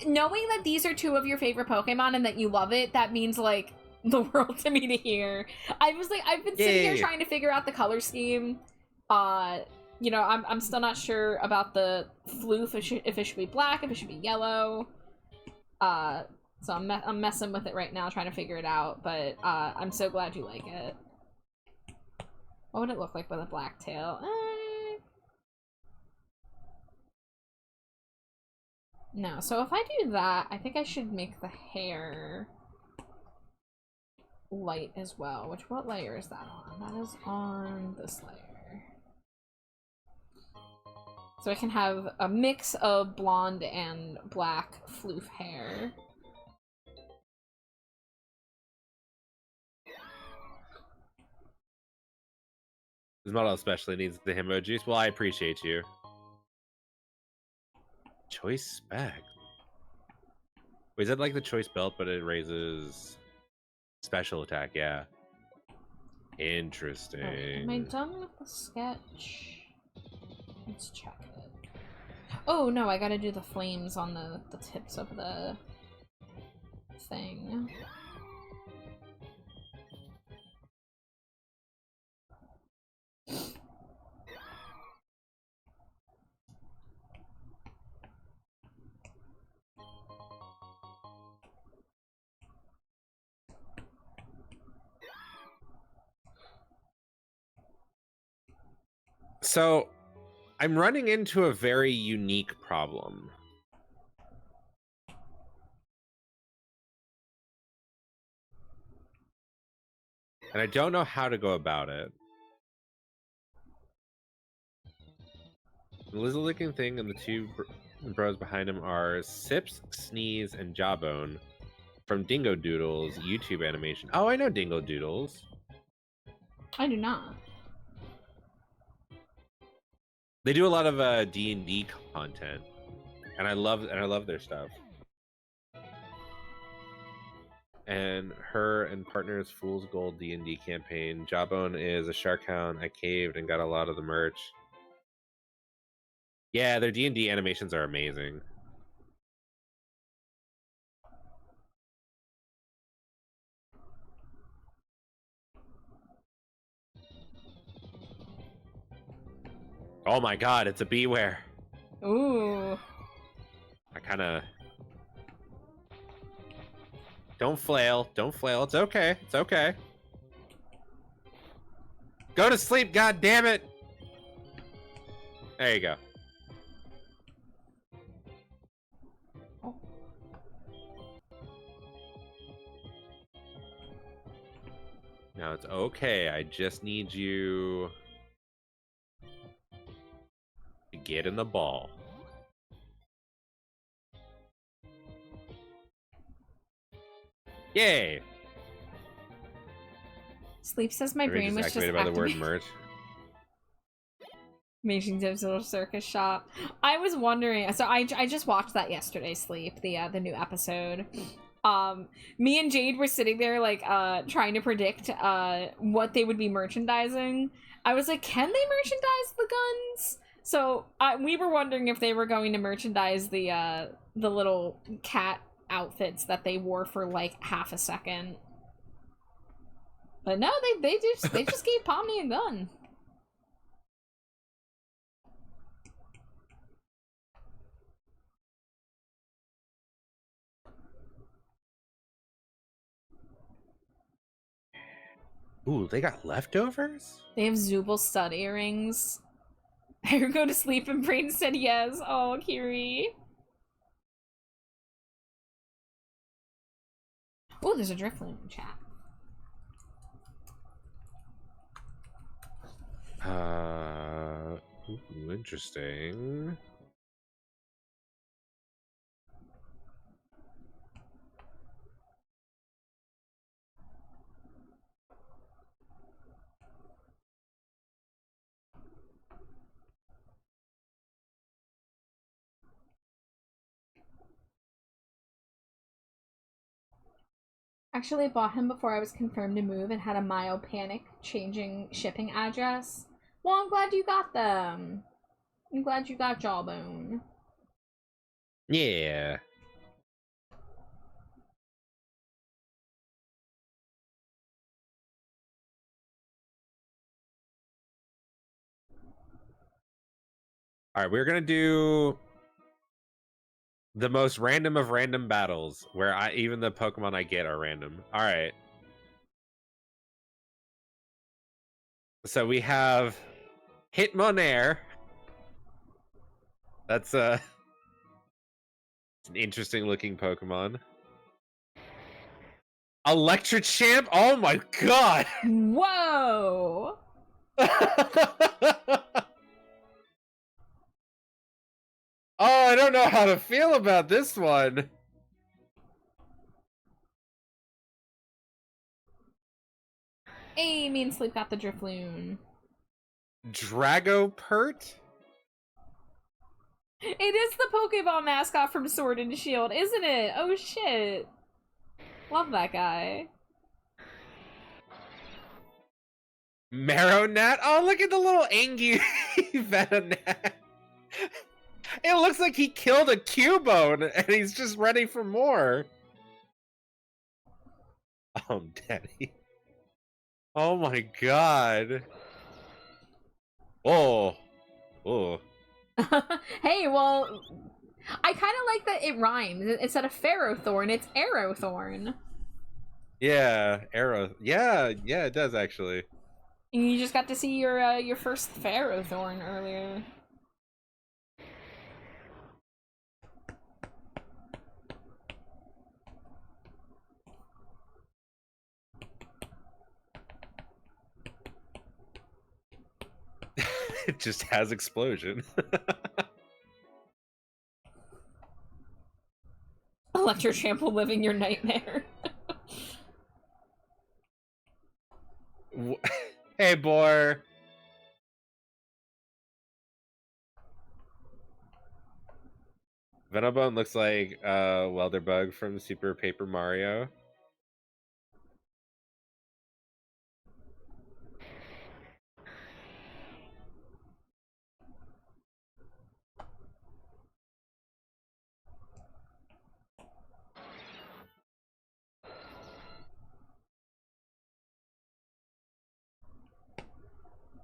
knowing that these are two of your favorite Pokemon and that you love it, that means, like, the world to me to hear. I've been sitting here trying to figure out the color scheme. You know, I'm still not sure about the floof, if it should be black, if it should be yellow. So I'm messing with it right now, trying to figure it out, but I'm so glad you like it. What would it look like with a black tail? No, so if I do that, I think I should make the hair light as well. What layer is that on? That is on this layer. So I can have a mix of blonde and black floof hair. This model especially needs the himbo juice. Well, I appreciate you. Choice spec. Wait, is that like the choice belt, but it raises special attack? Yeah. Interesting. Am I done with the sketch? Let's check it. Oh no, I gotta do the flames on the tips of the thing. So, I'm running into a very unique problem. And I don't know how to go about it. The lizard-looking thing and the two bros behind him are Sips, Sneeze, and Jawbone from Dingo Doodle's YouTube animation. Oh, I know Dingo Doodles. I do not. They do a lot of D&D content, and I love their stuff. And her and partners Fool's Gold D&D campaign. Jawbone is a shark hound. I caved and got a lot of the merch. Yeah, their D&D animations are amazing. Oh my god, it's a Beware. Ooh. I kind of... Don't flail. Don't flail. It's okay. It's okay. Go to sleep, god damn it! There you go. Now it's okay. I just need you to get in the ball. Yay! Sleep says my brain was just activated by the word merch. Amazing Digital Circus Shop. I was wondering, so I just watched that yesterday, Sleep, the new episode. Me and Jade were sitting there like trying to predict what they would be merchandising. I was like, can they merchandise the guns? So we were wondering if they were going to merchandise the little cat outfits that they wore for like half a second. But no, they just gave Pomni a gun. Ooh, they got leftovers? They have Zubul stud earrings. I go to sleep and Brain said yes. Oh, Kiri. Oh, there's a Drifloon in chat. Ooh, interesting. Actually, I bought him before I was confirmed to move and had a mild panic changing shipping address. Well, I'm glad you got them. I'm glad you got Jawbone. Yeah. All right, we're gonna do the most random of random battles, where even the Pokemon I get are random. All right. So we have Hitmonair. That's it's an interesting looking Pokemon. Electrochamp. Oh my god. Whoa! Oh, I don't know how to feel about this one. Hey, me and Sleep got the Drifloon. Dragopert? It is the Pokeball mascot from Sword and Shield, isn't it? Oh shit. Love that guy. Marrownat? Oh, look at the little Angie Venonat. It looks like he killed a Cubone and he's just ready for more. Oh, daddy. Oh my god. Oh. Oh. Hey, well, I kind of like that it rhymes. Instead of Ferrothorn, it's Arrowthorn. Yeah, arrow. Yeah, it does actually. And you just got to see your first Ferrothorn earlier. It just has explosion. Electrochamp will live in your nightmare. Hey, boy. Venobone looks like Welderbug from Super Paper Mario.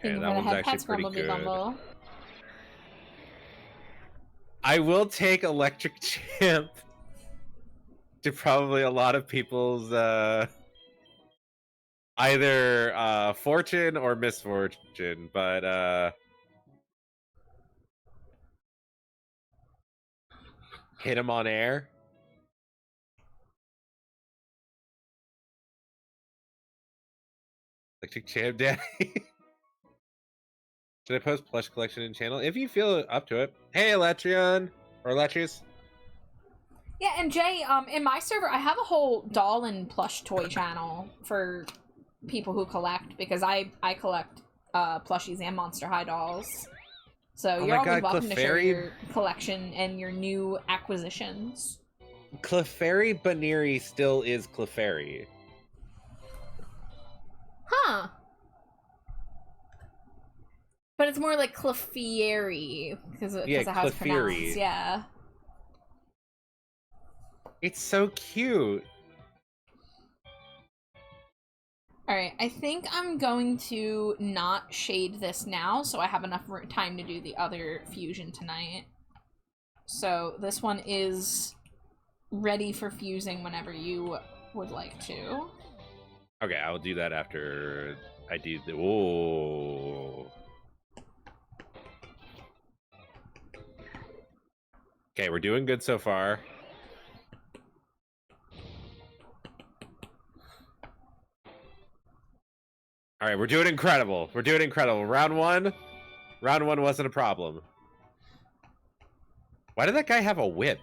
Okay, that one's actually pretty good. I will take Electric Champ to probably a lot of people's either fortune or misfortune, but hit him on air. Electric Champ Daddy. Should I post plush collection in channel? If you feel up to it. Hey, Elatrion. Or Elatrius. Yeah, and Jay, in my server, I have a whole doll and plush toy channel for people who collect, because I collect plushies and Monster High dolls. So you're always welcome to share your collection and your new acquisitions. Clefairy Baneri still is Clefairy. Huh. But it's more like Clefairy because of how it's pronounced. Yeah. It's so cute. Alright, I think I'm going to not shade this now, so I have enough time to do the other fusion tonight. So this one is ready for fusing whenever you would like to. Okay, I will do that after I do the... Whoa. Okay, we're doing good so far. All right, we're doing incredible. We're doing incredible. Round one wasn't a problem. Why did that guy have a whip?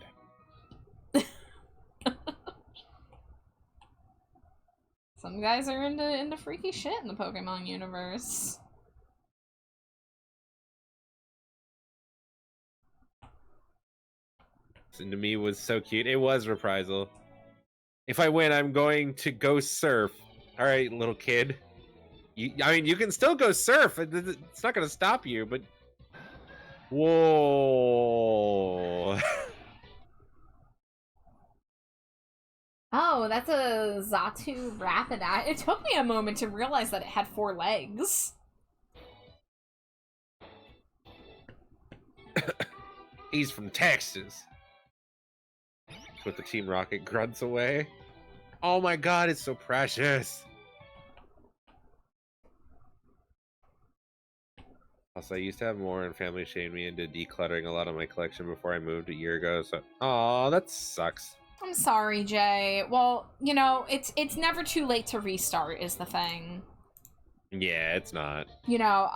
Some guys are into freaky shit in the Pokemon universe. And to me was so cute. It was Reprisal. If I win, I'm going to go surf. All right, little kid. I mean, you can still go surf. It's not going to stop you, but... Whoa. Oh, that's a Zatu Rapidash. It took me a moment to realize that it had 4 legs. He's from Texas. Put the Team Rocket grunts away. Oh my god, it's so precious. Also, I used to have more, and family shamed me into decluttering a lot of my collection before I moved a year ago. So, oh, that sucks. I'm sorry, Jay. Well, you know, it's never too late to restart is the thing. Yeah, it's not. You know,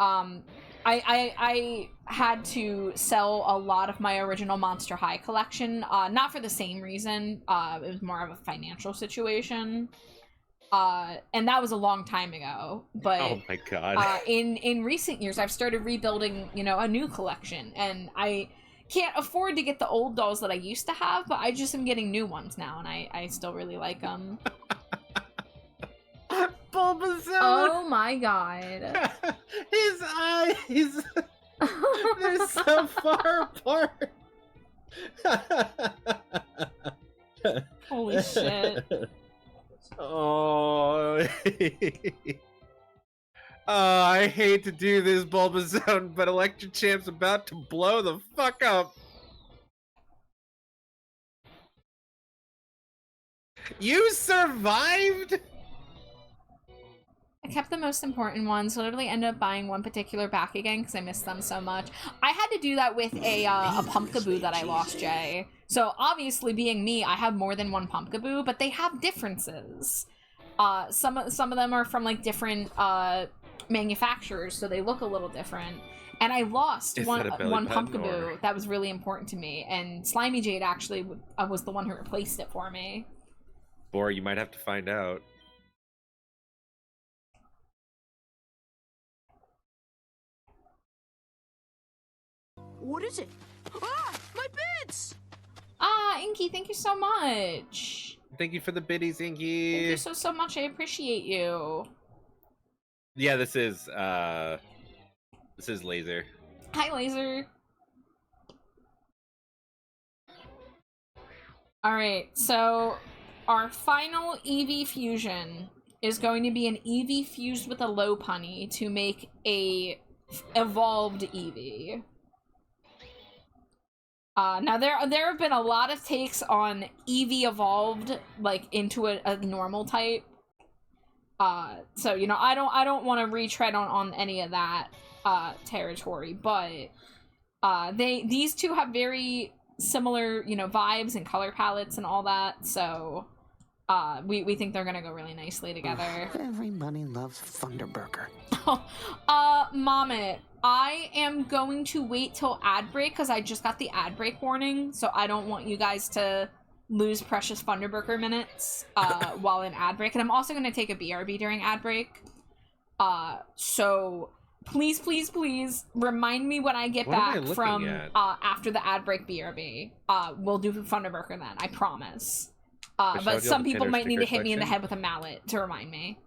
I had to sell a lot of my original Monster High collection, not for the same reason. It was more of a financial situation. And that was a long time ago, but oh my god. in recent years I've started rebuilding, you know, a new collection, and I can't afford to get the old dolls that I used to have, but I just am getting new ones now, and I still really like them. Bulbasaur! Oh my god. His eyes! They're so far apart! Holy shit. Oh. I hate to do this, Bulbasaur, but Electric Champ's about to blow the fuck up. You survived? I kept the most important ones. Literally ended up buying one particular back again because I missed them so much. I had to do that with a Pumpkaboo that I lost, Jay. So obviously, being me, I have more than one Pumpkaboo, but they have differences. Some of them are from like different manufacturers, so they look a little different. And I lost one Pumpkaboo or... that was really important to me, and Slimy Jade actually was the one who replaced it for me. Or you might have to find out. What is it? Ah, my bits! Ah, Inky, thank you so much. Thank you for the biddies, Inky. Thank you so much. I appreciate you. Yeah, this is Laser. Hi, Laser. Alright, so our final Eevee fusion is going to be an Eevee fused with a Lopunny to make a evolved Eevee. Now there have been a lot of takes on Eevee evolved like into a normal type. So you know, I don't want to retread on any of that territory, but these two have very similar, you know, vibes and color palettes and all that. So we think they're gonna go really nicely together. Everybody loves Thunderburger. Momit, I am going to wait till ad break because I just got the ad break warning, so I don't want you guys to lose precious Thunderburger minutes while in ad break. And I'm also going to take a BRB during ad break. So please, please, please remind me when I get back from after the ad break BRB. We'll do Thunderburger then, I promise. But some people might need to hit me in the head with a mallet to remind me.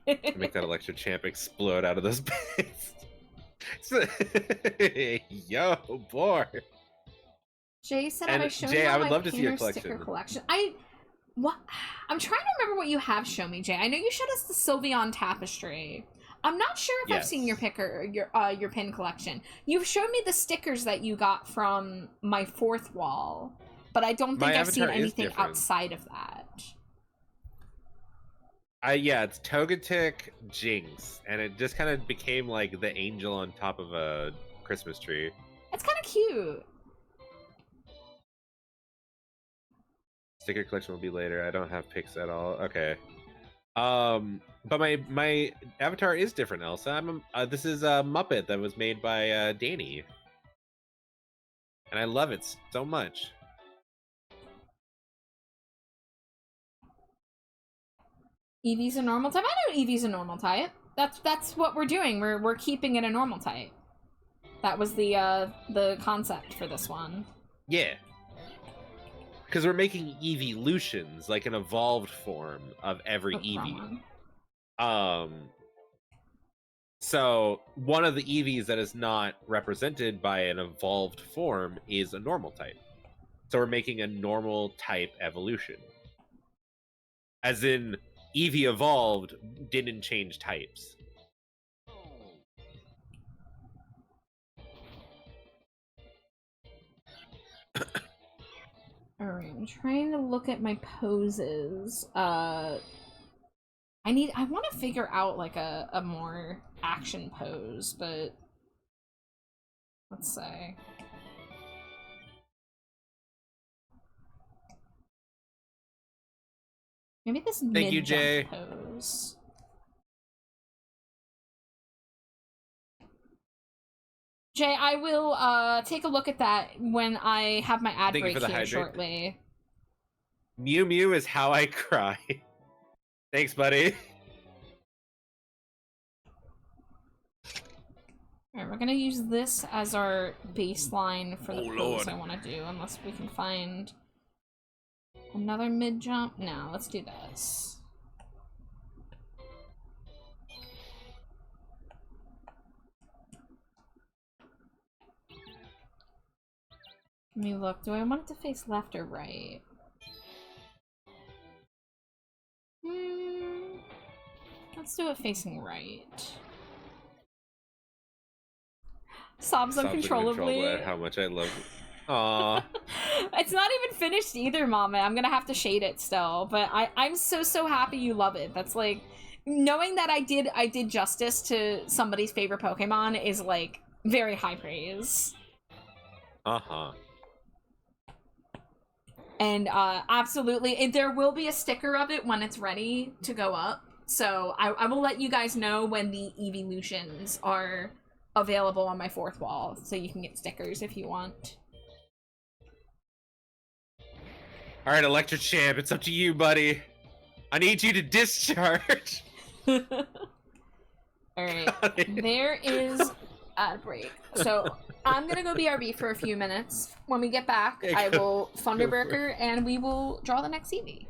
Make that Electric Champ explode out of those bits. Yo, boy. Jay said, "Have I shown Jay, you I would love my to see your sticker collection?" I'm trying to remember what you have shown me, Jay. I know you showed us the Sylveon tapestry. I'm not sure if I've seen your your pin collection. You've shown me the stickers that you got from my 4th wall, but I don't think I've seen anything outside of that. Yeah, it's Togetic Jinx, and it just kind of became like the angel on top of a Christmas tree. It's kind of cute. Sticker collection will be later. I don't have pics at all. Okay. But my avatar is different, Elsa. This is a Muppet that was made by Danny, and I love it so much. Eevee's a normal type. I know Eevee's a normal type. That's what we're doing. We're keeping it a normal type. That was the concept for this one. Yeah. because we're making Eeveelutions, like an evolved form of every Eevee. So one of the Eevees that is not represented by an evolved form is a normal type. So we're making a normal type evolution. As in, Eevee evolved didn't change types. Alright, I'm trying to look at my poses. I want to figure out like a more action pose, but let's see. Maybe this mid-jump pose. Jay, I will take a look at that when I have my ad break here shortly. Mew Mew is how I cry. Thanks, buddy. Alright, we're gonna use this as our baseline for the pose I want to do, unless we can find another mid-jump. No, let's do this. Let me look. Do I want it to face left or right? Let's do it facing right. Sobs uncontrollably. At how much I love it. Aww. It's not even finished either, Mama. I'm gonna have to shade it still, but I'm so happy you love it. That's like, knowing that I did justice to somebody's favorite Pokemon is like very high praise. And absolutely, there will be a sticker of it when it's ready to go up. So I will let you guys know when the Eeveelutions are available on my fourth wall, so you can get stickers if you want. All right, Electric Champ, it's up to you, buddy. I need you to discharge. All right, there is ad break. So I'm gonna go BRB for a few minutes. When we get back, I will Thunderbreaker and we will draw the next Eevee.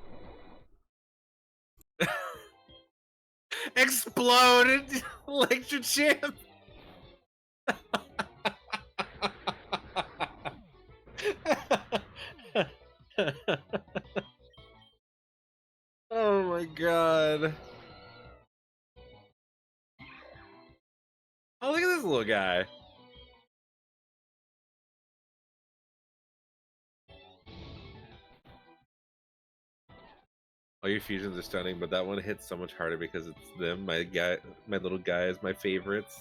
Exploded, Electric Champ. Oh my god. Oh, look at this little guy. All your fusions are stunning, but that one hits so much harder because it's them. My little guy is my favorites.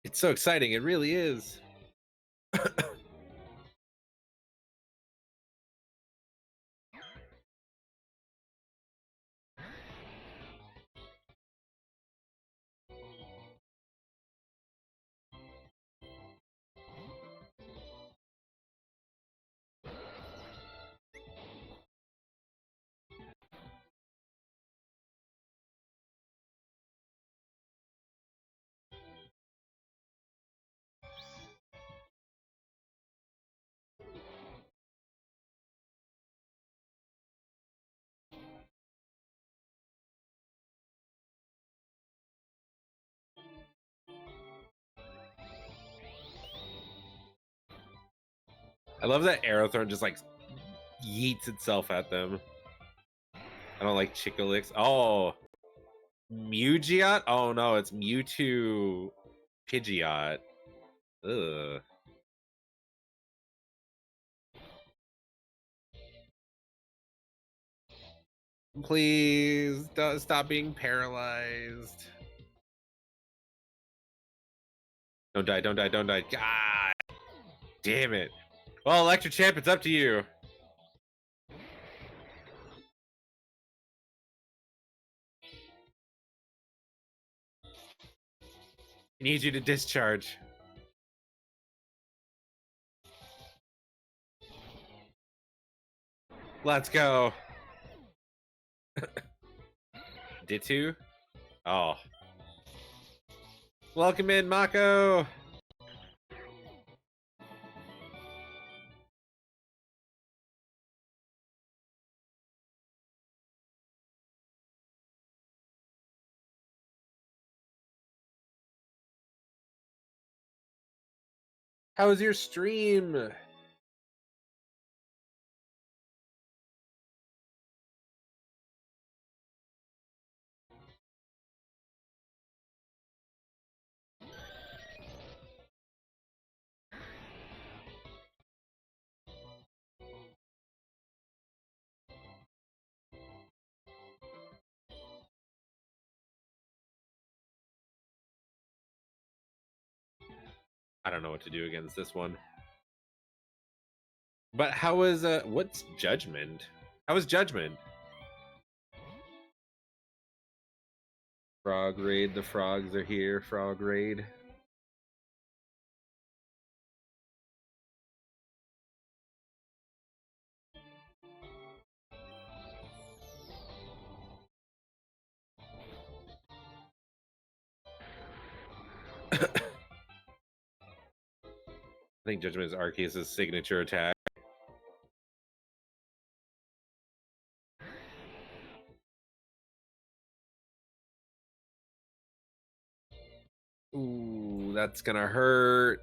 It's so exciting, it really is. I love that Aerothorn just like yeets itself at them. I don't like Chicolix. Oh, Mewgiot? Oh no, it's Mewtwo Pidgeot. Ugh. Please stop being paralyzed. Don't die, don't die, don't die. God damn it. Well, Electric Champ, it's up to you. I need you to discharge. Let's go. Ditu? Oh. Welcome in, Mako! How was your stream? I don't know what to do against this one. But how was what's Judgment? How was Judgment? Frog raid, the frogs are here, frog raid. I think Judgment is Arceus' signature attack. Ooh, that's gonna hurt.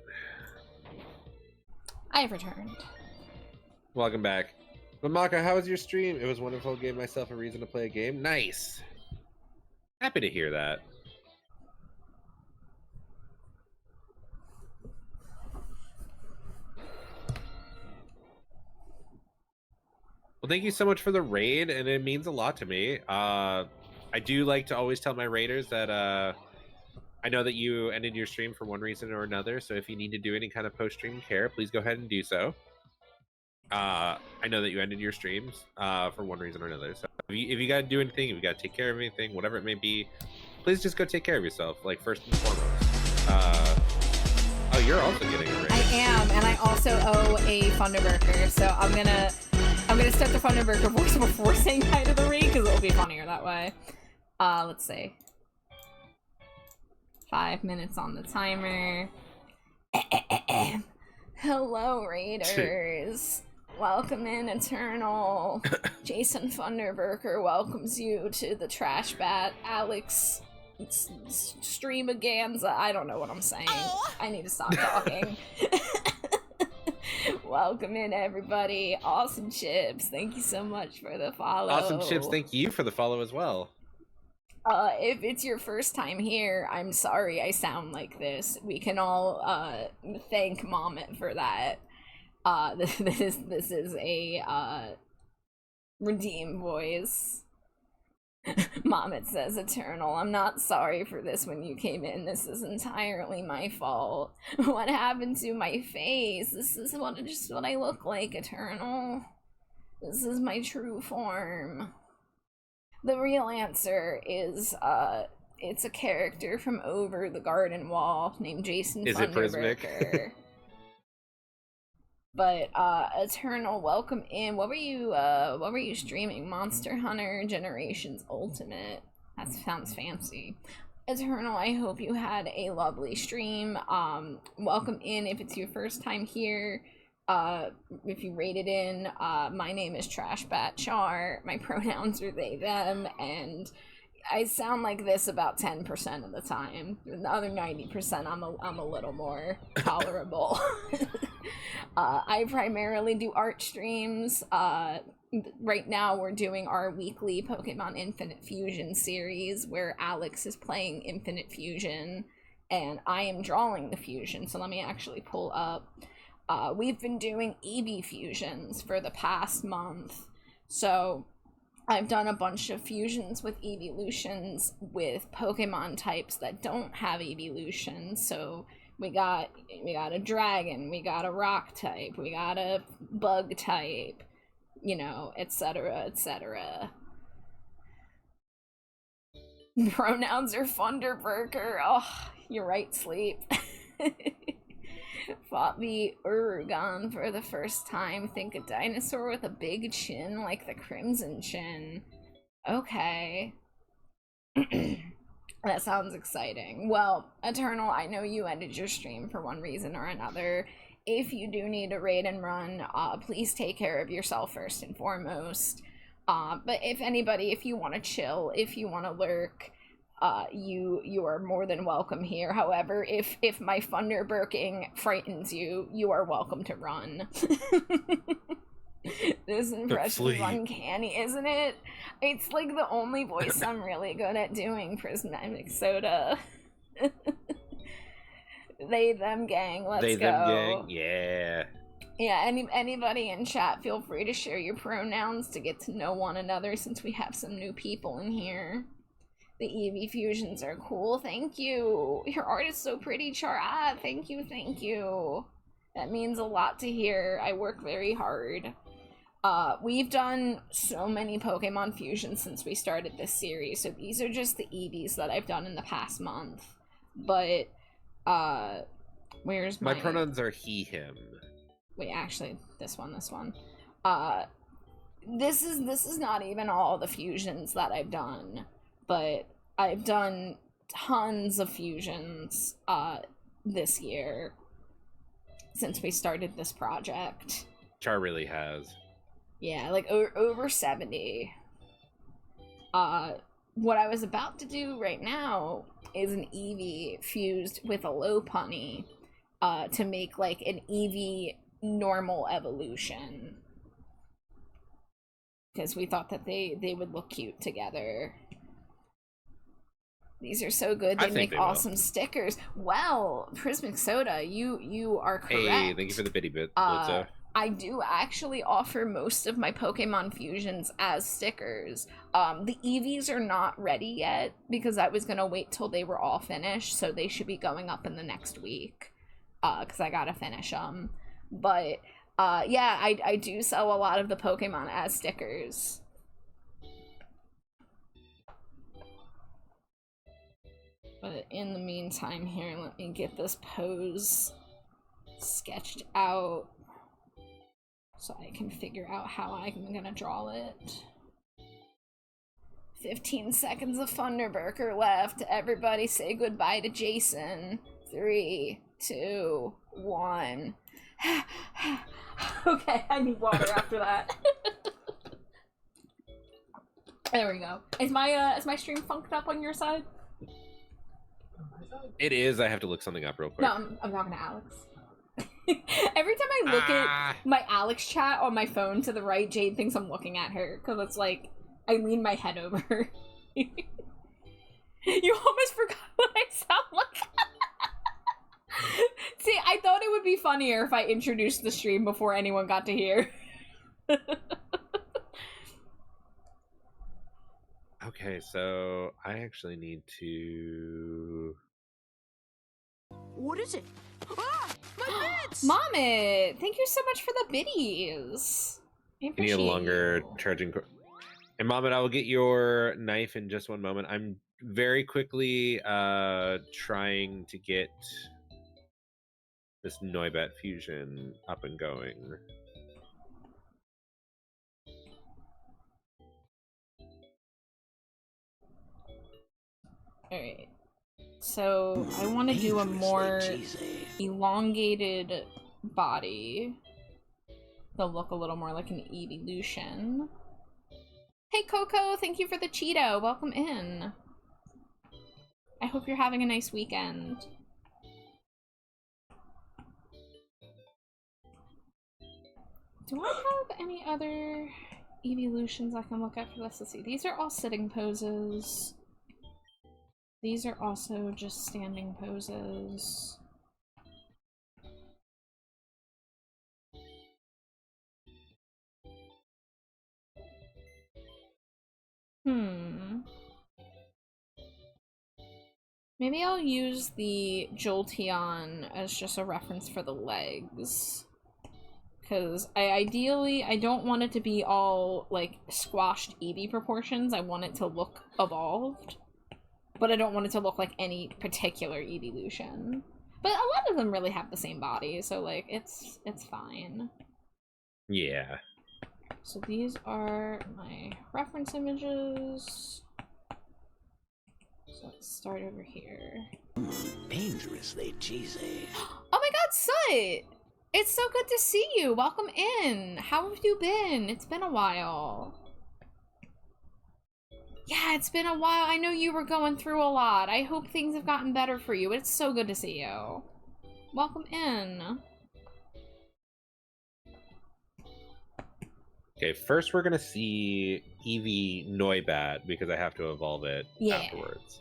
I've returned. Welcome back. But Maka, how was your stream? It was wonderful. Gave myself a reason to play a game. Nice. Happy to hear that. Well, thank you so much for the raid, and it means a lot to me. I do like to always tell my raiders that I know that you ended your stream for one reason or another, so if you need to do any kind of post-stream care, please go ahead and do so. I know that you ended your streams for one reason or another, so if you got to do anything, if you got to take care of anything, whatever it may be, please just go take care of yourself, like, first and foremost. Oh, you're also getting a raid. I am, and I also owe a Thunderburger, so I'm gonna start the Thunderburger voice before saying hi to the raid, because it'll be funnier that way. Let's see. 5 minutes on the timer. Hello, raiders. Welcome in, Eternal. Jason Thunderburger welcomes you to the Trash Bat Alex Streamaganza. I don't know what I'm saying. I need to stop talking. Welcome in, everybody. Awesome Chips, thank you so much for the follow. Awesome Chips, thank you for the follow as well. If it's your first time here, I'm sorry I sound like this. We can all thank Mommet for that. This is a redeem voice. Mommet says, Eternal, I'm not sorry for this when you came in. This is entirely my fault. What happened to my face? This is just what I look like, Eternal. This is my true form. The real answer is, it's a character from over the garden wall named Jason Is it Prismic? But, Eternal, welcome in. What were you streaming? Monster Hunter Generations Ultimate. That sounds fancy. Eternal, I hope you had a lovely stream. Welcome in if it's your first time here. If you rated in, my name is TrashBatChar, my pronouns are they, them, and I sound like this about 10% of the time. The other 90%, I'm a little more tolerable. I primarily do art streams. Right now we're doing our weekly Pokemon Infinite Fusion series where Alex is playing Infinite Fusion and I am drawing the fusion, so let me actually pull up. We've been doing Eeveefusions for the past month, so I've done a bunch of fusions with Eeveelutions with Pokemon types that don't have Eeveelution. So we got a dragon, we got a rock type, we got a bug type, you know, etc., etc. Pronouns are Thunderburger. Oh, You're right, Sleep. Fought the Urugon for the first time. Think a dinosaur with a big chin like the Crimson Chin. Okay. That sounds exciting. Well, Eternal, I know you ended your stream for one reason or another. If you do need a raid and run, please take care of yourself first and foremost. But if anybody, if you want to chill, if you want to lurk, you are more than welcome here. However, if my thunder burking frightens you, you are welcome to run. This impression is uncanny, isn't it? It's like the only voice I'm really good at doing, Prismatic Soda. They, them gang, let's go. Them gang, yeah. Yeah, anybody in chat, feel free to share your pronouns to get to know one another since we have some new people in here. The Eevee fusions are cool, thank you. Your art is so pretty, Char. Thank you, thank you. That means a lot to hear. I work very hard. We've done so many Pokemon fusions since we started this series, so these are just the Eevees that I've done in the past month. But, where's my pronouns are he, him. Wait, actually, this one. This is not even all the fusions that I've done, but I've done tons of fusions, this year, since we started this project. Char really has. Yeah, like over 70. What I was about to do right now is an Eevee fused with a Lopunny, to make like an Eevee normal evolution. Because we thought that they would look cute together. These are so good, they make awesome stickers. Well, Prismatic Soda, you are correct. Hey, thank you for the bitty bit, Blitzo. I do actually offer most of my Pokemon fusions as stickers. The Eevees are not ready yet because I was gonna wait till they were all finished, so they should be going up in the next week. Because I gotta finish them. But, yeah, I do sell a lot of the Pokemon as stickers. But in the meantime here, let me get this pose sketched out so I can figure out how I'm gonna draw it. 15 seconds of Thunderburker left. Everybody say goodbye to Jason. 3, 2, 1. Okay, I need water after that. There we go. Is my stream funked up on your side? It is. I have to look something up real quick. No, I'm talking to Alex. Every time I look at my Alex chat on my phone to the right, Jade thinks I'm looking at her, because it's like, I lean my head over. You almost forgot what I sound like. See, I thought it would be funnier if I introduced the stream before anyone got to hear. Okay, so I actually need to... What is it? Ah! My bits! Momit! Thank you so much for the biddies. I You need a longer you. charging cord. And Mohammed, I will get your knife in just one moment. I'm very quickly trying to get this Noibat fusion up and going. Alright. So, I want to do a more elongated body. They'll look a little more like an Eeveelution. Hey Coco, thank you for the Cheeto. Welcome in. I hope you're having a nice weekend. Do I have any other Eeveelutions I can look at for this? Let's see. These are all sitting poses. These are also just standing poses. Maybe I'll use the Jolteon as just a reference for the legs. Because I don't want it to be all, like, squashed Eevee proportions. I want it to look evolved. but I don't want it to look like any particular Eeveelution. But a lot of them really have the same body, so like it's fine. Yeah. So these are my reference images. So let's start over here. Dangerously cheesy. Oh my god, Sut! It's so good to see you! Welcome in! How have you been? It's been a while. Yeah, it's been a while. I know you were going through a lot. I hope things have gotten better for you. It's so good to see you. Welcome in. Okay, first we're gonna see Eevee Noibat because I have to evolve it afterwards.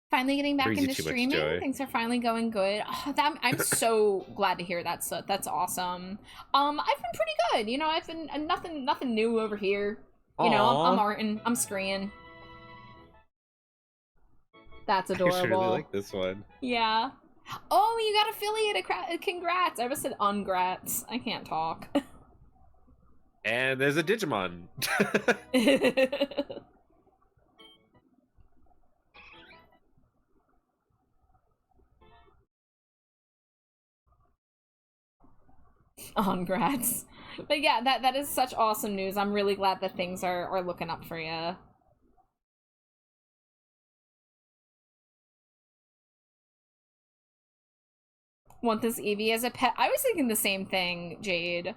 Finally getting back Brings you into too much streaming. joy. Things are finally going good. Oh, I'm so glad to hear that. So that's awesome. I've been pretty good. You know, I've been nothing new over here. You know, I'm arting. I'm screeing. That's adorable. I really like this one. Yeah. Oh, you got affiliated. Congrats. I almost said ungrats. I can't talk. And there's a Digimon. Congrats. But yeah, that is such awesome news. I'm really glad that things are looking up for you. Want this Eevee as a pet? I was thinking the same thing, Jade.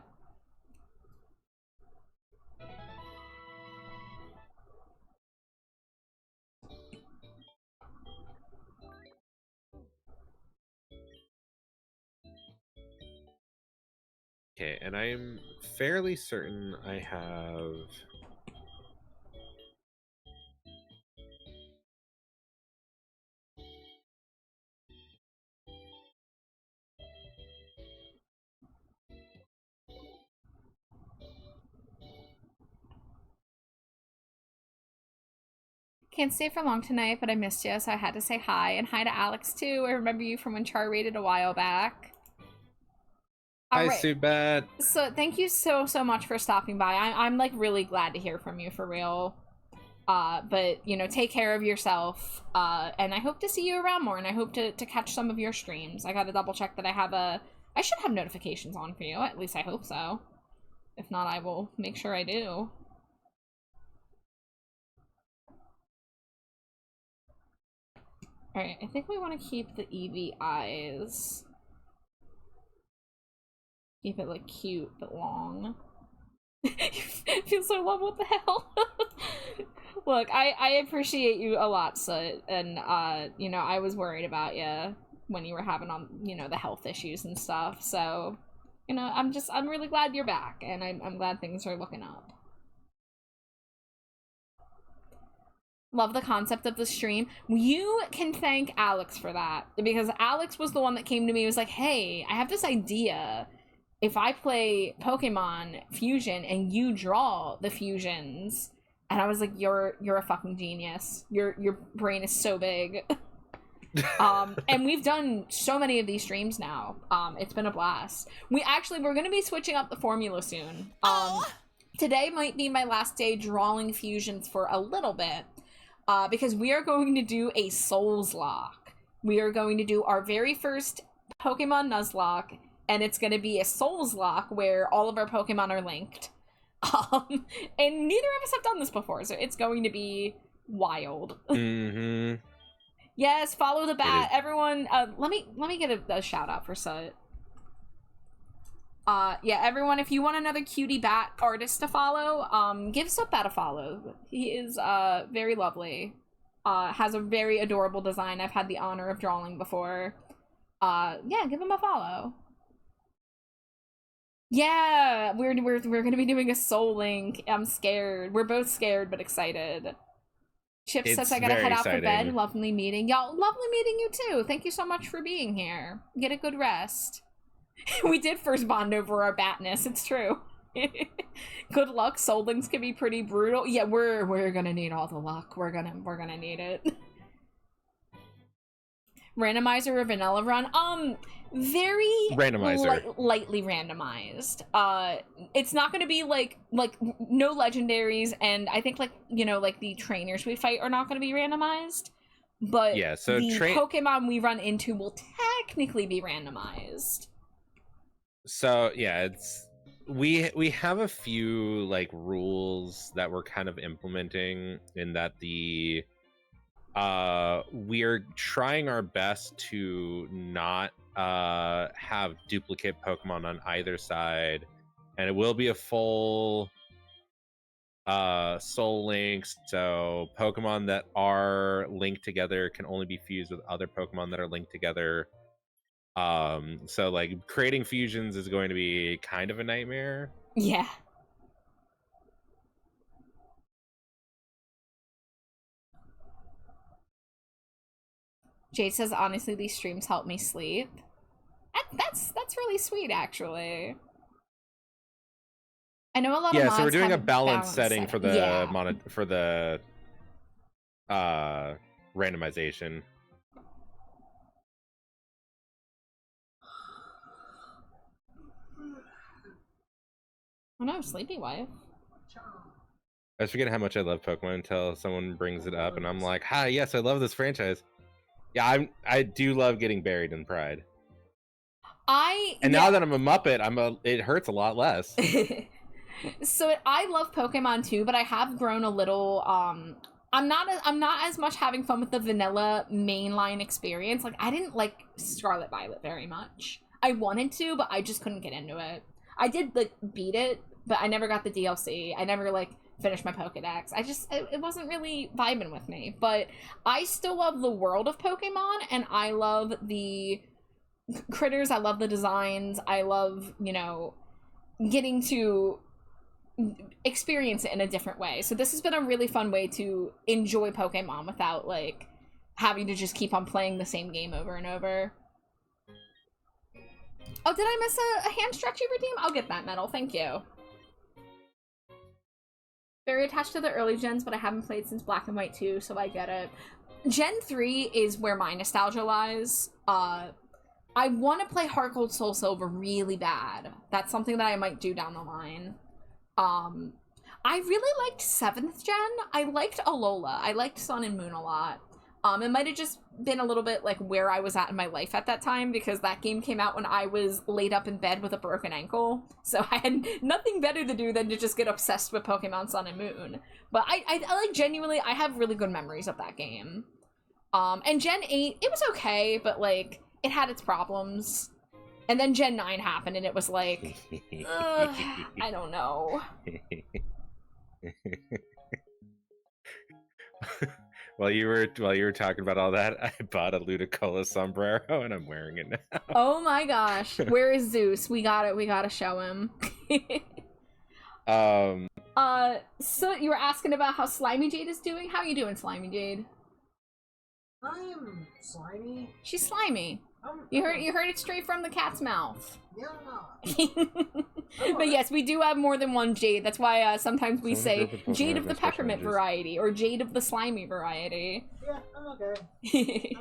Okay, and I'm fairly certain I have... Can't stay for long tonight, but I missed you, so I had to say hi. And hi to Alex, too. I remember you from when Char raided a while back. Hi, Subat. So thank you so much for stopping by. I'm like really glad to hear from you, for real. But you know, take care of yourself. And I hope to see you around more, and I hope to catch some of your streams. I gotta double check that I should have notifications on for you. At least I hope so. If not, I will make sure I do. Alright, I think we want to keep the Eevee eyes. Keep it like cute but long. Feel so love, what the hell? Look, I appreciate you a lot, Sut, and you know, I was worried about you when you were having you know, the health issues and stuff, so you know, I'm really glad you're back, and I'm glad things are looking up. Love the concept of the stream. You can thank Alex for that, because Alex was the one that came to me and was like, hey, I have this idea. If I play Pokemon Fusion and you draw the fusions, and I was like, you're a fucking genius. Your brain is so big. And we've done so many of these streams now. It's been a blast. We're gonna be switching up the formula soon. Today might be my last day drawing fusions for a little bit, because we are going to do a Souls Lock. We are going to do our very first Pokemon Nuzlocke, and it's going to be a Souls Lock where all of our Pokemon are linked. And neither of us have done this before, so it's going to be wild. Mm-hmm. Yes, follow the bat. Everyone, let me get a shout out for Sut. Yeah, everyone, if you want another cutie bat artist to follow, give Sutbat a follow. He is very lovely. Has a very adorable design I've had the honor of drawing before. Yeah, give him a follow. Yeah, we're gonna be doing a Soul Link. I'm scared. We're both scared but excited. Chip says I gotta head out for bed. Lovely meeting y'all. Lovely meeting you too. Thank you so much for being here. Get a good rest. We did first bond over our batness. It's true. Good luck. Soul Links can be pretty brutal. Yeah, we're gonna need all the luck. We're gonna need it. Randomizer or vanilla run? very randomizer. lightly randomized. It's not going to be like no legendaries, and I think like like the trainers we fight are not going to be randomized. But yeah, so the Pokemon we run into will technically be randomized. So yeah, it's we have a few like rules that we're kind of implementing in that we're trying our best to not have duplicate Pokemon on either side, and it will be a full soul links, so Pokemon that are linked together can only be fused with other Pokemon that are linked together. So like creating fusions is going to be kind of a nightmare. Yeah. Jade says, honestly, these streams help me sleep. That's really sweet, actually. I know a lot of mods so we're doing a have balance setting for the for the randomization. Oh no, sleepy wife. I was forgetting how much I love Pokemon until someone brings it up, and I'm like, "Hi, yes, I love this franchise." Yeah, I do love getting buried in Pride. Now that I'm a Muppet, it hurts a lot less. So I love Pokemon too, but I have grown a little. I'm not as much having fun with the vanilla mainline experience. Like I didn't like Scarlet Violet very much. I wanted to, but I just couldn't get into it. I did like beat it, but I never got the DLC. I never like finished my Pokedex. It wasn't really vibing with me. But I still love the world of Pokemon, and I love the critters. I love the designs. I love getting to experience it in a different way. So this has been a really fun way to enjoy Pokemon without like having to just keep on playing the same game over and over. Oh, did I miss a hand stretchy redeem? I'll get that medal, thank you. Very attached to the early gens, but I haven't played since Black and White 2, so I get it. Gen 3 is where my nostalgia lies. I want to play Heart Gold Soul Silver really bad. That's something that I might do down the line. I really liked 7th gen. I liked Alola. I liked Sun and Moon a lot. It might have just been a little bit like where I was at in my life at that time, because that game came out when I was laid up in bed with a broken ankle. So I had nothing better to do than to just get obsessed with Pokemon Sun and Moon. But I like genuinely, I have really good memories of that game. And Gen 8, it was okay, but like it had its problems. And then Gen 9 happened, and it was like, I don't know. While you were talking about all that, I bought a Ludicolo sombrero, and I'm wearing it now. Oh my gosh, where is Zeus? We gotta show him. So you were asking about how Slimy Jade is doing? How you doing, Slimy Jade? I'm slimy. She's slimy. You heard it straight from the cat's mouth. Yeah. But yes, we do have more than one Jade. That's why sometimes we say Jade of the peppermint variety or Jade of the slimy variety. Yeah, I'm okay.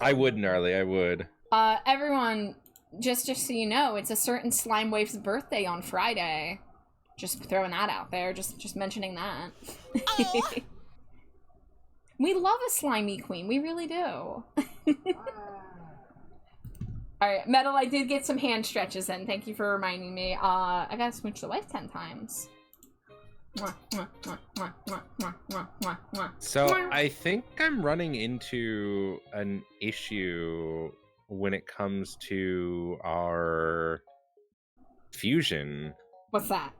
I would, Gnarly, I would. Everyone, just so you know, it's a certain slime wife's birthday on Friday. Just throwing that out there. Just mentioning that. We love a slimy queen. We really do. Alright, Metal, I did get some hand stretches in. Thank you for reminding me. I gotta smooch the wife 10 times. So, I think I'm running into an issue when it comes to our fusion. What's that?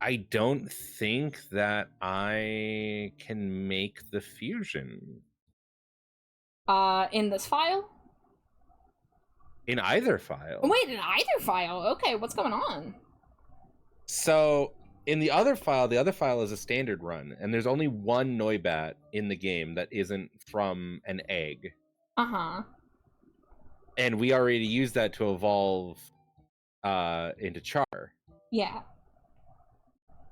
I don't think that I can make the fusion. In this file? In either file. Oh, wait, in either file? Okay, what's going on? So, in the other file is a standard run, and there's only one Noibat in the game that isn't from an egg. Uh-huh. And we already used that to evolve into Char. Yeah.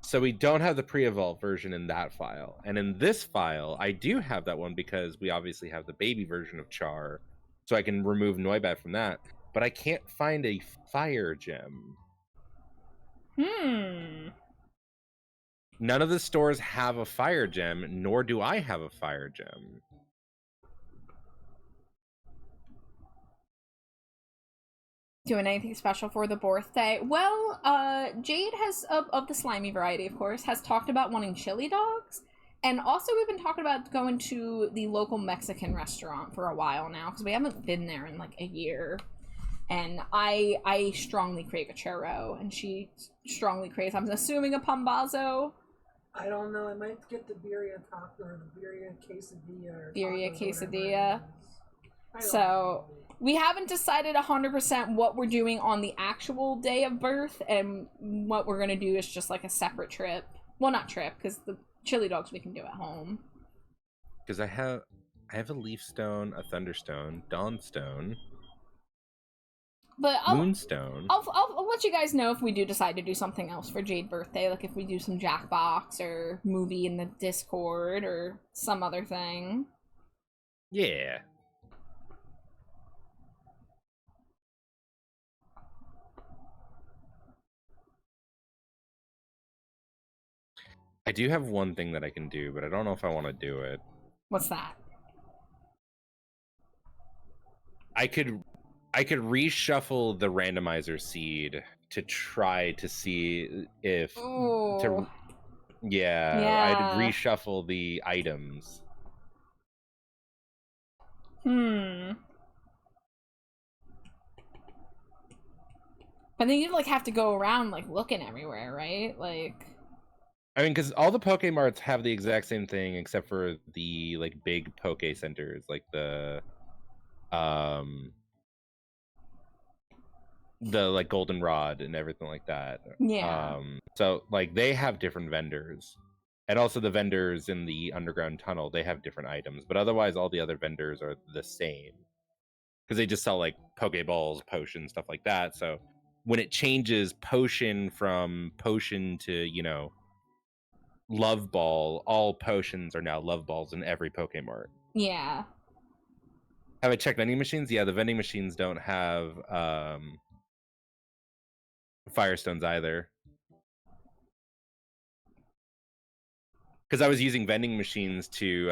So we don't have the pre-evolved version in that file. And in this file, I do have that one because we obviously have the baby version of Char. So I can remove Noibat from that. But I can't find a fire gem. None of the stores have a fire gem, nor do I have a fire gem. Doing anything special for the birthday? Well, Jade has, of the slimy variety, of course, has talked about wanting chili dogs. And also we've been talking about going to the local Mexican restaurant for a while now, because we haven't been there in like a year. And I strongly crave a churro, and she strongly craves, I'm assuming, a pambazo. I don't know. I might get the birria taco or the birria quesadilla. Or Birria tacos, quesadilla. I don't So know. we haven't decided 100% what we're doing on the actual day of birth, and what we're gonna do is just like a separate trip. Well, not trip, because the chili dogs we can do at home. Because I have a leaf stone, a thunderstone, dawnstone, But moonstone. I'll let you guys know if we do decide to do something else for Jade birthday, like if we do some Jackbox or movie in the Discord or some other thing. Yeah. I do have one thing that I can do, but I don't know if I want to do it. What's that? I could reshuffle the randomizer seed to try to see if Ooh. yeah, I'd Yeah. reshuffle the items. But then you'd like have to go around like looking everywhere, right? Like, I mean, because all the Pokemarts have the exact same thing except for the like big Poke centers, like the like Goldenrod and everything like that. yeah. So like they have different vendors. And also the vendors in the underground tunnel, they have different items, but otherwise all the other vendors are the same. Because they just sell like Pokeballs, potions, stuff like that. So when it changes potion from potion to, you know, Love Ball, all potions are now Love Balls in every Pokemart. Yeah. Have I checked vending machines? Yeah, the vending machines don't have Firestones either. Because I was using vending machines to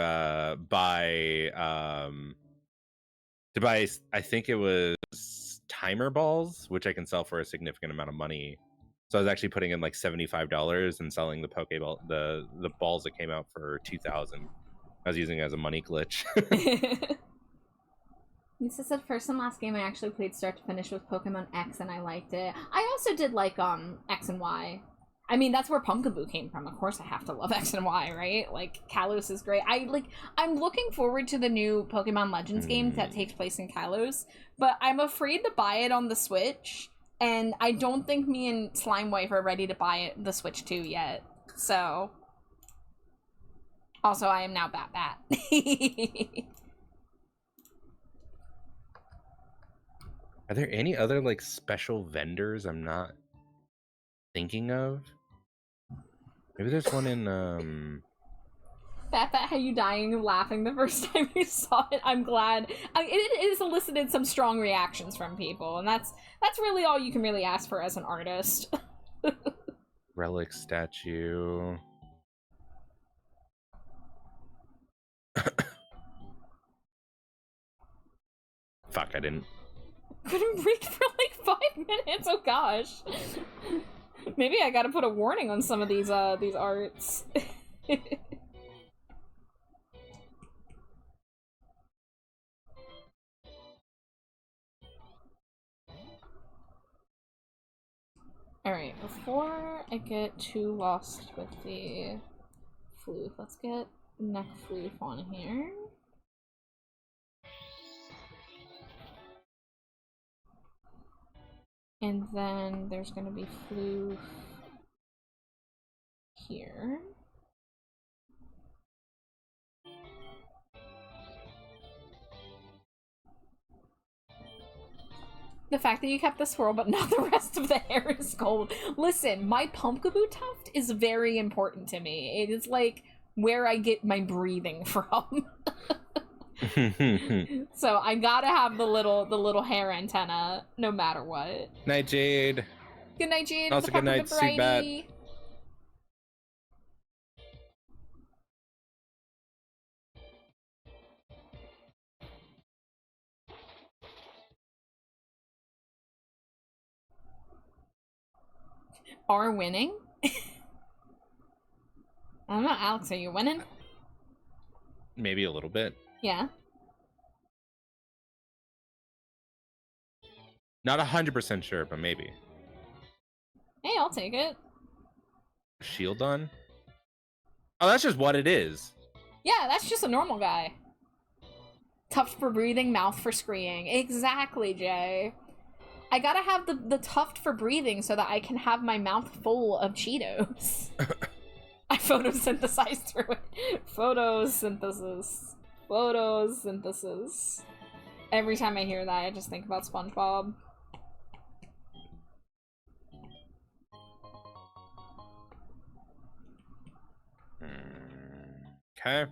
buy I think it was timer balls, which I can sell for a significant amount of money. So I was actually putting in like $75 and selling the Pokeball, the balls that came out for 2,000. I was using it as a money glitch. Lisa said first and last game I actually played start to finish with Pokemon X and I liked it. I also did like X and Y. I mean, that's where Pumpkaboo came from. Of course I have to love X and Y, right? Like, Kalos is great. I'm looking forward to the new Pokemon Legends game that takes place in Kalos, but I'm afraid to buy it on the Switch, and I don't think me and Slimewife are ready to buy the Switch 2 yet. So, also I am now Bat. Are there any other like special vendors I'm not thinking of? Maybe there's one in Bat, how you dying laughing the first time you saw it? I'm glad. It has elicited some strong reactions from people, and that's really all you can really ask for as an artist. relic statue. Fuck, I didn't. Couldn't breathe for like 5 minutes. Oh gosh. Maybe I gotta put a warning on some of these arts. Alright, before I get too lost with the floof, let's get neck floof on here. And then there's gonna be floof here. The fact that you kept the swirl, but not the rest of the hair is gold. Listen, my pumpkaboo tuft is very important to me. It is like where I get my breathing from. So I gotta have the little hair antenna, no matter what. Night, Jade. Good night, Jade. Also, good night, Sweet Bat. Are winning? I don't know, Alex, are you winning? Maybe a little bit. Yeah. Not 100% sure, but maybe. Hey, I'll take it. Shield on? Oh, that's just what it is. Yeah, that's just a normal guy. Tuft for breathing, mouth for screaming. Exactly, Jay. I gotta have the tuft for breathing so that I can have my mouth full of Cheetos. I photosynthesized through it. Photosynthesis. Photosynthesis. Every time I hear that, I just think about SpongeBob. Okay.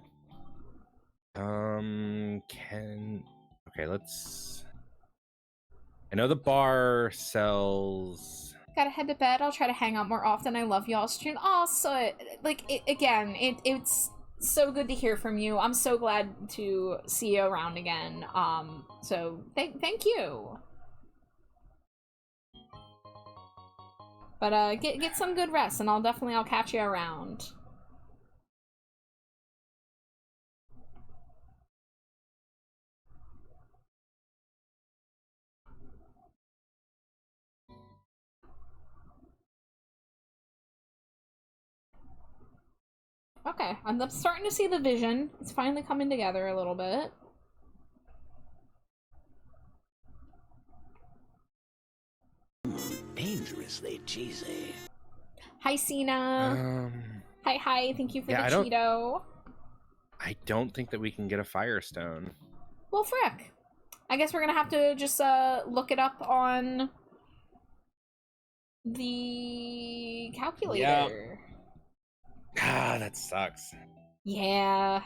Okay, let's... I know the bar sells... Gotta head to bed. I'll try to hang out more often. I love y'all stream. Oh, so, like, it's so good to hear from you. I'm so glad to see you around again. So, thank you. But, get some good rest, and I'll catch you around. Okay, I'm starting to see the vision. It's finally coming together a little bit. Dangerously cheesy. Hi, Cena. Hi, thank you for the Cheeto. I don't think that we can get a Firestone. Well, frick. I guess we're gonna have to just look it up on the calculator. Yeah. Ah, that sucks. Yeah.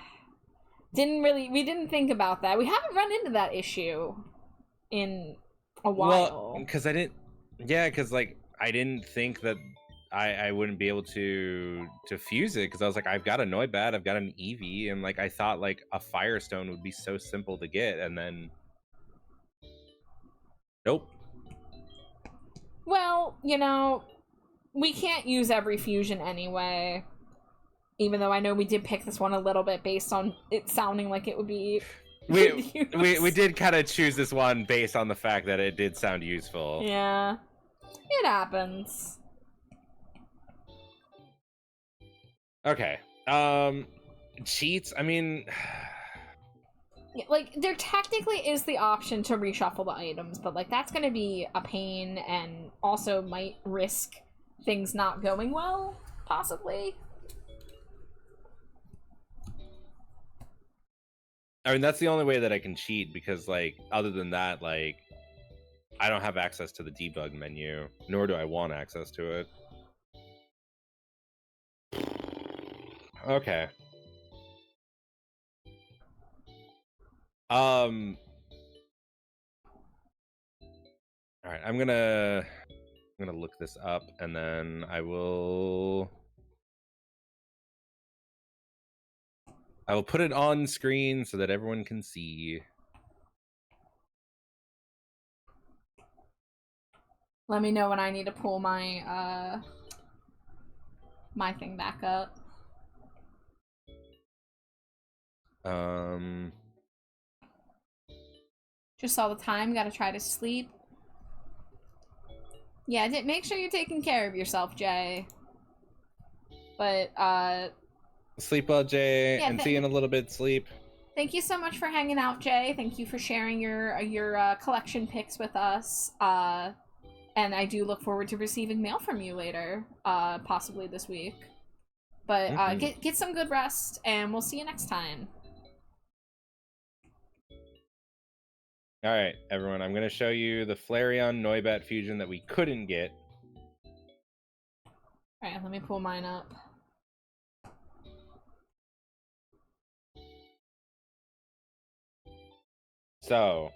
We didn't think about that. We haven't run into that issue in a while. Well, because I didn't think that I wouldn't be able to fuse it, because I was like, I've got a Noibat, I've got an Eevee, and like I thought like a Firestone would be so simple to get, and then nope. Well, you know, we can't use every fusion anyway. Even though I know we did pick this one a little bit based on it sounding like it would be we did kind of choose this one based on the fact that it did sound useful. Yeah. It happens. Okay. Cheats, I mean, Yeah, like, there technically is the option to reshuffle the items, but like that's gonna be a pain and also might risk things not going well, possibly. I mean, that's the only way that I can cheat, because like other than that, like I don't have access to the debug menu, nor do I want access to it. Okay. All right, I'm gonna look this up, and then I will put it on screen so that everyone can see. Let me know when I need to pull my my thing back up. Just saw the time, gotta try to sleep. Yeah, make sure you're taking care of yourself, Jay. But, Sleep well, Jay, yeah, and see you in a little bit. Sleep. Thank you so much for hanging out, Jay. Thank you for sharing your collection pics with us. And I do look forward to receiving mail from you later, possibly this week. But get some good rest, and we'll see you next time. All right, everyone, I'm going to show you the Flareon Noibat fusion that we couldn't get. All right, let me pull mine up. So,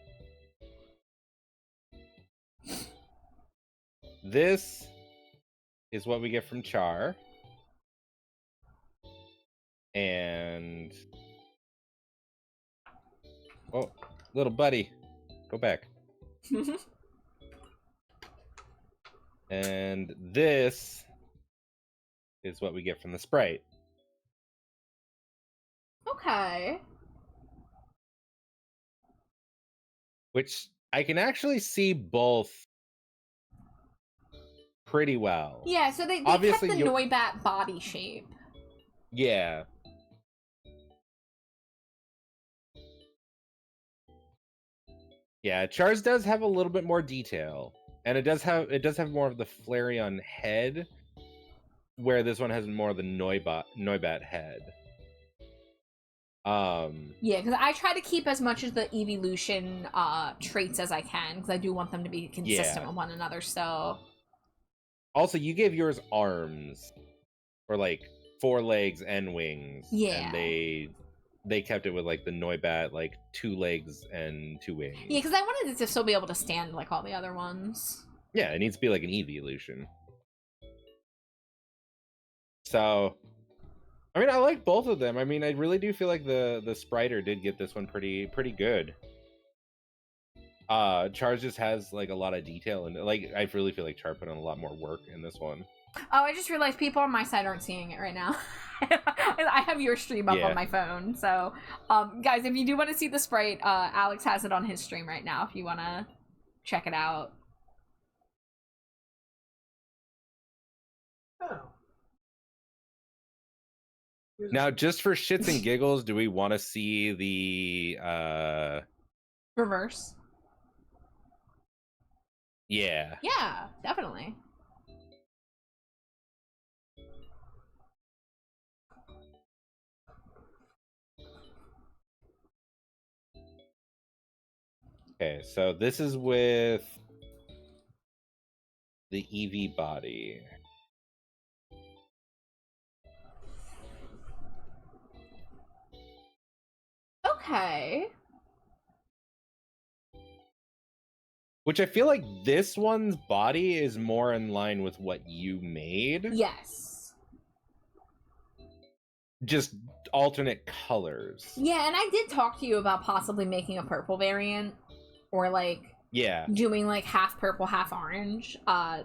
this is what we get from Char. And... oh, little buddy, go back. And this is what we get from the Sprite. Okay. Which I can actually see both pretty well. Yeah, so they Obviously, kept the Noibat body shape. Yeah. Yeah, Char's does have a little bit more detail. And it does have more of the Flareon head, where this one has more of the Noibat head. Yeah, because I try to keep as much of the Eeveelution traits as I can, because I do want them to be consistent with one another, so... Also, you gave yours arms, or like 4 legs and wings. Yeah. And they kept it with like the Noibat, like 2 legs and 2 wings. Yeah, because I wanted it to still be able to stand like all the other ones. Yeah, it needs to be like an Eeveelution. So, I mean, I like both of them. I mean, I really do feel like the Spriter did get this one pretty good. Char just has like a lot of detail, and like I really feel like Char put in a lot more work in this one. Oh, I just realized people on my side aren't seeing it right now. I have your stream up on my phone, so guys, if you do want to see the Sprite, Alex has it on his stream right now if you want to check it out. Oh. Now, just for shits and giggles, do we want to see the reverse? Yeah. Yeah, definitely. Okay, so this is with the Eevee body. Okay. Which I feel like this one's body is more in line with what you made. Yes. Just alternate colors. Yeah, and I did talk to you about possibly making a purple variant. Or, like, doing, like, half purple, half orange.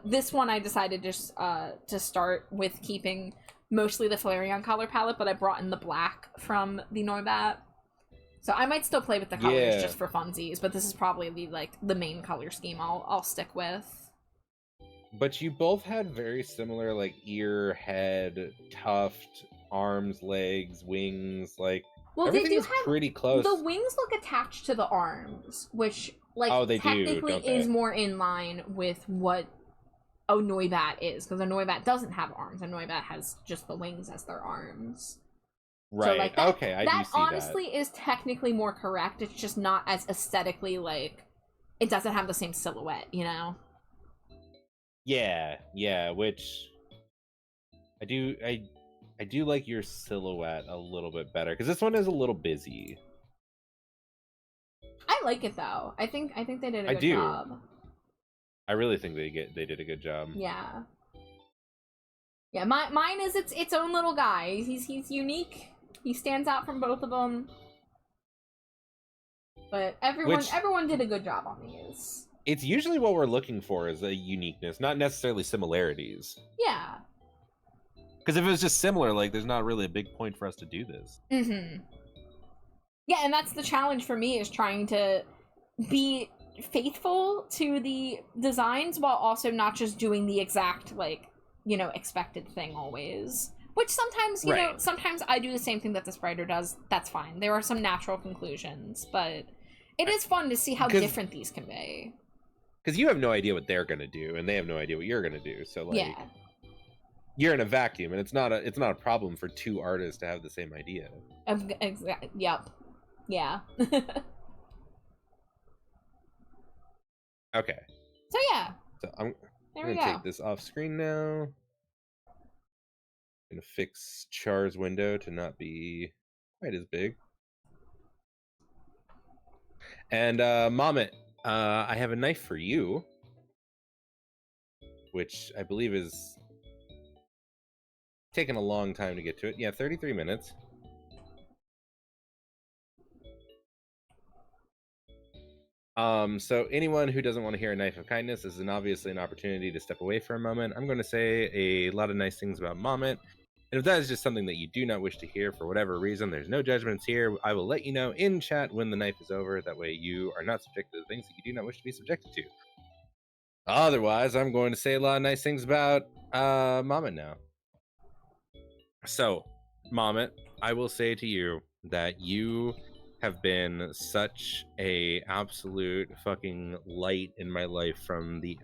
This one I decided just to start with keeping mostly the Flareon color palette, but I brought in the black from the Noibat. So I might still play with the colors just for funsies, but this is probably the main color scheme I'll stick with. But you both had very similar, like, ear, head, tuft, arms, legs, wings, like... Well, everything they do is have pretty close. The wings look attached to the arms, which they technically do, is more in line with what a Noibat is, because a Noibat doesn't have arms. A Noibat has just the wings as their arms. Right. So, like, that, okay, I do see honestly is technically more correct. It's just not as aesthetically, like, it doesn't have the same silhouette, you know? Yeah, which I do like your silhouette a little bit better, because this one is a little busy. I like it though. I think they did a good job. I really think they did a good job. Yeah. Yeah, mine is its own little guy. He's unique. He stands out from both of them. But everyone did a good job on these. It's usually what we're looking for is a uniqueness, not necessarily similarities. Yeah. Because if it was just similar, like, there's not really a big point for us to do this. Mm-hmm. Yeah, and that's the challenge for me, is trying to be faithful to the designs while also not just doing the exact, like, you know, expected thing always. Which sometimes, you know, sometimes I do the same thing that the Spriter does. That's fine. There are some natural conclusions, but it is fun to see how different these can be. Because you have no idea what they're going to do, and they have no idea what you're going to do. So, like, you're in a vacuum, and it's not a problem for 2 artists to have the same idea. Yep. Yeah. Okay. So yeah, So I'm there we gonna go. take this off screen now. Gonna fix Char's window to not be quite as big. And Mommet, I have a knife for you, which I believe is taking a long time to get to it. Yeah, 33 minutes. So anyone who doesn't want to hear a knife of kindness is obviously an opportunity to step away for a moment. I'm going to say a lot of nice things about Mommet. And if that is just something that you do not wish to hear for whatever reason, there's no judgments here. I will let you know in chat when the knife is over. That way you are not subjected to the things that you do not wish to be subjected to. Otherwise, I'm going to say a lot of nice things about Mommet now. So, Mommet, I will say to you that you have been such a absolute fucking light in my life from the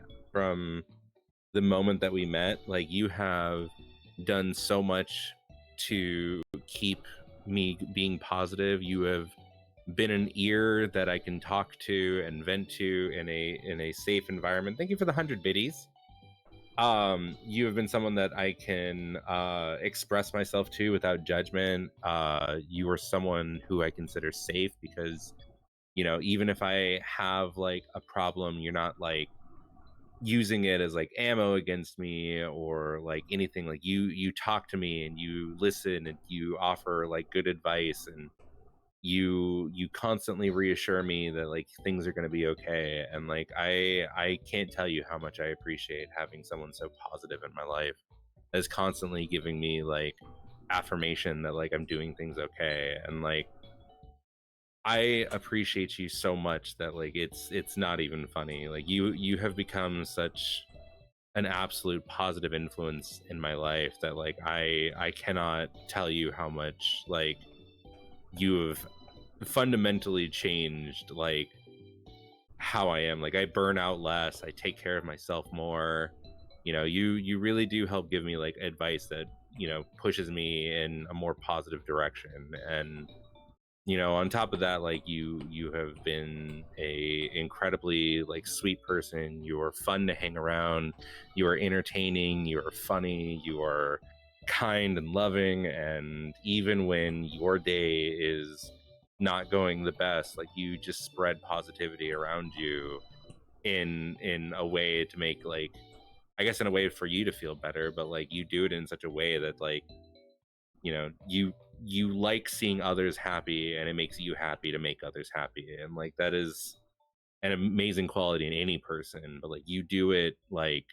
moment that we met. Like, you have done so much to keep me being positive. You have been an ear that I can talk to and vent to in a safe environment. Thank you for the 100 biddies. You have been someone that I can express myself to without judgment. You are someone who I consider safe because, you know, even if I have like a problem, you're not like using it as like ammo against me or like anything. Like you talk to me and you listen and you offer like good advice, and you constantly reassure me that like things are going to be okay. And like I can't tell you how much I appreciate having someone so positive in my life that's constantly giving me like affirmation that like I'm doing things okay. And like I appreciate you so much that like it's not even funny. Like you have become such an absolute positive influence in my life that like I cannot tell you how much like you have fundamentally changed like how I am. Like I burn out less, I take care of myself more. You know, you really do help give me like advice that, you know, pushes me in a more positive direction. And you know, on top of that, like you have been a incredibly like sweet person. You are fun to hang around, you are entertaining, you are funny, you are kind and loving. And even when your day is not going the best, like you just spread positivity around you in a way to make like, I guess in a way for you to feel better, but like you do it in such a way that like, you know, you like seeing others happy, and it makes you happy to make others happy. And like that is an amazing quality in any person, but like you do it like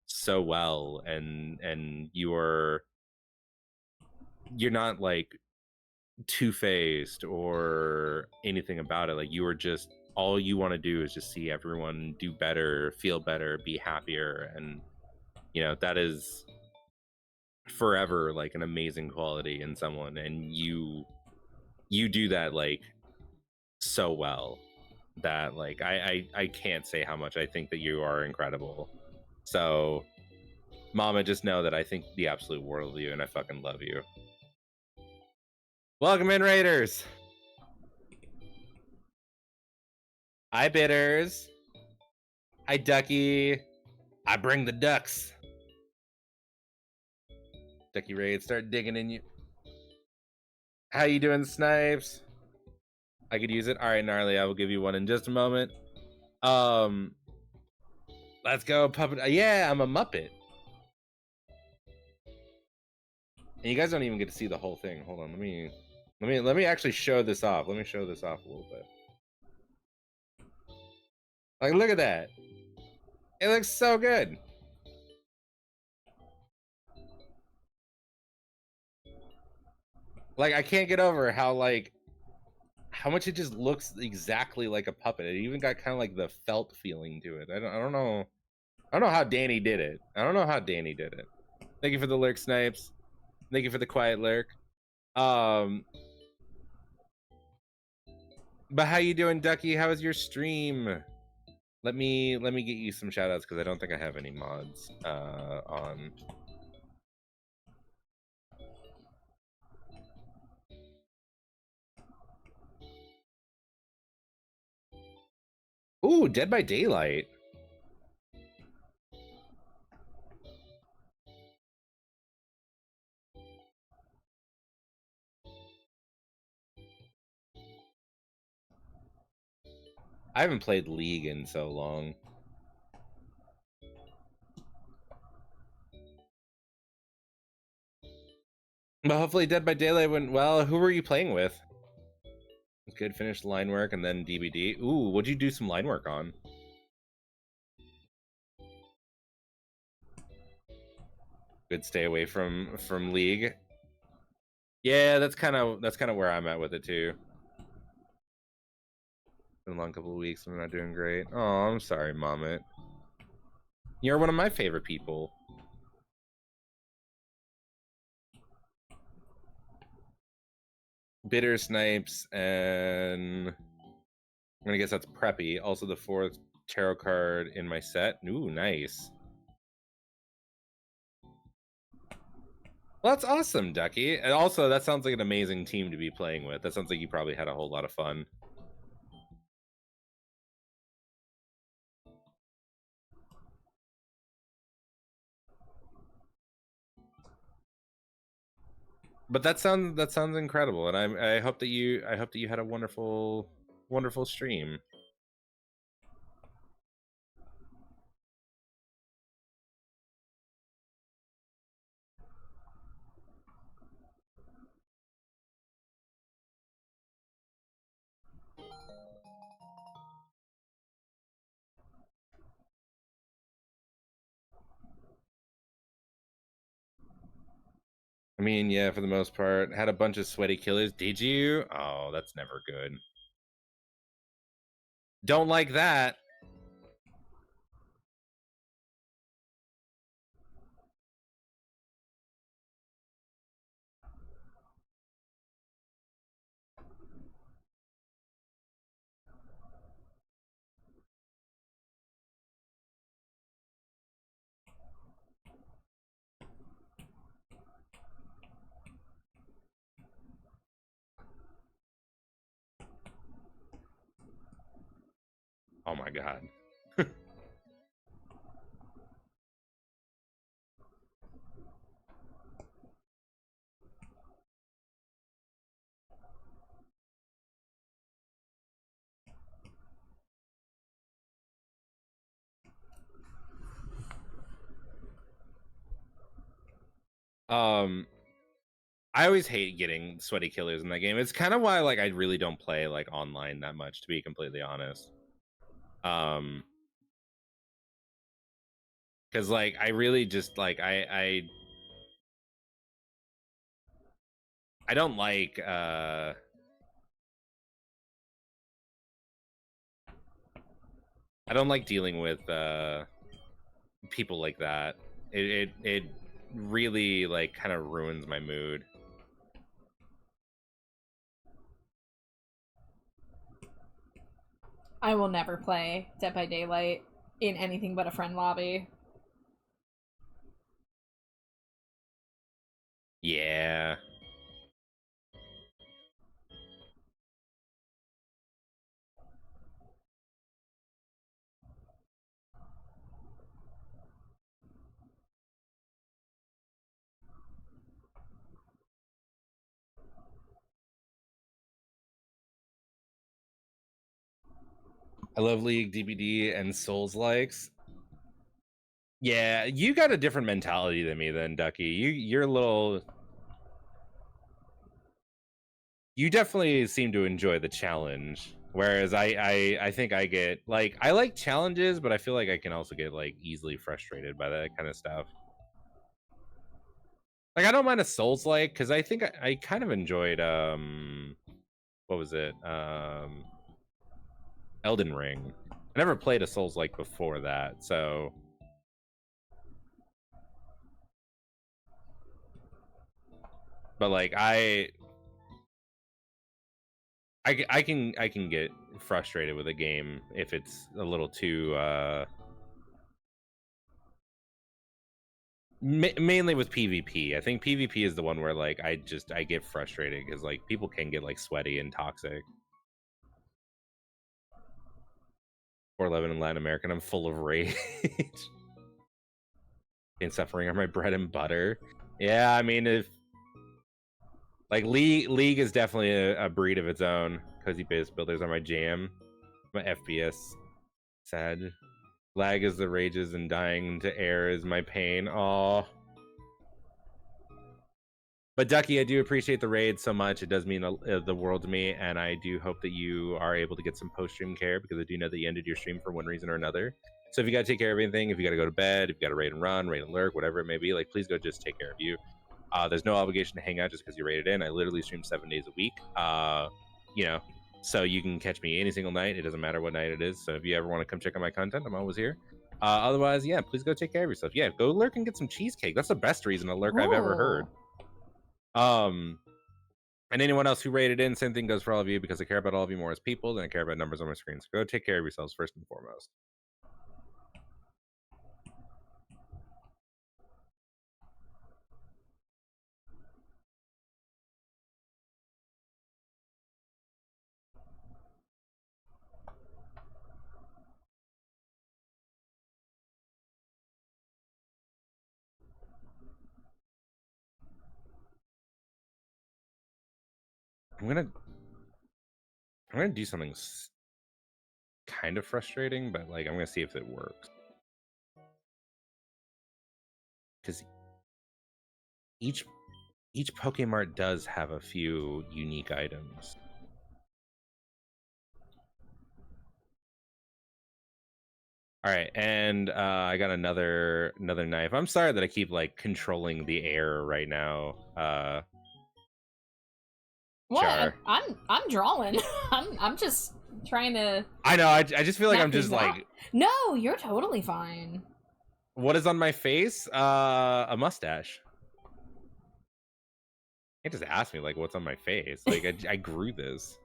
so well. And you're not like two-faced or anything about it. Like you are just, all you want to do is just see everyone do better, feel better, be happier. And you know, that is forever like an amazing quality in someone. And you do that like so well that like I can't say how much I think that you are incredible. So Mama, just know that I think the absolute world of you, and I fucking love you. Welcome in, Raiders. Hi, Bitters. Hi, Ducky. I bring the ducks. Ducky Raid, start digging in you. How you doing, Snipes? I could use it. All right, Gnarly, I will give you one in just a moment. Let's go, puppet. Yeah, I'm a Muppet. And you guys don't even get to see the whole thing. Hold on, let me actually show this off. Let me show this off a little bit. Like, look at that. It looks so good. Like, I can't get over how much it just looks exactly like a puppet. It even got kind of like the felt feeling to it. I don't know. I don't know how Danny did it. I don't know how Danny did it. Thank you for the lurk, Snipes. Thank you for the quiet lurk. But how you doing, Ducky? How was your stream? Let me get you some shout outs because I don't think I have any mods on. Ooh, Dead by Daylight. I haven't played League in so long. But hopefully Dead by Daylight went well. Who were you playing with? Good, finish line work and then DBD. Ooh, what'd you do some line work on? Good, stay away from League. Yeah, that's kind of where I'm at with it too. Been a long couple of weeks. I'm not doing great. Oh, I'm sorry, Mommet. You're one of my favorite people. Bitter Snipes, and I'm gonna guess that's Preppy. Also the 4th tarot card in my set. Ooh, nice. Well, that's awesome, Ducky. And also, that sounds like an amazing team to be playing with. That sounds like you probably had a whole lot of fun. But that sounds incredible, and I hope that you had a wonderful stream. I mean, yeah, for the most part. Had a bunch of sweaty killers. Did you? Oh, that's never good. Don't like that. Oh my god. I always hate getting sweaty killers in that game. It's kind of why like I really don't play like online that much, to be completely honest. Because like I really just like I don't like I don't like dealing with people like that. It really like kind of ruins my mood. I will never play Dead by Daylight in anything but a friend lobby. Yeah. I love League, DBD, and Souls likes. Yeah, you got a different mentality than me then, Ducky. You're a little. You definitely seem to enjoy the challenge, whereas I think I get like I like challenges, but I feel like I can also get like easily frustrated by that kind of stuff. Like I don't mind a Souls like because I think I kind of enjoyed what was it Elden Ring. I never played a Souls like before that, so. But like I can get frustrated with a game if it's a little too mainly with PvP. I think PvP is the one where like I get frustrated because like people can get like sweaty and toxic. 411 in Latin America, and I'm full of rage. And suffering are my bread and butter. Yeah, I mean, if like League is definitely a breed of its own. Cozy base builders are my jam. My FPS. Sad. Lag is the rages and dying to air is my pain. Aw. But Ducky, I do appreciate the raid so much. It does mean the world to me, and I do hope that you are able to get some post-stream care, because I do know that you ended your stream for one reason or another. So if you got to take care of anything, if you got to go to bed, if you got to raid and run, raid and lurk, whatever it may be, like, please go just take care of you. There's no obligation to hang out just because you raided in. I literally stream 7 days a week. You know, so you can catch me any single night. It doesn't matter what night it is. So if you ever want to come check out my content, I'm always here. Otherwise, yeah, please go take care of yourself. Yeah, go lurk and get some cheesecake. That's the best reason to lurk I've ever heard. And anyone else who rated in, same thing goes for all of you, because I care about all of you more as people than I care about numbers on my screen. So go take care of yourselves first and foremost. I'm gonna do something kind of frustrating, but like I'm gonna see if it works. Because each Pokemart does have a few unique items. All right, and I got another knife. I'm sorry that I keep like controlling the air right now. What? Char. I'm drawing. I'm just trying to. I know. I just feel like I'm just like. No, you're totally fine. What is on my face? A mustache. You can't just ask me like what's on my face. Like I grew this.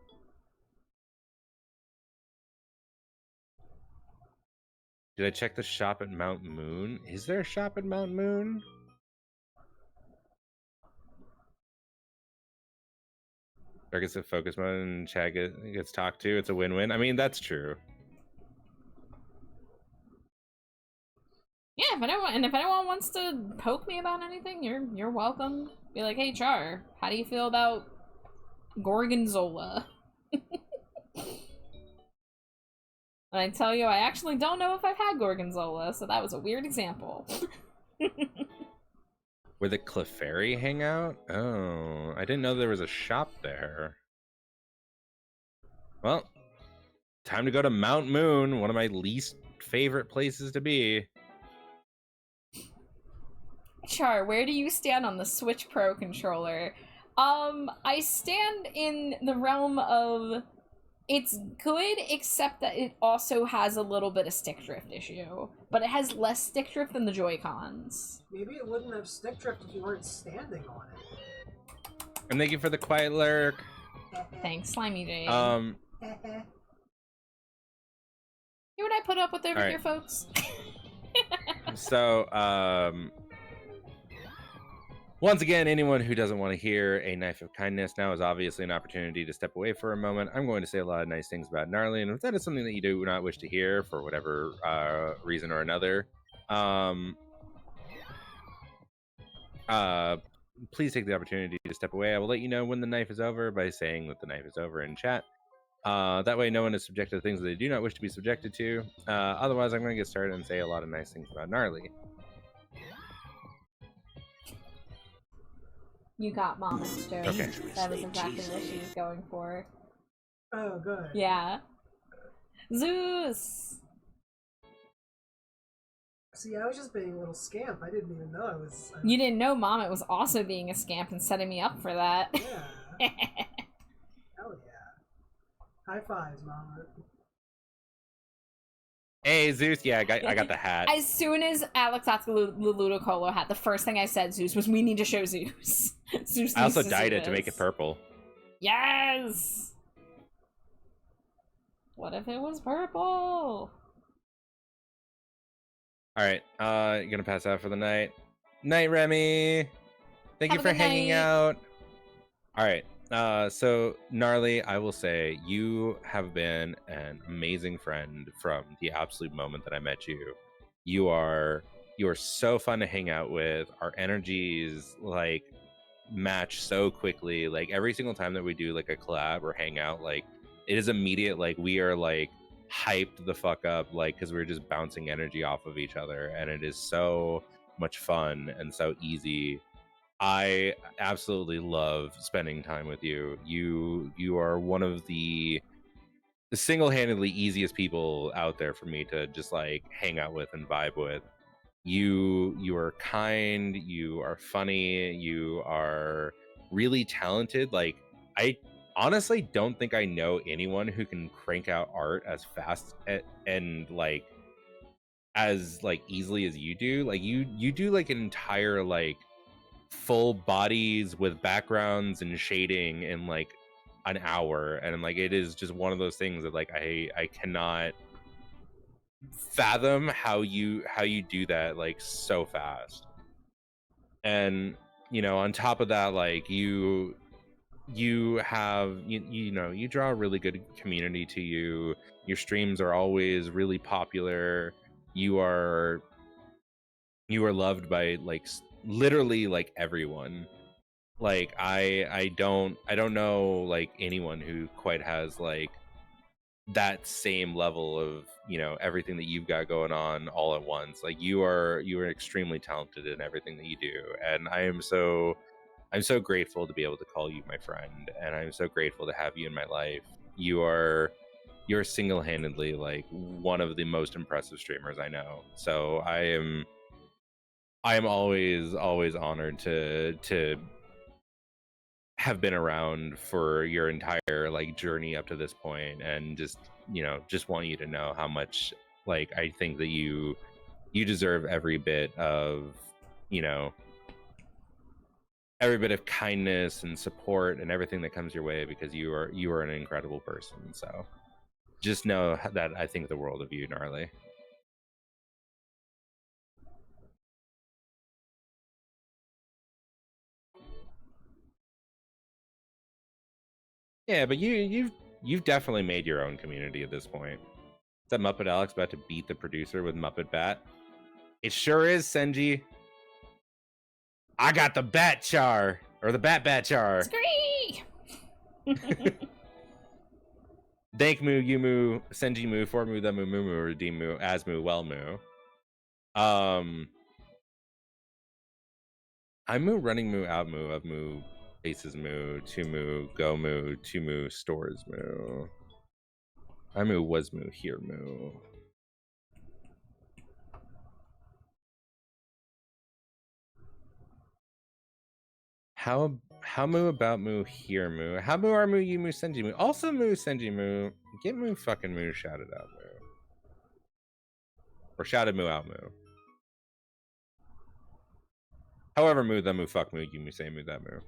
Did I check the shop at Mount Moon? Is there a shop at Mount Moon? Or gets a focus mode and Chad gets talked to. It's a win-win. I mean, that's true. Yeah, if anyone wants to poke me about anything, you're welcome. Be like, hey Char, how do you feel about Gorgonzola? And I tell you, I actually don't know if I've had Gorgonzola, so that was a weird example. Where the Clefairy hang out? Oh, I didn't know there was a shop there. Well, time to go to Mount Moon, one of my least favorite places to be. Char, where do you stand on the Switch Pro controller? I stand in the realm of it's good, except that it also has a little bit of stick drift issue. But it has less stick drift than the Joy-Cons. Maybe it wouldn't have stick drift if you weren't standing on it. And thank you for the quiet lurk. Thanks, Slimy Jade. Eh. Hear what I put up with over All here, folks? So, once again, anyone who doesn't want to hear a knife of kindness, now is obviously an opportunity to step away for a moment. I'm going to say a lot of nice things about Gnarly, and if that is something that you do not wish to hear for whatever reason or another, please take the opportunity to step away. I will let you know when the knife is over by saying that the knife is over in chat. That way no one is subjected to things that they do not wish to be subjected to. Otherwise, I'm going to get started and say a lot of nice things about Gnarly. You got Mama's joke. Okay. That was exactly what she was going for. Oh, good. Yeah. Zeus! See, I was just being a little scamp. I didn't even know I was... You didn't know Mama was also being a scamp and setting me up for that. Yeah. Hell yeah. High fives, Mama. Hey, Zeus. Yeah, I got the hat. As soon as Aloxvt the Ludicolo hat, the first thing I said, Zeus, was we need to show Zeus. Zeus I also needs to dyed see it to make this. it purple. Yes! What if it was purple? Alright, you're gonna pass out for the night. Night, Remy! Thank you Have a for good hanging night. out. Alright, so Gnarly, I will say you have been an amazing friend from the absolute moment that I met you. You are so fun to hang out with. Our energies like match so quickly. Like every single time that we do like a collab or hang out, like it is immediate. Like we are like hyped the fuck up, like, because we were just bouncing energy off of each other, and it is so much fun and so easy. I absolutely love spending time with you. You are one of the single-handedly easiest people out there for me to just like hang out with and vibe with. You are kind, you are funny, you are really talented. Like, I honestly don't think I know anyone who can crank out art as fast and like as like easily as you do. Like, you do like an entire like full bodies with backgrounds and shading in like an hour, and like it is just one of those things that like I cannot fathom how you do that like so fast. And you know, on top of that, like you have you know, you draw a really good community to you. Your streams are always really popular. You are loved by like literally like everyone. Like I don't know like anyone who quite has like that same level of, you know, everything that you've got going on all at once. Like, you are extremely talented in everything that you do, and I'm so grateful to be able to call you my friend, and I'm so grateful to have you in my life. You're single-handedly like one of the most impressive streamers I know. So I am always honored to have been around for your entire like journey up to this point, and just, you know, just want you to know how much like I think that you deserve every bit of, you know, every bit of kindness and support and everything that comes your way, because you are an incredible person. So just know that I think the world of you, Gnarly. Yeah, but you've definitely made your own community at this point. Is that Muppet Alex about to beat the producer with Muppet Bat? It sure is, Senji. I got the Bat Char, or the Bat Char. Scree! Thank Moo, You Moo, Senji Moo, For Moo, The Moo, Moo Moo, Redeem Moo, As Moo, Well Moo. I Moo, Running Moo, Out Moo, Of Moo, Faces Moo, To Moo, Go Moo, To Moo, Stores Moo. I Moo, Was Moo, Here Moo. How Moo, About Moo, Here Moo. How Moo, Are Moo, You Moo, Senji Moo. Also Moo, Senji Moo. Get Moo fucking Moo shouted out Moo. Or shouted Moo out Moo. However Moo, The Moo, Fuck Moo, You Moo, Say Moo, That Moo.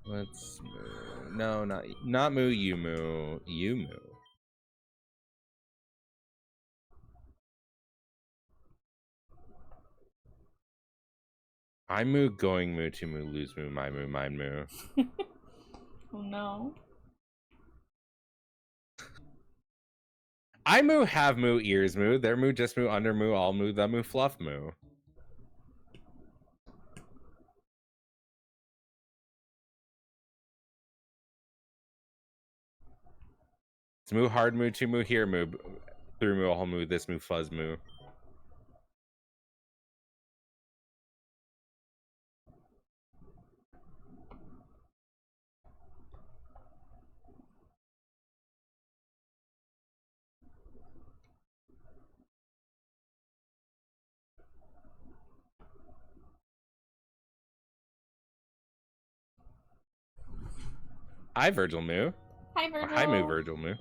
Let's Moo. No, not Moo, You Moo. You Moo. I Moo, Going Moo, To Moo, Lose Moo, My Moo, Mine Moo. Oh no. I Moo, Have Moo, Ears Moo, There Moo, Just Moo, Under Moo, All Moo, The Moo, Fluff Moo. It's Moo, Hard Moo, To Moo, Here Moo, Through Moo, All Moo, This Moo, Fuzz Moo. Hi, Virgil Moo. Hi, Virgil. Hi, Moo, Virgil Moo.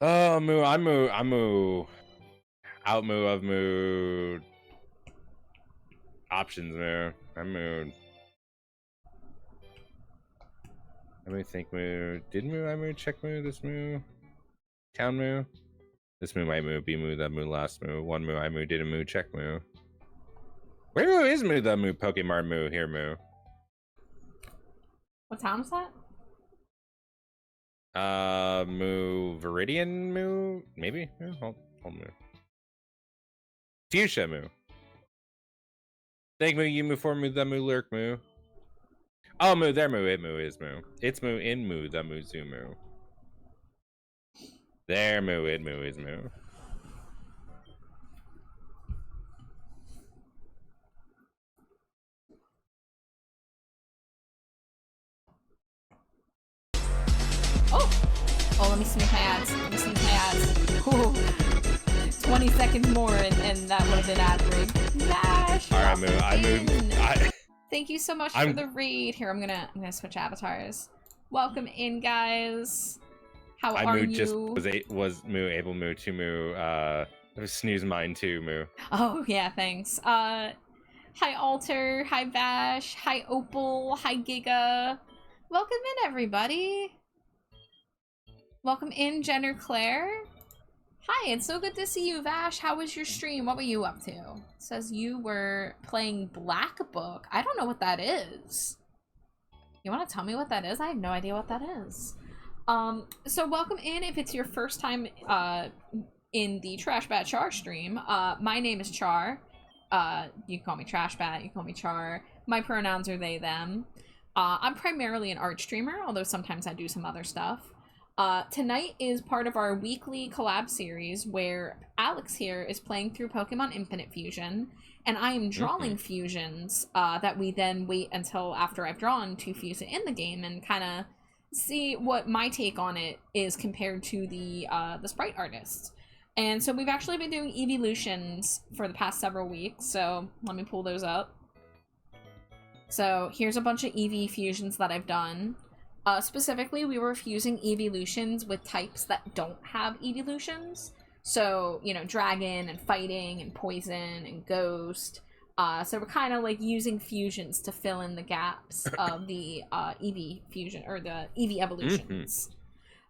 Oh, moo, I moo, I moo. Out moo, of moo. Options moo. I moo. Let me think moo. Did moo, I moo, check moo, this moo. Town moo. This moo, might moo, be moo, that moo, last moo. One moo, I moo, did a moo, check moo. Where moo is moo, the moo, Pokemon moo, here moo. What town is that? Moo, Viridian moo? Maybe? Yeah, hold moo. Fuchsia moo. Thank moo, you moo, for moo, the moo, lurk moo. Oh, moo, there moo, it moo, is moo. It's moo, in moo, the moo, zoo moo. There moo, it moo, is moo. Oh, let me sneak my ads. Let me sneak my ads. Ooh. 20 seconds more and that would have been ad break. Vash! Alright, moo, I moved. Thank you so much for the raid. Here, I'm gonna switch avatars. Welcome in, guys. How are you? Just was moo, able moo, to moo, snooze mine too, moo. Oh, yeah, thanks. Hi, Alter. Hi, Vash. Hi, Opal. Hi, Giga. Welcome in, everybody. Welcome in, Jenner Claire. Hi, it's so good to see you, Vash. How was your stream? What were you up to? It says you were playing Black Book. I don't know what that is. You want to tell me what that is? I have no idea what that is. So welcome in if it's your first time in the Trash Bat Char stream. My name is Char. You can call me Trash Bat, you can call me Char. My pronouns are they, them. I'm primarily an art streamer, although sometimes I do some other stuff. Tonight is part of our weekly collab series where Alex here is playing through Pokemon Infinite Fusion, and I am drawing fusions that we then wait until after I've drawn to fuse it in the game and kind of see what my take on it is compared to the sprite artist. And so we've actually been doing Eeveelutions for the past several weeks, so let me pull those up. So here's a bunch of Eevee fusions that I've done. Specifically, we were fusing Eeveelutions with types that don't have Eeveelutions. So, you know, Dragon and Fighting and Poison and Ghost. So we're kind of like using fusions to fill in the gaps of the Eevee fusion, or the Eevee evolutions.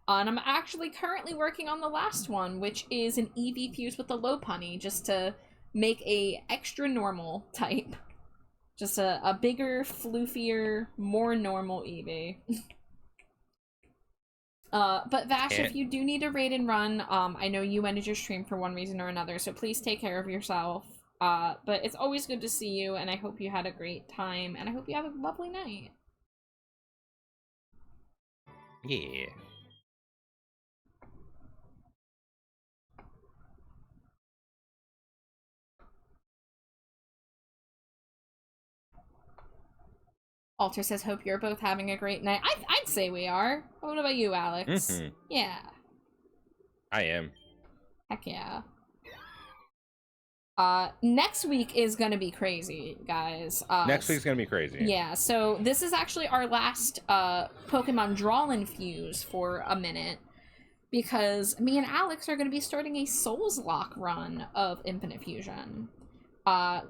And I'm actually currently working on the last one, which is an Eevee fused with a Lopunny, just to make a extra normal type. Just a bigger, floofier, more normal Eevee. But Vash, if you do need a raid and run, I know you ended your stream for one reason or another, so please take care of yourself. But it's always good to see you, and I hope you had a great time, and I hope you have a lovely night. Yeah. Alter says, hope you're both having a great night. I'd say we are. What about you, Alex? Yeah. I am. Heck yeah. Next week is gonna be crazy, guys. Next week's gonna be crazy. Yeah, so this is actually our last Pokemon Draw Fuse for a minute, because me and Alex are gonna be starting a Souls Lock run of Infinite Fusion.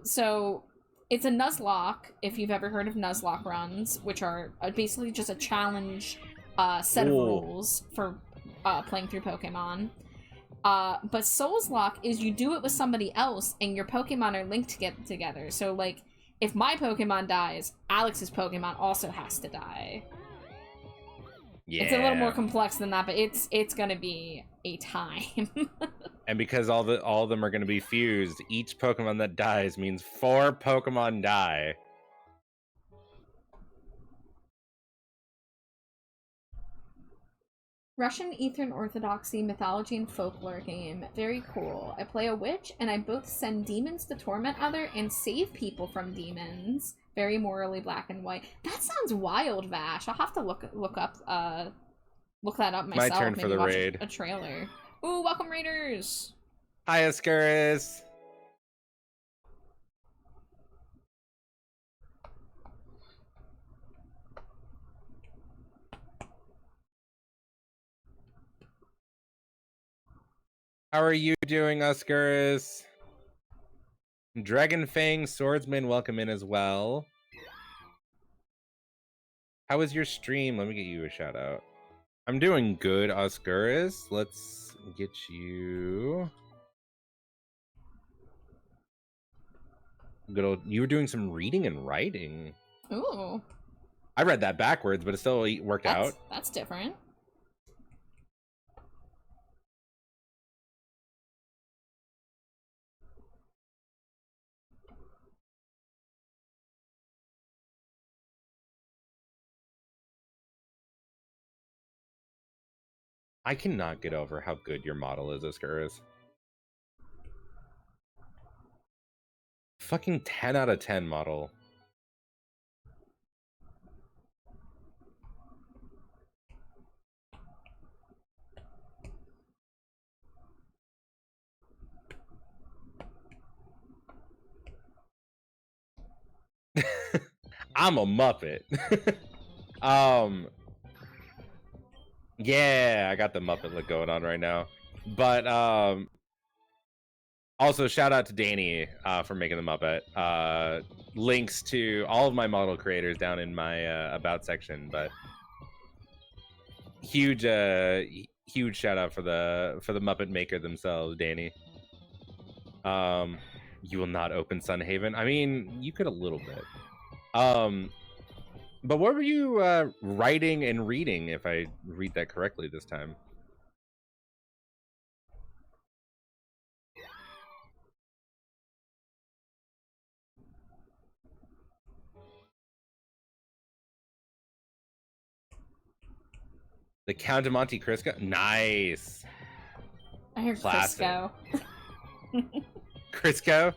So it's a Nuzlocke, if you've ever heard of Nuzlocke runs, which are basically just a challenge set of rules for playing through Pokemon. But Souls Lock is you do it with somebody else, and your Pokemon are linked together. So, like, if my Pokemon dies, Alex's Pokemon also has to die. Yeah. It's a little more complex than that, but it's gonna be a time. And because all of them are gonna be fused, each Pokemon that dies means 4 Pokemon die. Russian Eastern Orthodoxy mythology and folklore game. Very cool. I play a witch, and I both send demons to torment other and save people from demons. Very morally black and white. That sounds wild, Vash. I'll have to look that up myself. My turn for the watch raid. A trailer. Ooh, welcome raiders. Hi, Ascaris. How are you doing, Oscaris? Dragon Fang Swordsman, welcome in as well. How was your stream? Let me get you a shout out. I'm doing good, Oscaris. Let's get you. Good old. You were doing some reading and writing. Ooh. I read that backwards, but it still worked out. That's different. I cannot get over how good your model is, Oscaris. Fucking 10 out of 10 model. I'm a Muppet. Yeah, I got the Muppet look going on right now. But also shout out to Danny for making the Muppet. Links to all of my model creators down in my about section, but huge shout out for the Muppet maker themselves, Danny. You will not open Sunhaven. I mean, you could a little bit. But what were you writing and reading, if I read that correctly this time? The Count of Monte Cristo? Nice. I heard Classic. Crisco. Crisco?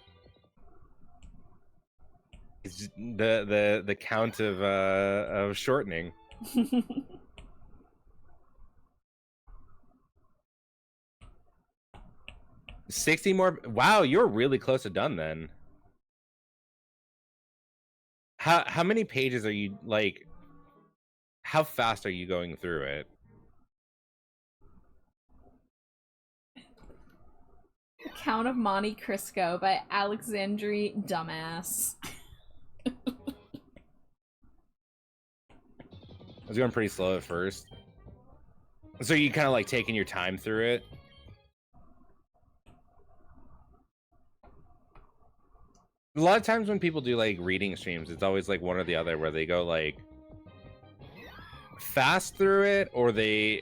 It's just the count of shortening. 60 more. Wow, you're really close to done then. How many pages are you, like, how fast are you going through it? The Count of Monte Cristo by Alexandre Dumbass. I was going pretty slow at first. So you kind of like taking your time through it? A lot of times when people do like reading streams, it's always like one or the other, where they go like fast through it, or they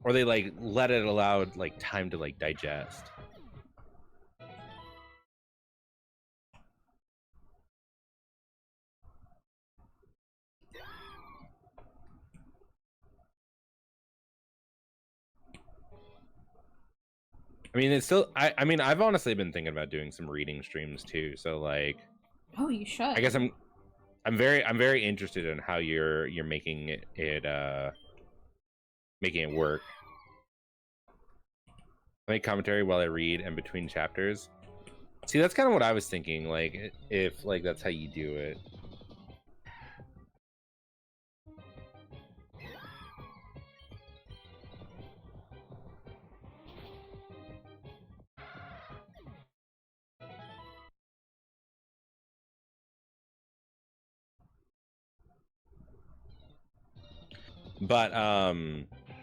like let it allow like time to like digest. I mean, it's still. I mean, I've honestly been thinking about doing some reading streams too. So like, Oh, you should. I guess I'm very interested in how you're making it making it work. I make commentary while I read and between chapters. See, that's kind of what I was thinking. Like, if like that's how you do it. But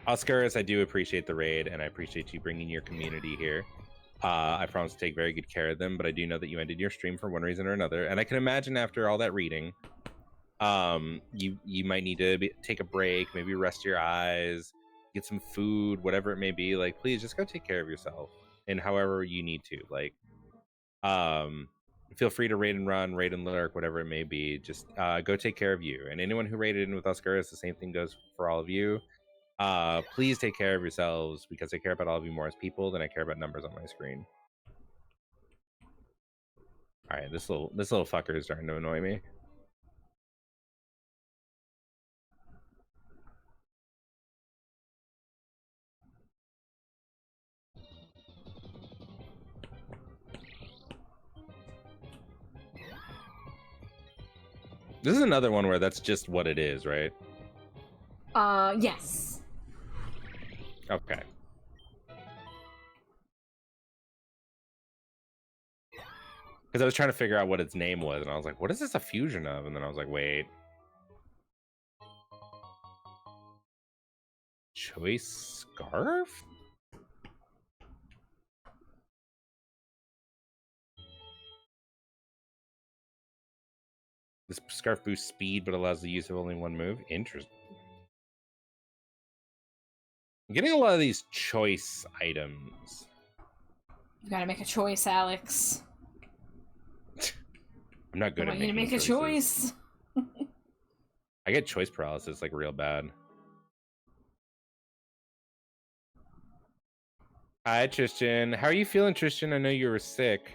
Oscaris, I do appreciate the raid, and I appreciate you bringing your community here. I promise to take very good care of them, but I do know that you ended your stream for one reason or another, and I can imagine after all that reading, you might need to take a break, maybe rest your eyes, get some food, whatever it may be. Like, please just go take care of yourself, and however you need to. Like, feel free to raid and run, raid and lurk, whatever it may be. Just go take care of you. And anyone who raided in with Oscaris, the same thing goes for all of you. Please take care of yourselves, because I care about all of you more as people than I care about numbers on my screen. All right, this little fucker is starting to annoy me. This is another one where that's just what it is, right? Yes. Okay. Because I was trying to figure out what its name was, and I was like, what is this a fusion of? And then I was like, wait. Choice Scarf? This scarf boosts speed, but allows the use of only one move. Interesting. I'm getting a lot of these choice items. You gotta make a choice, Alex. I'm not good I at want you to making make a choices. choice. I get choice paralysis like real bad. Hi, Tristan. How are you feeling, Tristan? I know you were sick.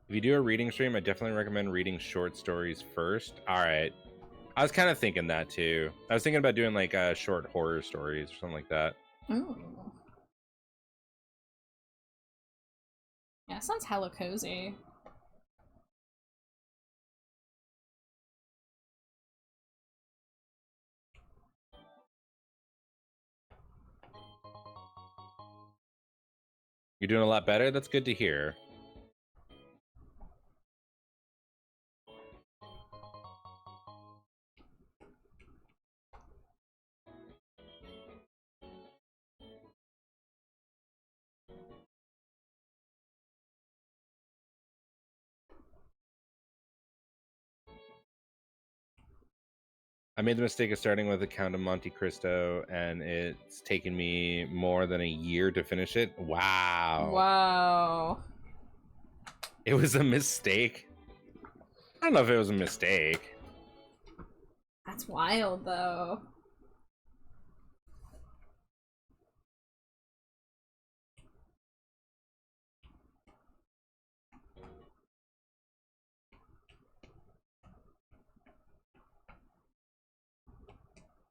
If you do a reading stream, I definitely recommend reading short stories first. All right. I was kind of thinking that too. I was thinking about doing like short horror stories or something like that. Ooh. Yeah, sounds hella cozy. You're doing a lot better? That's good to hear. I made the mistake of starting with the Count of Monte Cristo, and it's taken me more than a year to finish it. Wow. Whoa. It was a mistake. I don't know if it was a mistake. That's wild, though.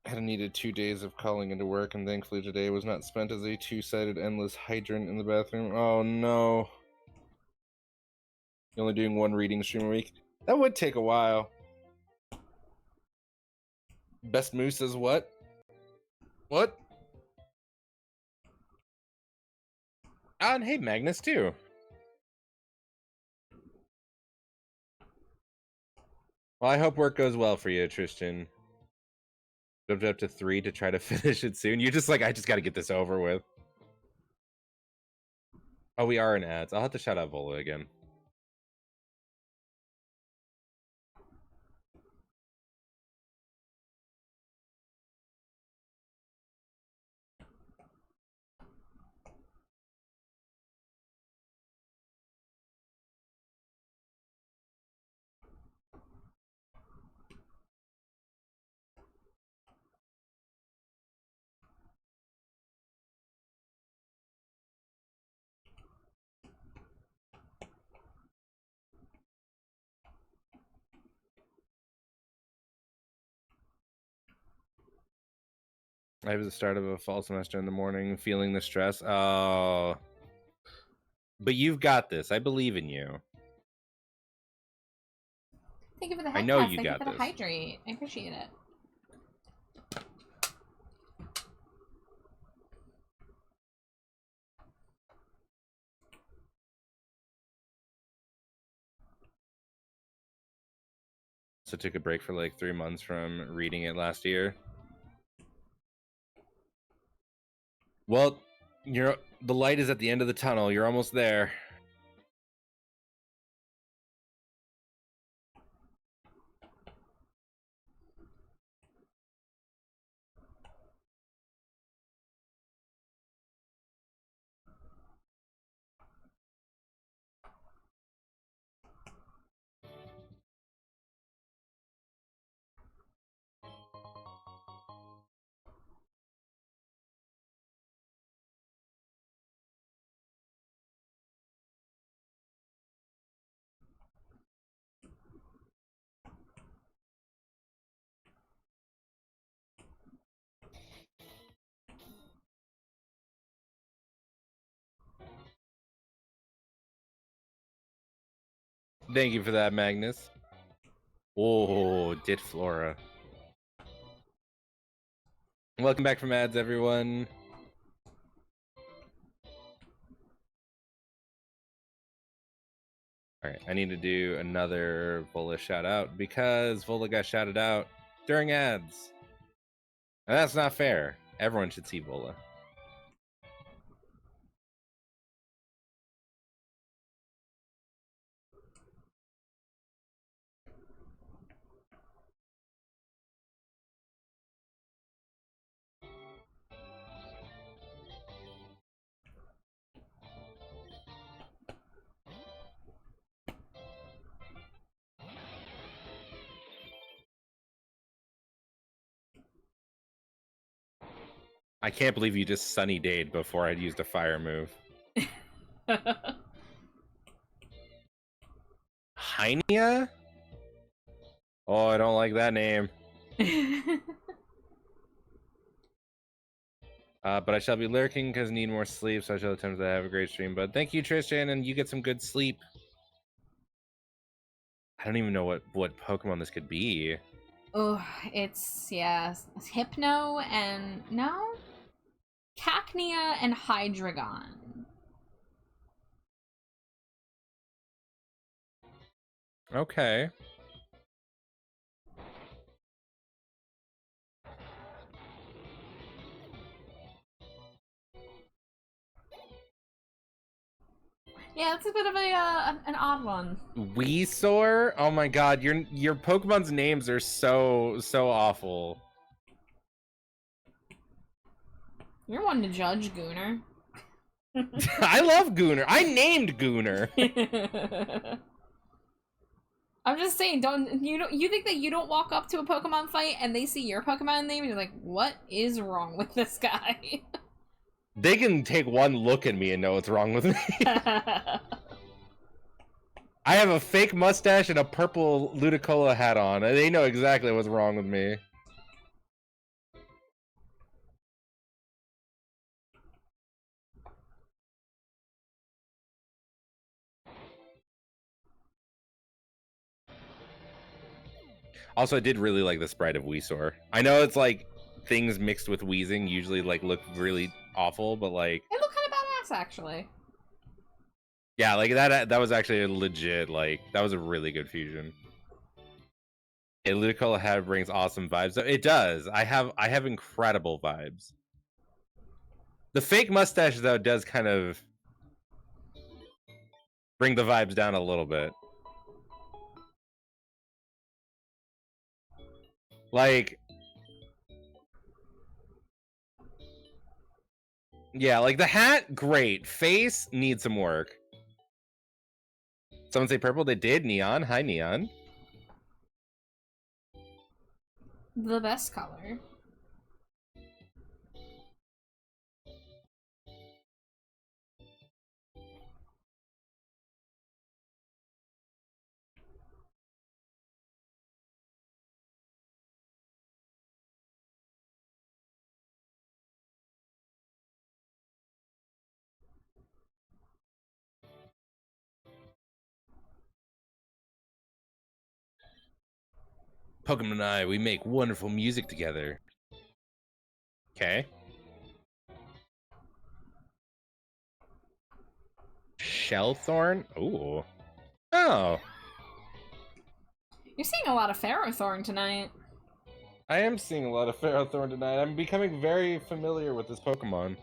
I had needed 2 days of calling into work, and thankfully today was not spent as a two-sided endless hydrant in the bathroom. Oh no. You're only doing one reading stream a week? That would take a while. Best Moose says what? What? Ah, and hey, Magnus too. Well, I hope work goes well for you, Tristan. Jumped up to 3 to try to finish it soon. You're just like, I just got to get this over with. Oh, we are in ads. I'll have to shout out Vola again. I have the start of a fall semester in the morning, feeling the stress. Oh. But you've got this. I believe in you. Thank you for the I head know test. you Thank you got for the this. hydrate. I appreciate it. So took a break for like 3 months from reading it last year. Well, the light is at the end of the tunnel. You're almost there. Thank you for that, Magnus. Oh, Dit Flora. Welcome back from ads, everyone. Alright, I need to do another Vola shout out because Vola got shouted out during ads. And that's not fair. Everyone should see Vola. I can't believe you just sunny dayed before I'd used a fire move. Heinia? Oh, I don't like that name. But I shall be lurking because I need more sleep, so I shall attempt to have a great stream. But thank you, Tristan, and you get some good sleep. I don't even know what Pokemon this could be. Oh, it's, yeah, Hypno and, no? Cacnea and Hydreigon. Okay. Yeah, it's a bit of an odd one. Weesaur? Oh my god, your Pokemon's names are so awful. You're one to judge, Gooner. I love Gooner. I named Gooner. I'm just saying, you think that you don't walk up to a Pokemon fight and they see your Pokemon name and you're like, what is wrong with this guy? They can take one look at me and know what's wrong with me. I have a fake mustache and a purple Ludicolo hat on, and they know exactly what's wrong with me. Also, I did really like the sprite of Weesaur. I know it's like things mixed with wheezing usually like look really awful, but like They look kind of badass, actually. yeah, like that was actually a legit, like that was a really good fusion. A Ludicolo hat brings awesome vibes. It does. I have incredible vibes. The fake mustache though does kind of bring the vibes down a little bit. Like, yeah, like the hat, great. Face needs some work. Someone say purple. They did. Neon. Hi, Neon. The best color. Pokemon and I, we make wonderful music together. Okay. Shellthorn? Ooh. Oh. You're seeing a lot of Ferrothorn tonight. I am seeing a lot of Ferrothorn tonight. I'm becoming very familiar with this Pokemon.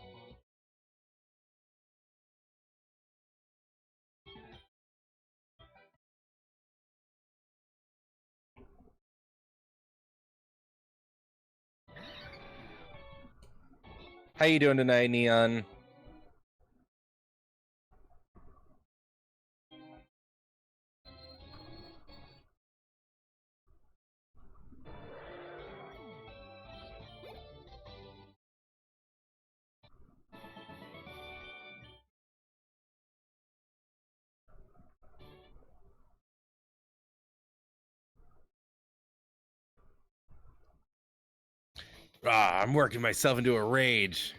How you doing tonight, Neon? Ah, I'm working myself into a rage.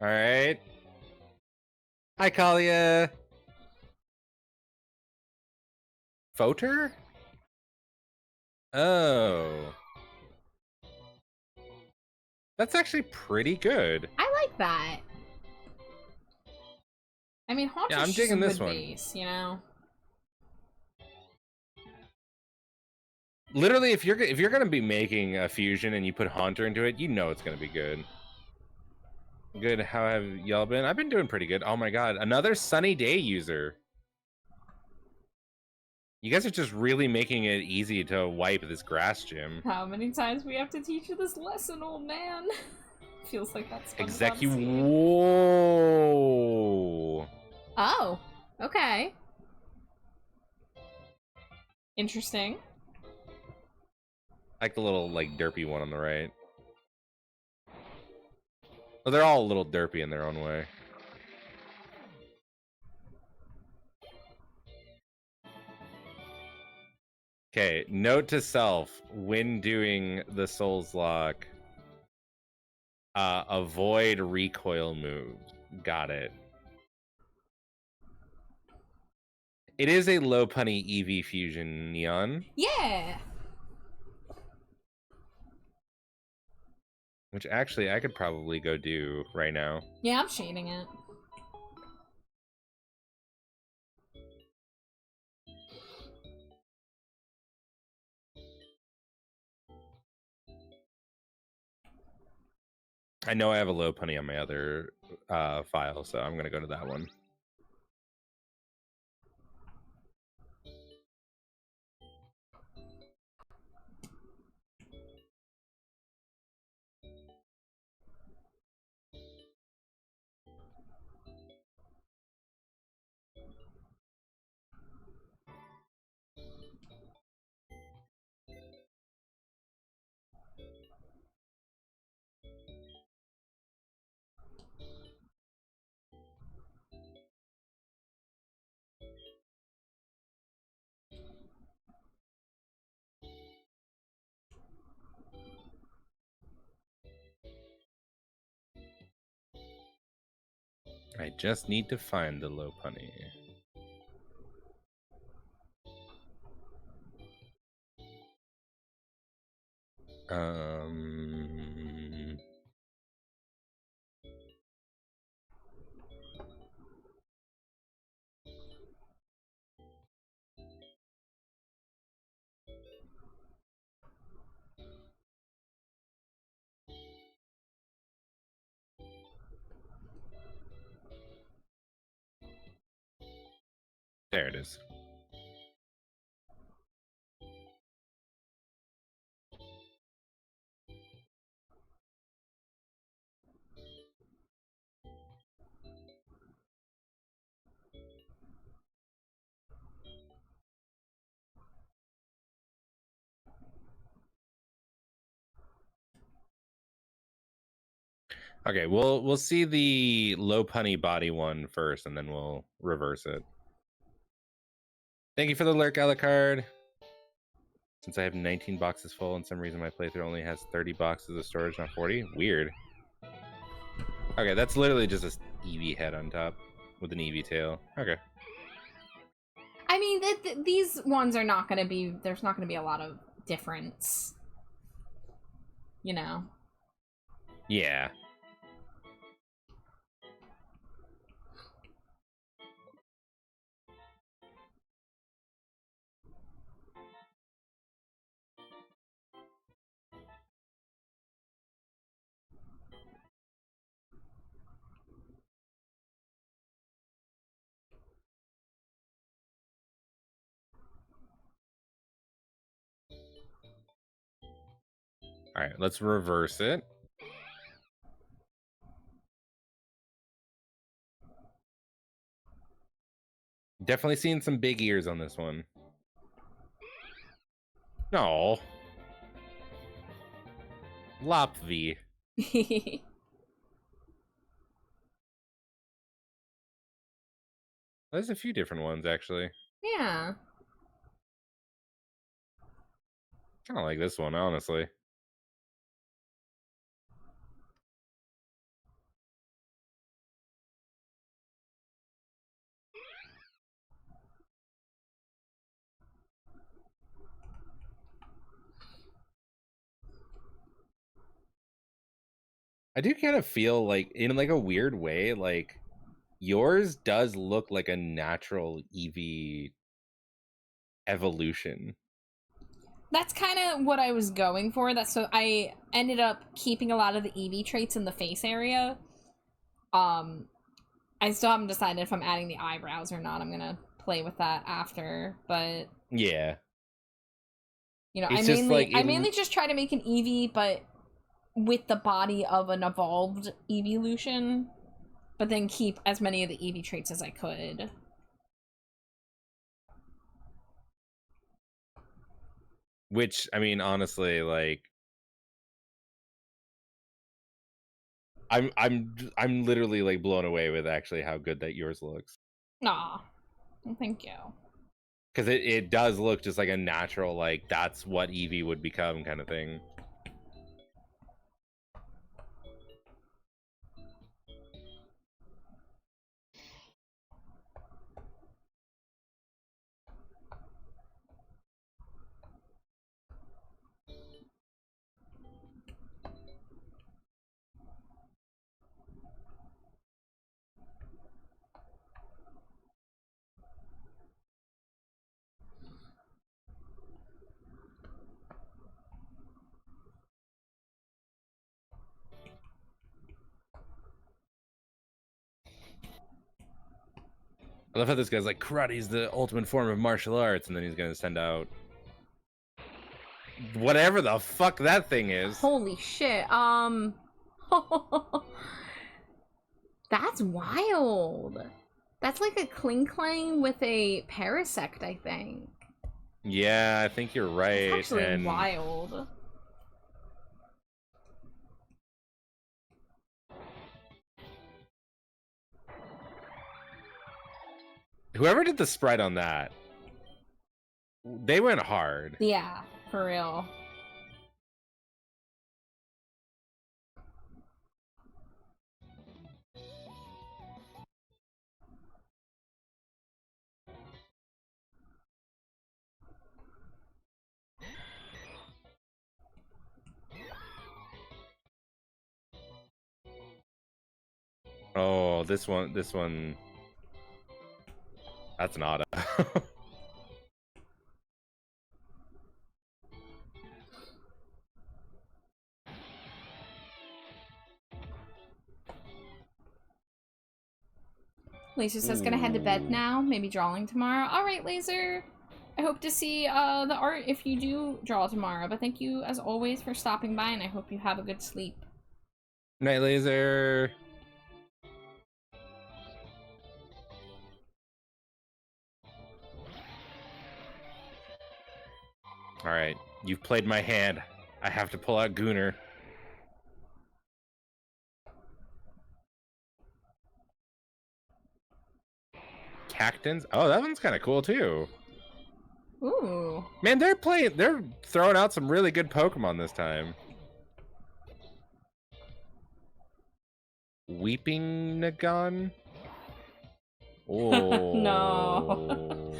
All right. Hi, Kalia. Foter? Oh. That's actually pretty good. I like that. I mean, Haunter's Yeah, I'm just a digging this good one. base, you know? Literally, if you're gonna be making a fusion and you put Haunter into it, you know it's gonna be good. Good. How have y'all been? I've been doing pretty good. Oh my god, another sunny day user. You guys are just really making it easy to wipe this grass gym. How many times we have to teach you this lesson, old man? Feels like that's fun. Whoa. Oh, okay. Interesting. Like the little derpy one on the right. Well, they're all a little derpy in their own way. Okay, note to self, when doing the Souls Lock, avoid recoil moves. Got it. It is a low punny Eeveelution Neon. Yeah. Which actually I could probably go do right now. Yeah, I'm shading it. I know I have a low punny on my other file, so I'm gonna go to that one. I just need to find the low punny. There it is. Okay, we'll see the low punny body one first, and then we'll reverse it. Thank you for the lurk, Alucard. Since I have 19 boxes full, and some reason my playthrough only has 30 boxes of storage, not 40. Weird. Okay, that's literally just a Eevee head on top with an Eevee tail. Okay. I mean, these ones are not gonna be. There's not gonna be a lot of difference. You know. Yeah. All right, let's reverse it. Definitely seeing some big ears on this one. No. Aloxvt. There's a few different ones, actually. Yeah. Kind of like this one, honestly. I do kind of feel like, in like a weird way, like yours does look like a natural Eevee evolution. That's kind of what I was going for. That's so I ended up keeping a lot of the Eevee traits in the face area. I still haven't decided if I'm adding the eyebrows or not. I'm gonna play with that after, but Yeah. you know, It's just like I mainly just try to make an Eevee, but with the body of an evolved Eeveelution, but then keep as many of the Eevee traits as I could. Which, I mean, honestly, like I'm literally like blown away with actually how good that yours looks. Aw. Well, thank you. Because it does look just like a natural, like that's what Eevee would become kind of thing. I love how this guy's like, karate's the ultimate form of martial arts, and then he's gonna send out whatever the fuck that thing is. Holy shit. That's wild. That's like a Kling Clang with a Parasect, I think. Yeah, I think you're right. It's actually and wild. whoever did the sprite on that, they went hard. Yeah, for real. Oh, this one, that's an auto. Laser says gonna head to bed now, maybe drawing tomorrow. Alright, Laser. I hope to see the art if you do draw tomorrow, but thank you as always for stopping by, and I hope you have a good sleep. Night Laser. All right, you've played my hand. I have to pull out Gooner. Cactans? Oh, that one's kind of cool too. Ooh. Man, they're throwing out some really good Pokemon this time. Weeping Nagon? Oh. No.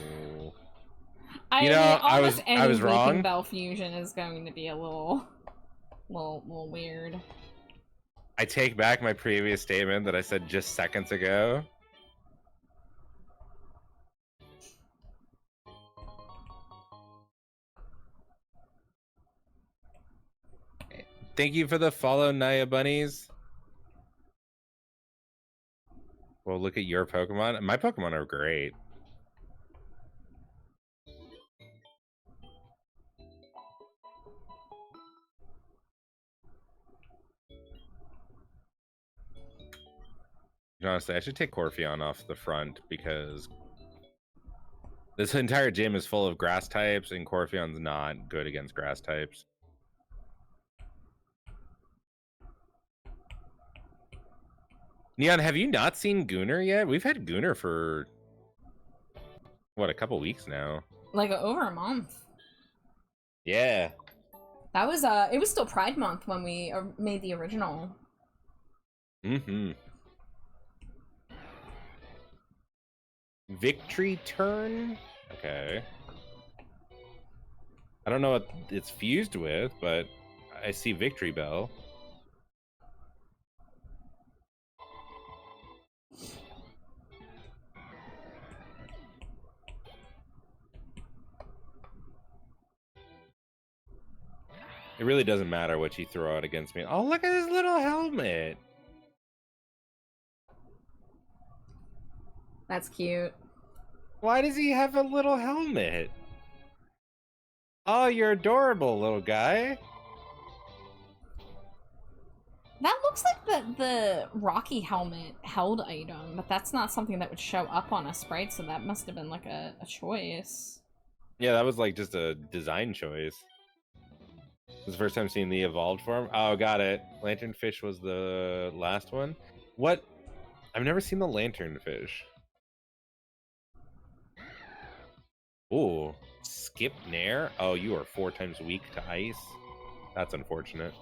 You know, I was any wrong. Weeping Bell fusion is going to be a little weird. I take back my previous statement that I said just seconds ago. Thank you for the follow, Naya Bunnies. Well, look at your Pokemon. My Pokemon are great. Honestly, I should take Corphion off the front because this entire gym is full of grass types, and Corphion's not good against grass types. Neon, have you not seen Gooner yet? We've had Gooner for, what, a couple weeks now? Like over a month. Yeah. That was it was still Pride Month when we made the original. Mm-hmm. Victory turn? Okay. I don't know what it's fused with, but I see Victory Bell. It really doesn't matter what you throw out against me. Oh, look at his little helmet. That's cute. Why does he have a little helmet? Oh, you're adorable, little guy. That looks like the Rocky helmet held item, but that's not something that would show up on a sprite, so that must have been like a choice. Yeah, that was like just a design choice. This is the first time seeing the evolved form. Oh, got it. Lanternfish was the last one. What? I've never seen the lanternfish. Ooh, skip nair. Oh, you are 4 times weak to ice. That's unfortunate.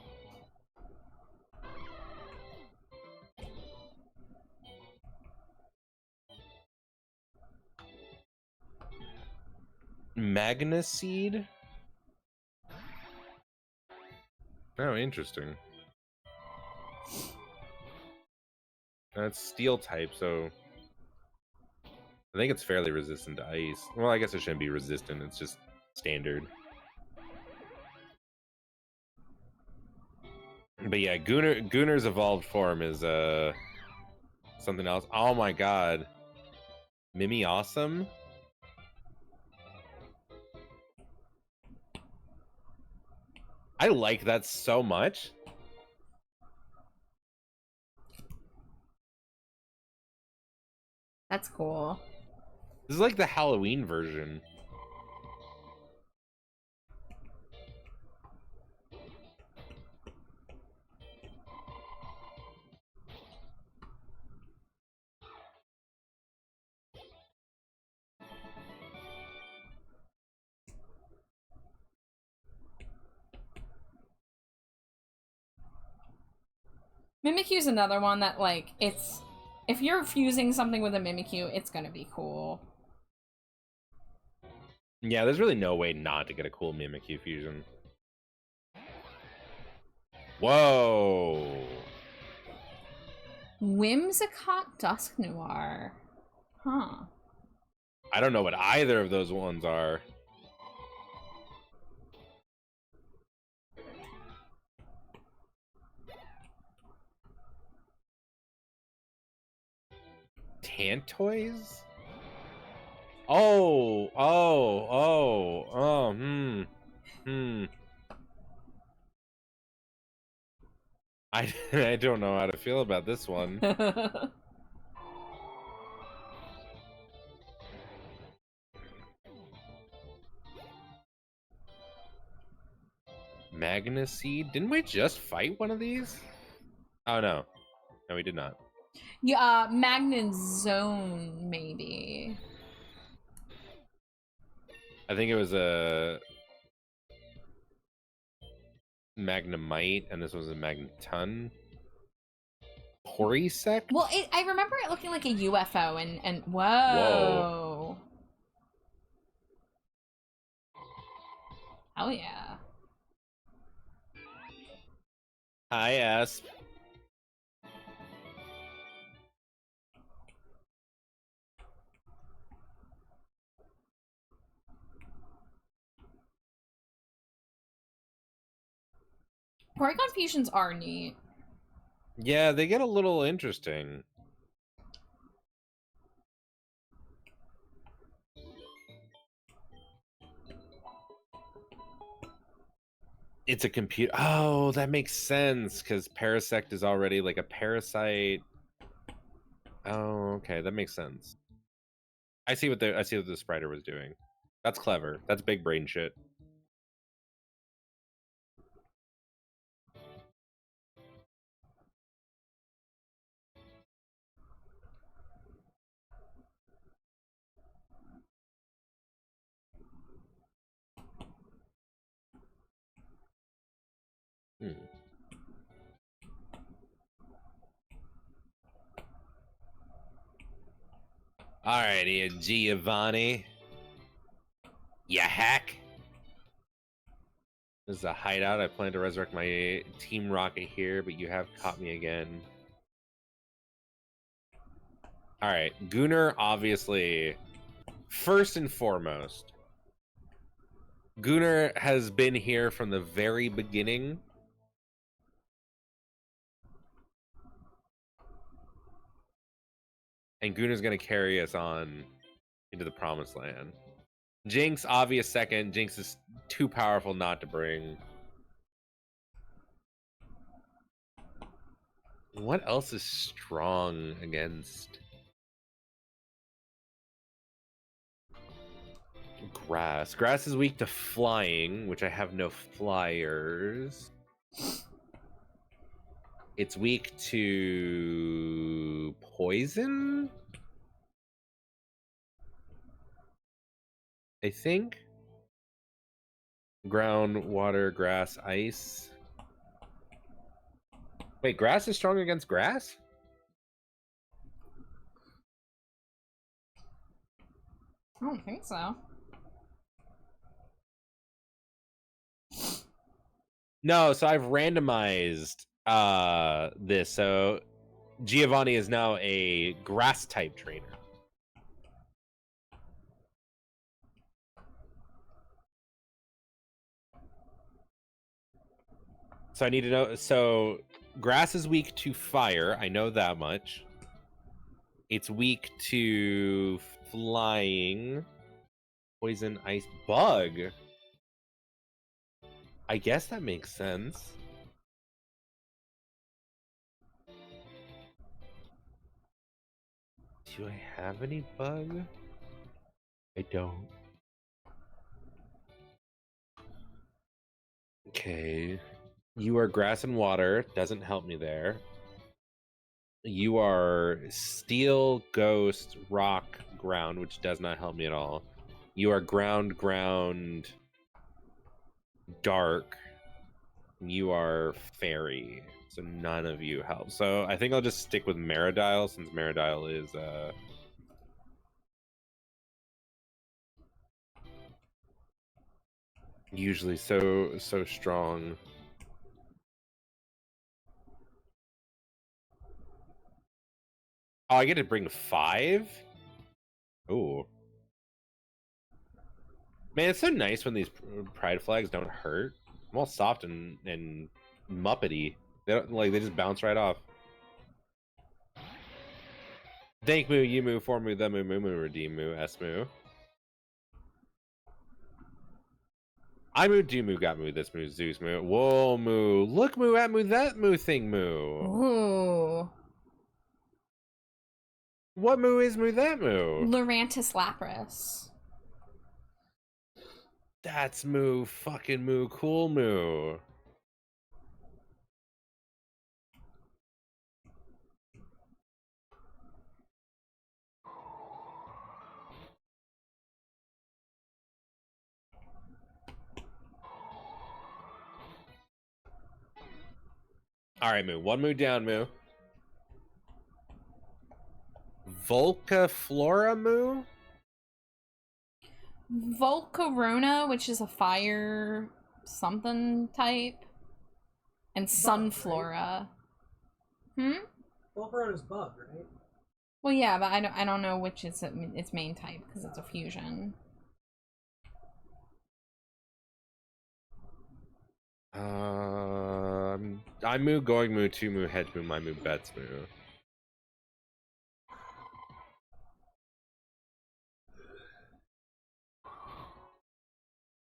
Magnaseed? Oh, interesting. That's steel type, so I think it's fairly resistant to ice. Well, I guess it shouldn't be resistant, it's just standard. But yeah, Gunnar's evolved form is something else. Oh my god. Mimi Awesome? I like that so much. That's cool. This is like the Halloween version. Mimikyu's another one that, like, it's... If you're fusing something with a Mimikyu, it's gonna be cool. Yeah, there's really no way not to get a cool Mimikyu fusion. Whoa! Whimsicott Dusk Noir. Huh. I don't know what either of those ones are. Tantoys? I don't know how to feel about this one. Magnaseed? Didn't we just fight one of these? Oh no. No, we did not. Yeah, Magnet Zone, maybe. I think it was a Magnemite, and this was a Magneton. Porisect? Well, I remember it looking like a UFO, and whoa. Whoa. Hell yeah. Hi, Asp. Porygon fusions are neat. Yeah, they get a little interesting. It's a computer. Oh, that makes sense because Parasect is already like a parasite. Oh, okay, that makes sense. I see what the Spriter was doing. That's clever. That's big brain shit. Alrighty, Giovanni. Ya hack. This is a hideout. I plan to resurrect my Team Rocket here, but you have caught me again. Alright, Gunnar, obviously, first and foremost. Gunnar has been here from the very beginning. And Gunnar's going to carry us on into the promised land. Jinx, obvious second. Jinx is too powerful not to bring. What else is strong against grass? Grass is weak to flying, which I have no flyers. It's weak to poison, I think. Ground, water, grass, ice. Wait, grass is strong against grass? I don't think so. No, so I've randomized this. So Giovanni is now a grass type trainer. So I need to know. So grass is weak to fire. I know that much. It's weak to flying, poison, ice, bug. I guess that makes sense. Do I have any bug? I don't. Okay. You are grass and water. Doesn't help me there. You are steel, ghost, rock, ground, which does not help me at all. You are ground, dark. You are fairy. So none of you help. So I think I'll just stick with Meridile, since Meridile is usually so strong. Oh, I get to bring 5? Ooh. Man, it's so nice when these pride flags don't hurt. I'm all soft and muppety. They don't, like, they just bounce right off. Thank moo, you moo, for moo, the moo, moo moo, redeem moo, s moo. I moo, do moo, got moo, this moo, Zeus moo. Whoa moo, look moo, at moo, that moo thing moo. Ooh. What moo is moo, that moo? Lurantis lapras. That's moo, fucking moo, cool moo. Alright, moo. One moo down, moo. Volcaflora moo? Volcarona, which is a fire something type. And Sunflora. Hmm? Volcarona's bug, right? Well, yeah, but I don't know which is its main type, because it's a fusion. I moo, going moo, two moo, hedge moo, my moo, bets moo.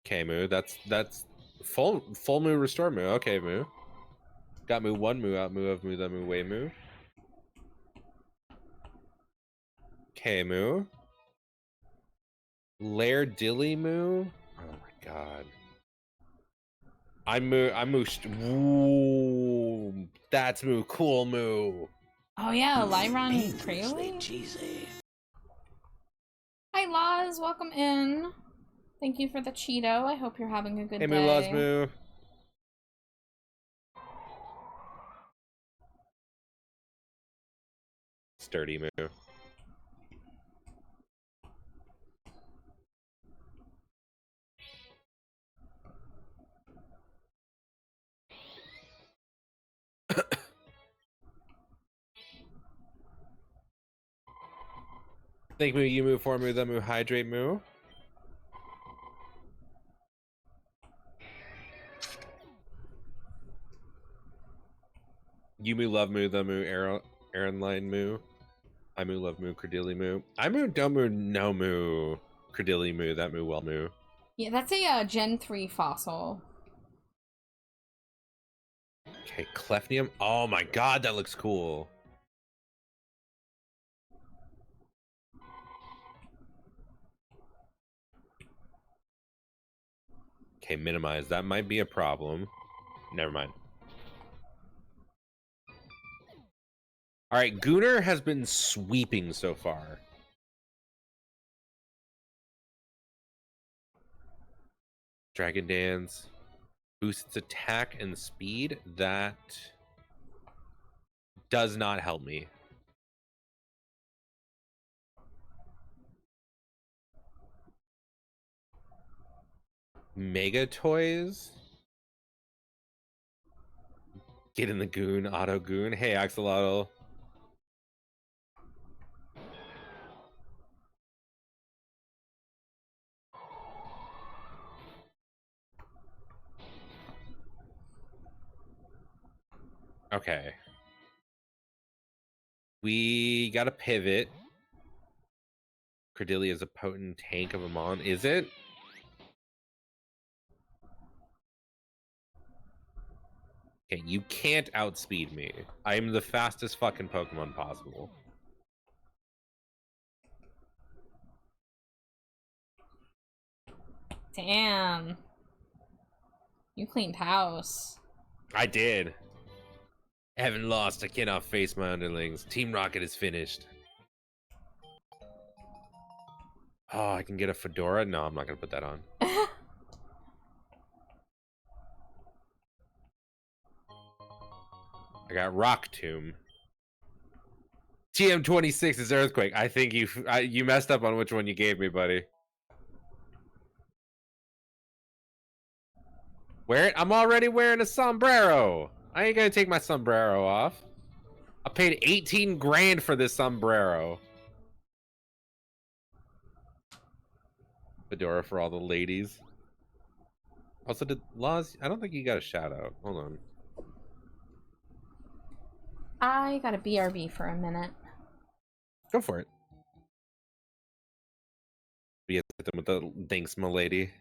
Okay, moo. That's full moo, restore moo. Okay, moo. Got moo, one moo, out moo, of moo, the moo, way moo. Okay, moo. Lair dilly moo. Oh my god. I'm moo. Ooh, that's moo. Cool moo. Oh yeah, Lyron Dangerously Crayola? cheesy. Hi Laz, welcome in. Thank you for the Cheeto. I hope you're having a good Hey day. moo, loves moo. Sturdy moo. Think moo, you moo, for moo, the moo, hydrate moo. Yumu love moo, the moo, Aaron line moo. I moo love moo, Credilli moo. I moo, don't moo, no moo. Credilli moo, that moo, well moo. Yeah, that's a Gen 3 fossil. Okay, Clefnium. Oh my god, that looks cool. Okay, minimize. That might be a problem. Never mind. Alright, Gunnar has been sweeping so far. Dragon Dance. Boosts its attack and speed. That does not help me. Mega Toys. Get in the Goon, Auto Goon. Hey, Axolotl. Okay. We got a pivot. Credilli is a potent tank of a mon. Is it? Okay, you can't outspeed me. I am the fastest fucking Pokemon possible. Damn. You cleaned house. I did. I haven't lost. I cannot face my underlings. Team Rocket is finished. Oh, I can get a fedora? No, I'm not going to put that on. I got Rock Tomb. TM26 is Earthquake. I think you messed up on which one you gave me, buddy. I'm already wearing a sombrero. I ain't gonna take my sombrero off. I paid 18 grand for this sombrero. Fedora for all the ladies. Also, did Laws? I don't think you got a shout out. Hold on. I got a BRB for a minute. Go for it. We hit them with the thanks, my lady.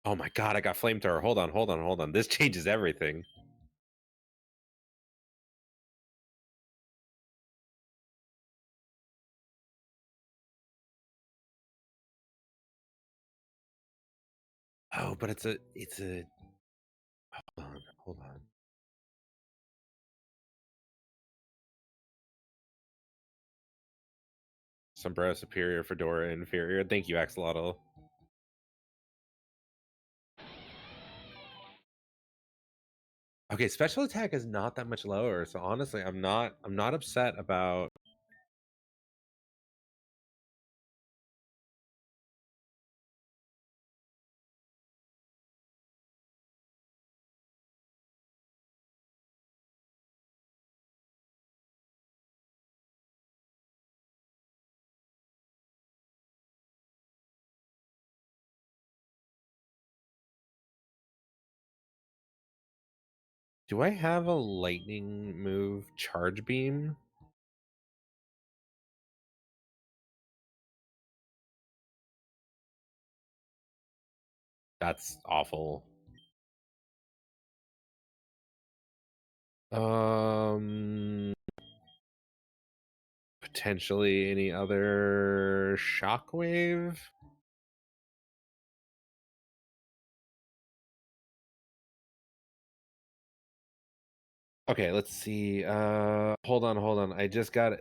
Oh my god, I got flamethrower. Hold on. This changes everything. Oh, but it's a hold on. Sombrero superior, fedora inferior. Thank you, Axolotl. Okay, special attack is not that much lower, so honestly, I'm not upset about. Do I have a lightning move charge beam? That's awful. Potentially any other shockwave? Okay, let's see. Hold on. I just got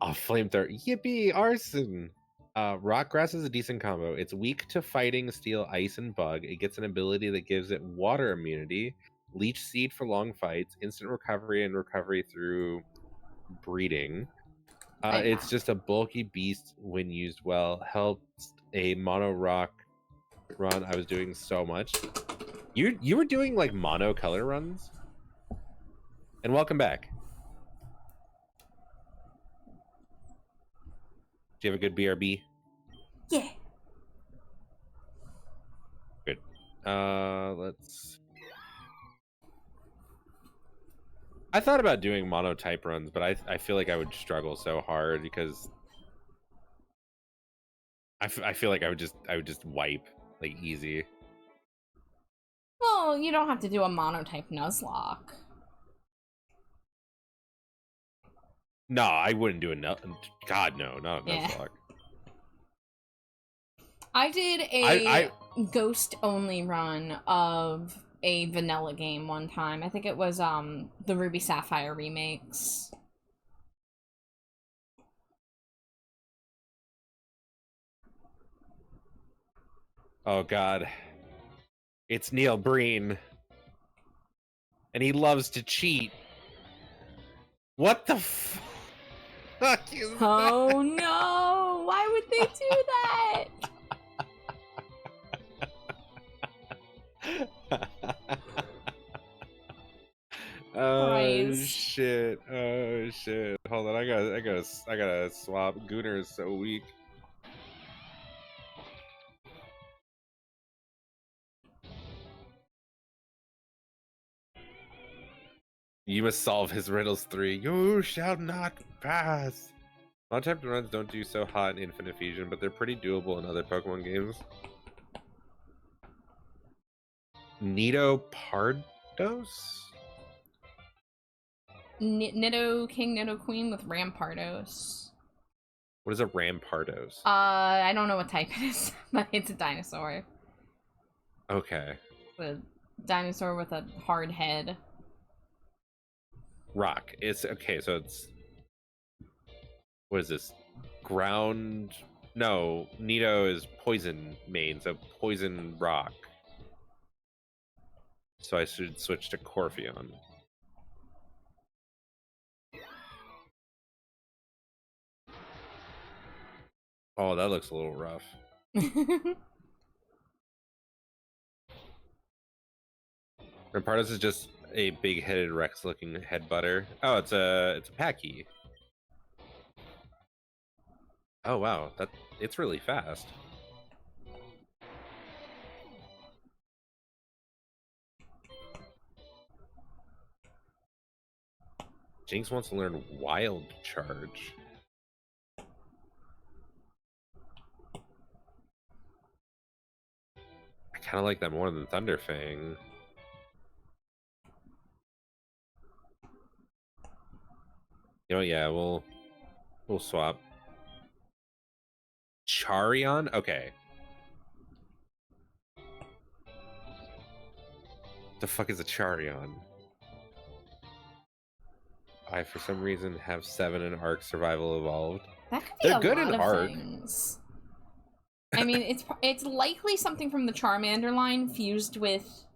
a flamethrower. Yippee, arson! Rock grass is a decent combo. It's weak to fighting, steel, ice, and bug. It gets an ability that gives it water immunity, leech seed for long fights, instant recovery, and recovery through breeding. It's just a bulky beast when used well. Helps a mono rock run. I was doing so much. You were doing like mono color runs? And welcome back. Do you have a good BRB? Yeah. Good. Let's... I thought about doing monotype runs, but I feel like I would struggle so hard because I feel like I would just wipe like easy. Well, you don't have to do a monotype Nuzlocke. No, I wouldn't do a God no, not a Yeah. Nuzlocke. I did a ghost only run of a vanilla game one time. I think it was the Ruby Sapphire remakes. Oh god. It's Neil Breen. And he loves to cheat. What the fuck is Oh no! Why would they do that? Oh Christ. shit! Oh shit! Hold on, I gotta swap. Gooner is so weak. You must solve his riddles 3. You shall not pass. Monotype runs don't do so hot in Infinite Fusion, but they're pretty doable in other Pokemon games. Nido Pardos? Nido King, Nido Queen with Rampardos. What is a Rampardos? I don't know what type it is, but it's a dinosaur. Okay. A dinosaur with a hard head. Rock. It's okay, so it's... What is this? Ground... No, Nido is poison main, so poison rock. So I should switch to Corphion. Oh, that looks a little rough. Rampardos is just a big-headed Rex-looking head butter. Oh, it's a Packy. Oh wow, it's really fast. Jinx wants to learn Wild Charge. I kind of like that more than Thunderfang. You know, yeah, we'll swap. Charion? Okay. The fuck is a Charion? I, for some reason, have 7 in Arc Survival Evolved. That could be They're a good lot in of Arc. things. I mean, it's likely something from the Charmander line fused with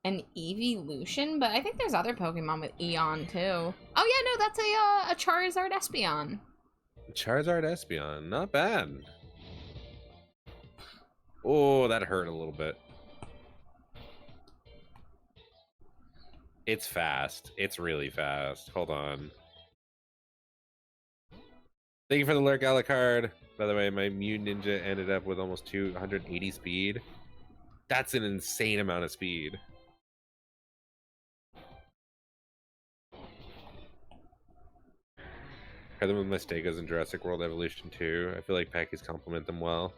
an Eeveelution, but I think there's other Pokemon with Eon too. Oh yeah, no, that's a Charizard Espeon. Charizard Espeon, not bad. Oh, that hurt a little bit. It's fast. It's really fast. Hold on. Thank you for the lurk, Alucard. By the way, my Mew Ninja ended up with almost 280 speed. That's an insane amount of speed. Pair them with my Stego's in Jurassic World Evolution 2. I feel like Packies complement them well.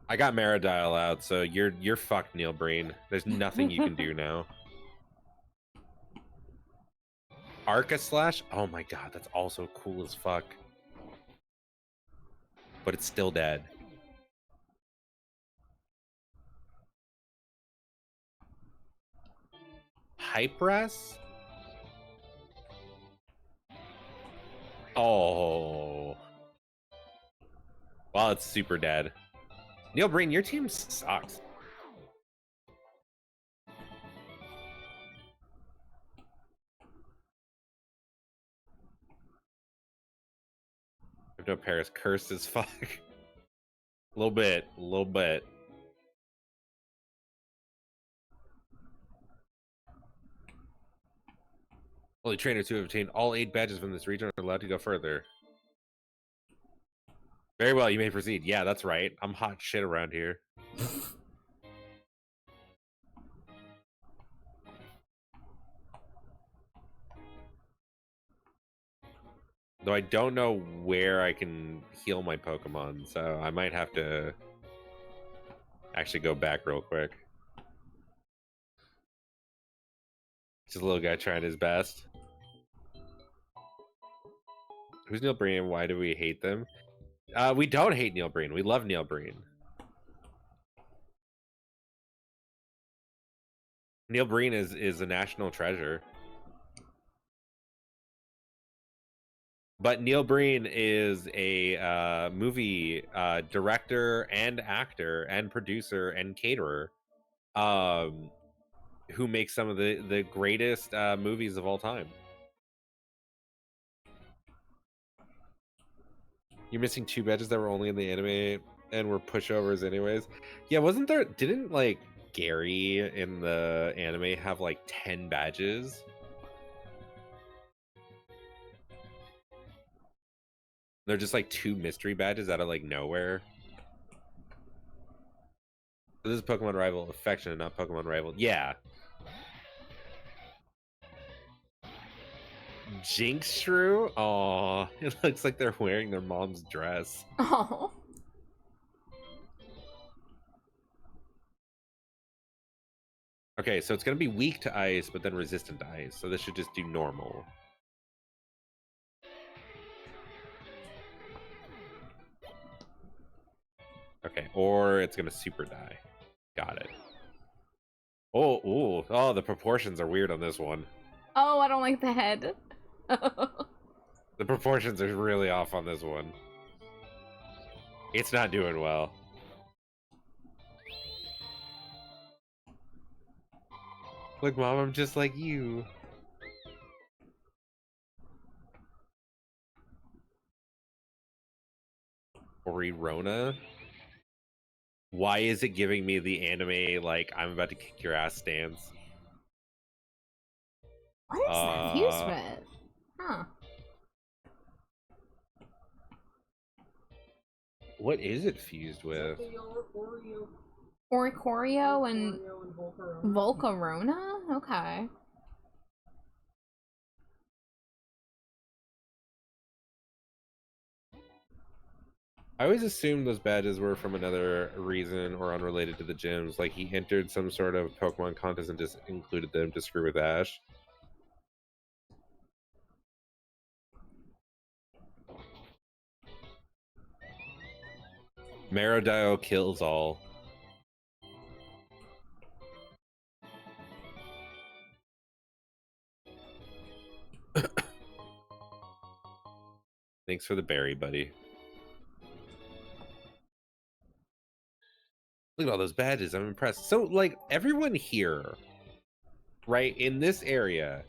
I got Maradile out, so you're fucked, Neil Breen. There's nothing you can do now. Arca Slash? Oh my god, that's also cool as fuck. But it's still dead. Hypras? Oh. Well, it's super dead. Neil Breen, your team sucks. No, Paris cursed as fuck. A little bit, a little bit. Only trainers who have obtained all 8 badges from this region are allowed to go further. Very well, you may proceed. Yeah, that's right. I'm hot shit around here. Though I don't know where I can heal my Pokemon, so I might have to actually go back real quick. Just a little guy trying his best. Who's Neil Breen? Why do we hate them? We don't hate Neil Breen. We love Neil Breen. Neil Breen is a national treasure. But Neil Breen is a movie director and actor and producer and caterer who makes some of the greatest movies of all time. You're missing 2 badges that were only in the anime and were pushovers anyways. Yeah, wasn't there... Didn't, like, Gary in the anime have, like, 10 badges? They're just like 2 mystery badges out of like nowhere. So this is Pokemon Rival Affection, not Pokemon Rival. Yeah. Jinx Shrew? Aw, it looks like they're wearing their mom's dress. Oh. Okay, so it's gonna be weak to ice, but then resistant to ice. So this should just do normal. Okay, or it's gonna super die. Got it. Oh, ooh. Oh, the proportions are weird on this one. Oh, I don't like the head. The proportions are really off on this one. It's not doing well. Look, Mom, I'm just like you. Rona? Why is it giving me the anime, like, I'm about to kick your ass stance? What is that fused with? Huh. What is it fused with? Oricorio and Volcarona? Okay. I always assumed those badges were from another reason or unrelated to the gyms. Like he entered some sort of Pokemon contest and just included them to screw with Ash. Merodile kills all. Thanks for the berry, buddy. Look at all those badges. I'm impressed. So, like, everyone here, right, in this area,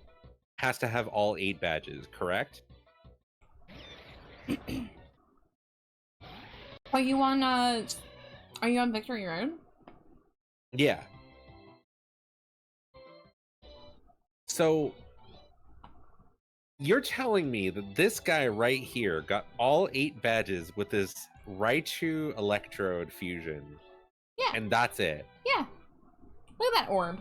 has to have all 8 badges, correct? Are you on Victory Road? Yeah. So, you're telling me that this guy right here got all 8 badges with this Raichu Electrode fusion. Yeah. And that's it. Yeah. Look at that orb.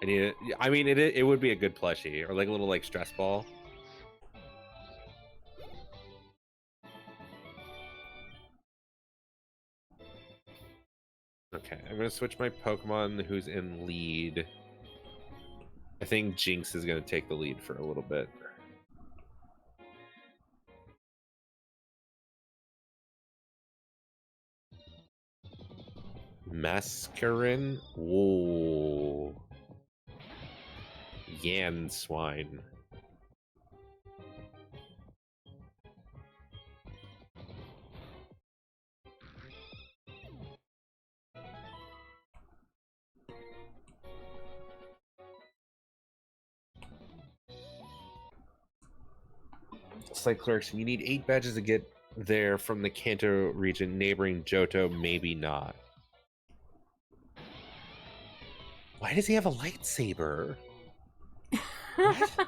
I need it. I mean, it would be a good plushie or like a little like stress ball. Okay, I'm gonna switch my Pokemon who's in lead. I think Jinx is gonna take the lead for a little bit. Mascarin? Whoa. Yan swine. Site clerks, you need 8 badges to get there from the Kanto region neighboring Johto, maybe not. Why does he have a lightsaber? What?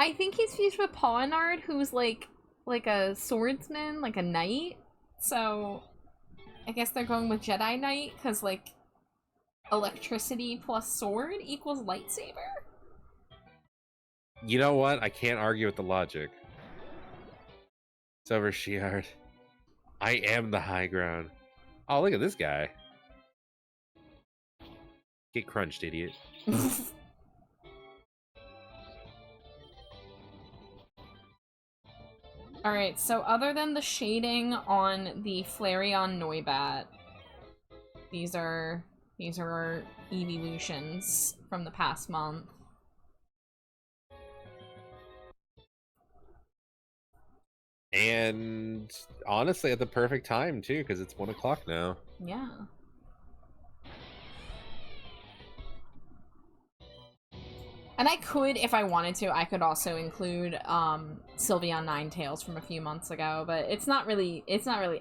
I think he's fused with Polynard, who's like a swordsman, like a knight. So I guess they're going with Jedi Knight, because like electricity plus sword equals lightsaber. You know what? I can't argue with the logic. It's over, Shiard. I am the high ground. Oh, look at this guy. Get crunched, idiot. Alright, so other than the shading on the Flareon Noibat, these are our Eeveelutions from the past month. And honestly, at the perfect time, too, because it's 1 o'clock now. Yeah. And I could, if I wanted to, I could also include Sylveon Ninetales from a few months ago, but it's not really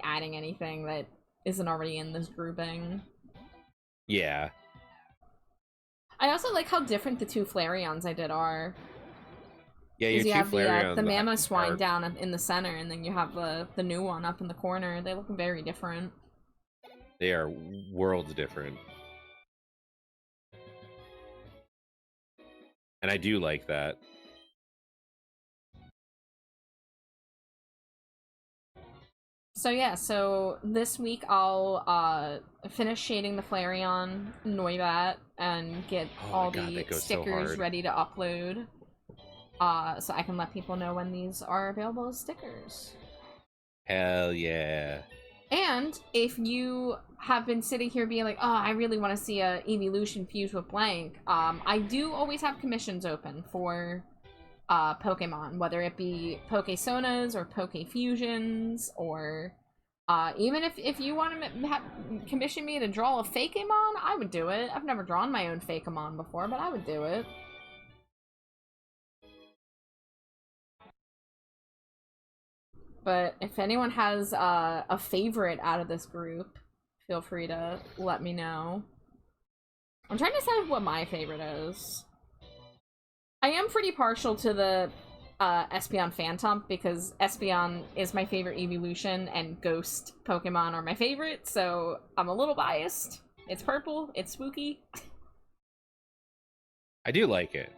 adding anything that isn't already in this grouping. Yeah. I also like how different the two Flareons I did are. Yeah, your you two have Flareon. the Mamoswine down in the center, and then you have the new one up in the corner. They look very different. They are worlds different. And I do like that. So yeah, so this week I'll finish shading the Flareon Noibat and get all the stickers ready to upload. So I can let people know when these are available as stickers. Hell yeah. And if you have been sitting here being like, oh, I really want to see a Eeveelution fused with blank, I do always have commissions open for Pokemon, whether it be Pokesonas or Pokefusions, or even if you want to commission me to draw a Fakemon, I would do it. I've never drawn my own Fakemon before, but I would do it. But if anyone has a favorite out of this group, feel free to let me know. I'm trying to decide what my favorite is. I am pretty partial to the Espeon Phantom, because Espeon is my favorite Eeveelution, and Ghost Pokemon are my favorite, so I'm a little biased. It's purple, it's spooky. I do like it.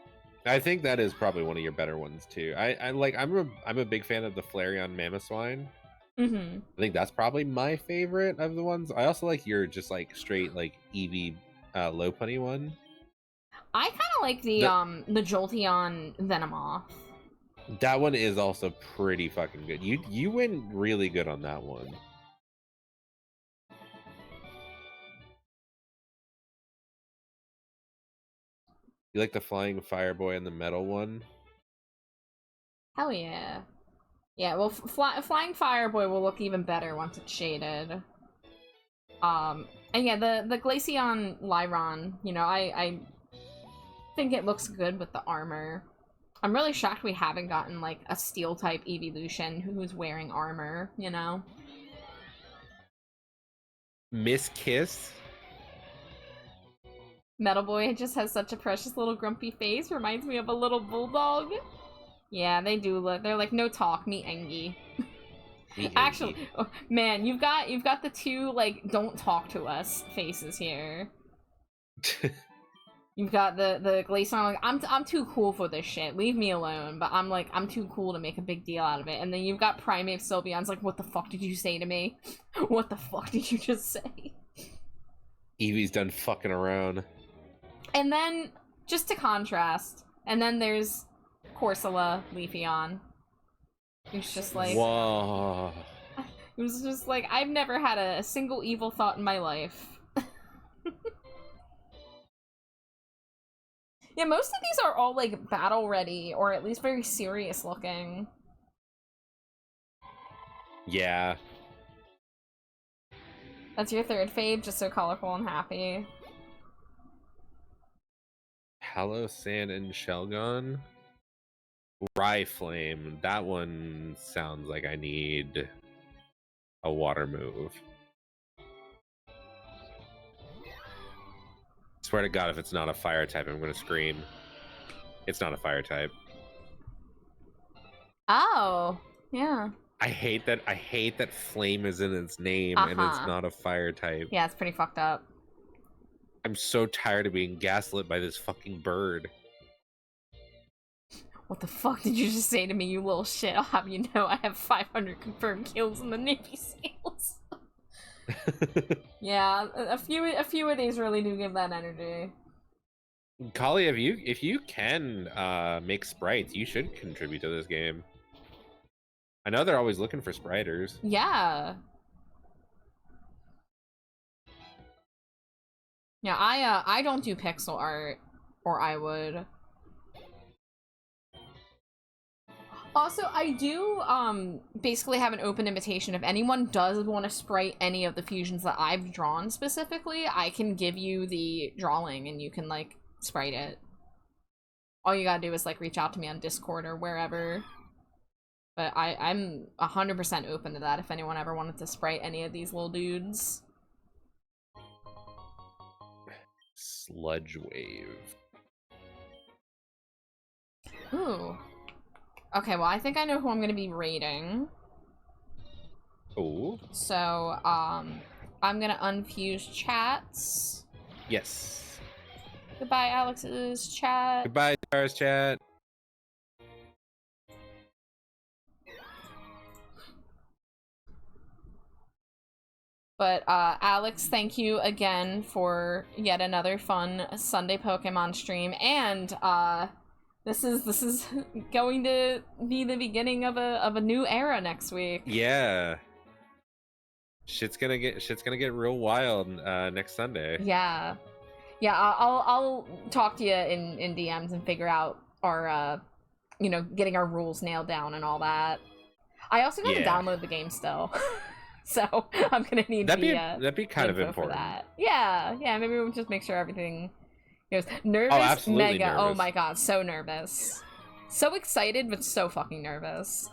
I think that is probably one of your better ones too. I'm a big fan of the Flareon Mamoswine. Mm-hmm. I think that's probably my favorite of the ones. I also like your just like straight like Eevee Lopunny one. I kind of like the Jolteon Venomoth. That one is also pretty fucking good. You went really good on that one. You like the Flying Fireboy and the Metal one? Hell yeah. Yeah, well, Flying Fireboy will look even better once it's shaded. And yeah, the Glaceon Lyron, you know, I think it looks good with the armor. I'm really shocked we haven't gotten, like, a Steel-type Eeveelution who's wearing armor, you know? Miss Kiss? Metal Boy just has such a precious little grumpy face. Reminds me of a little bulldog. Yeah, they do look. They're like, no talk, me Engie. Actually, oh, man, you've got the two, like, don't talk to us faces here. You've got the Glaceon, like, I'm too cool for this shit. Leave me alone. But I'm like, I'm too cool to make a big deal out of it. And then you've got Primate Sylveon's like, what the fuck did you say to me? What the fuck did you just say? Eevee's done fucking around. And then, just to contrast, and then there's Corsola Leafeon. It's just like... Whoa. It was just like, I've never had a single evil thought in my life. Yeah, most of these are all, like, battle-ready, or at least very serious-looking. Yeah. That's your third fave, just so colorful and happy. Hallow Sand and Shelgon? Rye Flame. That one sounds like I need a water move. Swear to God, if it's not a fire type, I'm gonna scream. It's not a fire type. Oh, yeah. I hate that flame is in its name and it's not a fire type. Yeah, it's pretty fucked up. I'm so tired of being gaslit by this fucking bird. What the fuck did you just say to me, you little shit? I'll have you know I have 500 confirmed kills in the Navy SEALs. Yeah, a few of these really do give that energy. Kali, if you can make sprites, you should contribute to this game. I know they're always looking for spriters. Yeah. Yeah, I don't do pixel art, or I would. Also, I do basically have an open invitation. If anyone does want to sprite any of the fusions that I've drawn specifically, I can give you the drawing and you can like sprite it. All you gotta do is like reach out to me on Discord or wherever. But I'm 100% open to that if anyone ever wanted to sprite any of these little dudes. Sludge Wave. Ooh. Okay, well, I think I know who I'm gonna be raiding. Oh. So, I'm gonna unfuse chats. Yes. Goodbye, Alex's chat. Goodbye, Stars chat. But, Alex, thank you again for yet another fun Sunday Pokemon stream, and, this is going to be the beginning of a new era next week. Yeah. Shit's gonna get real wild next Sunday. Yeah. Yeah, I'll talk to you in DMs and figure out our, you know, getting our rules nailed down and all that. I also gotta download the game still. So I'm gonna need that'd be kind of important. For that. Yeah, maybe we'll just make sure everything goes. Nervous, oh, absolutely mega. Nervous. Oh my god, so nervous. So excited, but so fucking nervous.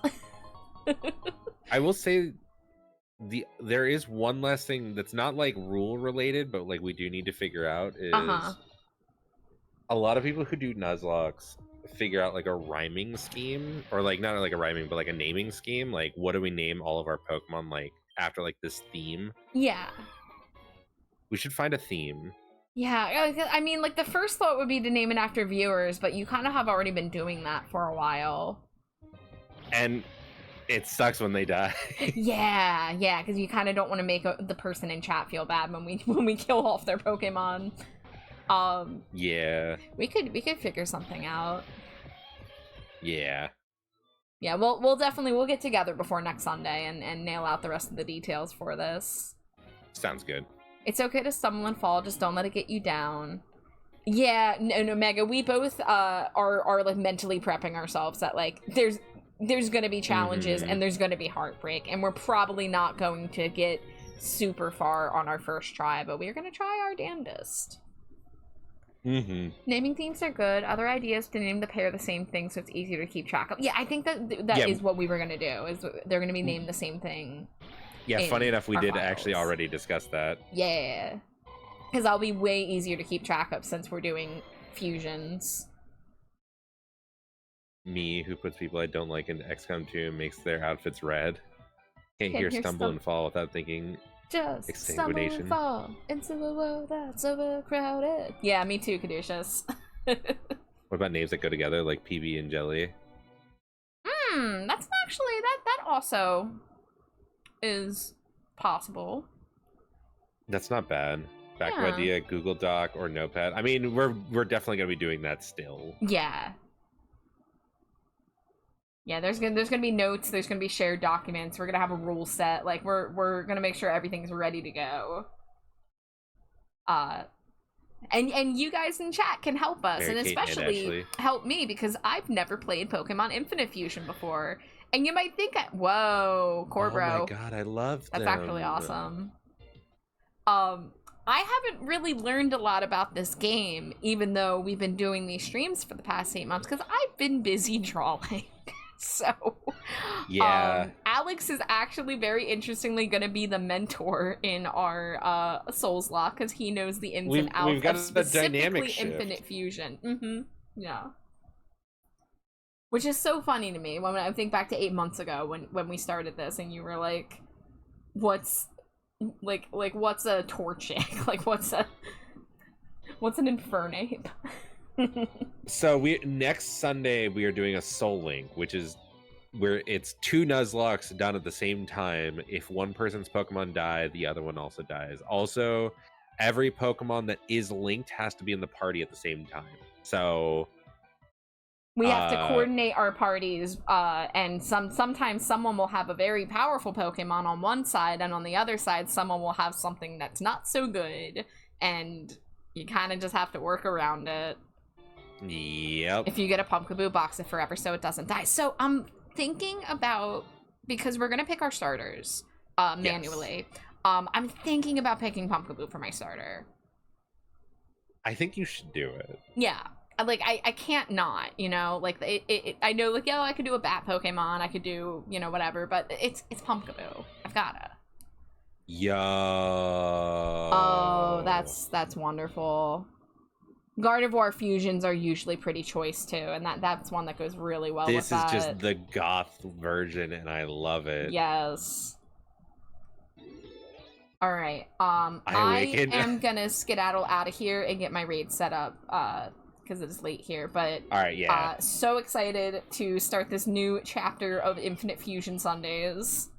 I will say there is one less thing that's not like rule related, but like we do need to figure out is a lot of people who do Nuzlocke figure out like a rhyming scheme, or like not like a rhyming, but like a naming scheme. Like, what do we name all of our Pokemon like after like this theme? Yeah. We should find a theme. Yeah, I mean, like, the first thought would be to name it after viewers, but you kind of have already been doing that for a while. And it sucks when they die. yeah, because you kind of don't want to make the person in chat feel bad when we kill off their Pokemon. Yeah. We could figure something out. Yeah. Yeah, we'll get together before next Sunday and nail out the rest of the details for this. Sounds good. It's okay to stumble and fall, just don't let it get you down. Yeah, no, Mega, we both are like mentally prepping ourselves that like there's gonna be challenges and there's gonna be heartbreak, and we're probably not going to get super far on our first try, but we're gonna try our damnedest. Naming themes are good. Other ideas to name the pair the same thing so it's easier to keep track of. Yeah, I think that is what we were gonna do. Is they're gonna be named the same thing. Yeah, funny enough, we did actually already discuss that. Yeah, because that'll be way easier to keep track of since we're doing fusions. Me, who puts people I don't like into XCOM 2 and makes their outfits red. Can't hear stumble and fall without thinking. Just stumble and fall into a world that's overcrowded. Yeah, me too, Caduceus. What about names that go together, like PB and Jelly? That's actually that also is possible. That's not bad. Backup idea, Google Doc or Notepad. I mean, we're definitely gonna be doing that still. Yeah. Yeah, there's gonna be notes, there's gonna be shared documents, we're gonna have a rule set, like we're gonna make sure everything's ready to go. And you guys in chat can help us, Mary and Kate especially and help me because I've never played Pokemon Infinite Fusion before. And you might think, whoa, Corbro. Oh my god, I love That's them. actually awesome. I haven't really learned a lot about this game, even though we've been doing these streams for the past 8 months, because I've been busy drawing. So, Yeah. Alex is actually very interestingly going to be the mentor in our Souls Lock, because he knows the ins and outs we've got of the dynamic specifically shift. Infinite Fusion. Mm-hmm. Yeah. Which is so funny to me when I think back to 8 months ago when we started this, and you were like, "What's what's a torchic? Like what's an infernape?" So next Sunday we are doing a Soul Link, which is where it's 2 Nuzlockes done at the same time. If one person's Pokemon die, the other one also dies. Also, every Pokemon that is linked has to be in the party at the same time. So we have to coordinate our parties, and sometimes someone will have a very powerful Pokemon on one side, and on the other side, someone will have something that's not so good, and you kind of just have to work around it. Yep. If you get a Pumpkaboo, box it forever so it doesn't die. So I'm thinking about, because we're gonna pick our starters manually. Yes. I'm thinking about picking Pumpkaboo for my starter. I think you should do it. Yeah. Like, I can't not, you know? Like, I know, like, I could do a bat Pokemon, I could do, you know, whatever, but it's Pumpkaboo. I've gotta. Yo. Oh, that's wonderful. Gardevoir fusions are usually pretty choice too, and that's one that goes really well with that. This is just the goth version, and I love it. Yes. All right. I am gonna skedaddle out of here and get my raid set up, because it's late here. But all right, yeah. So excited to start this new chapter of Infinite Fusion Sundays.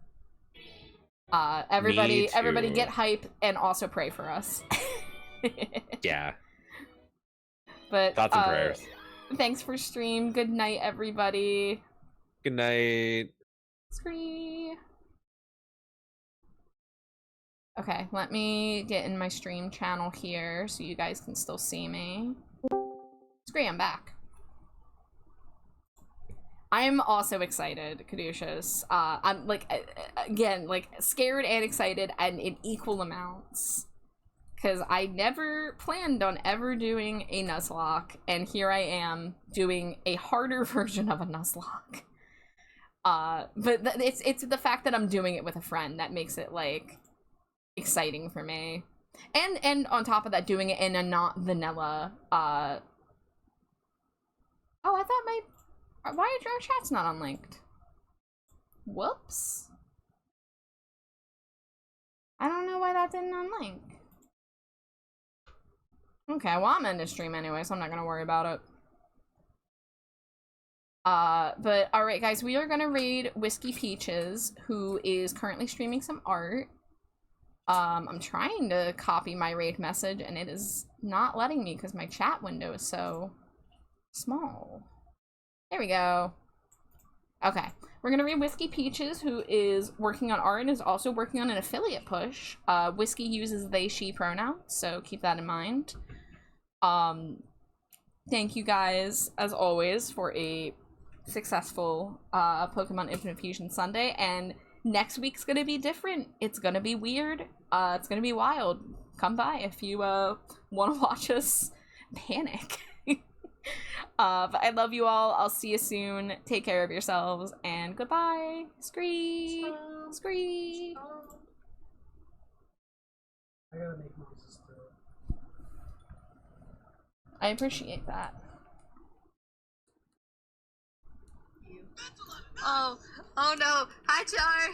Everybody get hype and also pray for us. Yeah. But thoughts and prayers. Thanks for stream. Good night, everybody. Good night. Scree. Okay, let me get in my stream channel here so you guys can still see me. Scree, I'm back. I'm also excited, Caduceus. I'm like, again, like scared and excited and in equal amounts. Because I never planned on ever doing a Nuzlocke, and here I am doing a harder version of a Nuzlocke. But it's the fact that I'm doing it with a friend that makes it, like, exciting for me. And on top of that, doing it in a not vanilla, Oh, I thought why are our chats not unlinked? Whoops. I don't know why that didn't unlink. Okay, well, I'm in the stream anyway, so I'm not gonna worry about it. But alright, guys, we are gonna raid Whiskey Peaches, who is currently streaming some art. I'm trying to copy my raid message, and it is not letting me because my chat window is so small. There we go. Okay, we're gonna read Whiskey Peaches, who is working on art and is also working on an affiliate push. Whiskey uses they, she pronouns, so keep that in mind. Thank you guys, as always, for a successful Pokemon Infinite Fusion Sunday, and next week's gonna be different. It's gonna be weird. It's gonna be wild. Come by if you want to watch us panic. But I love you all. I'll see you soon. Take care of yourselves, and goodbye. Scree! Scree! I gotta make noises too. I appreciate that. Oh no. Hi, Char.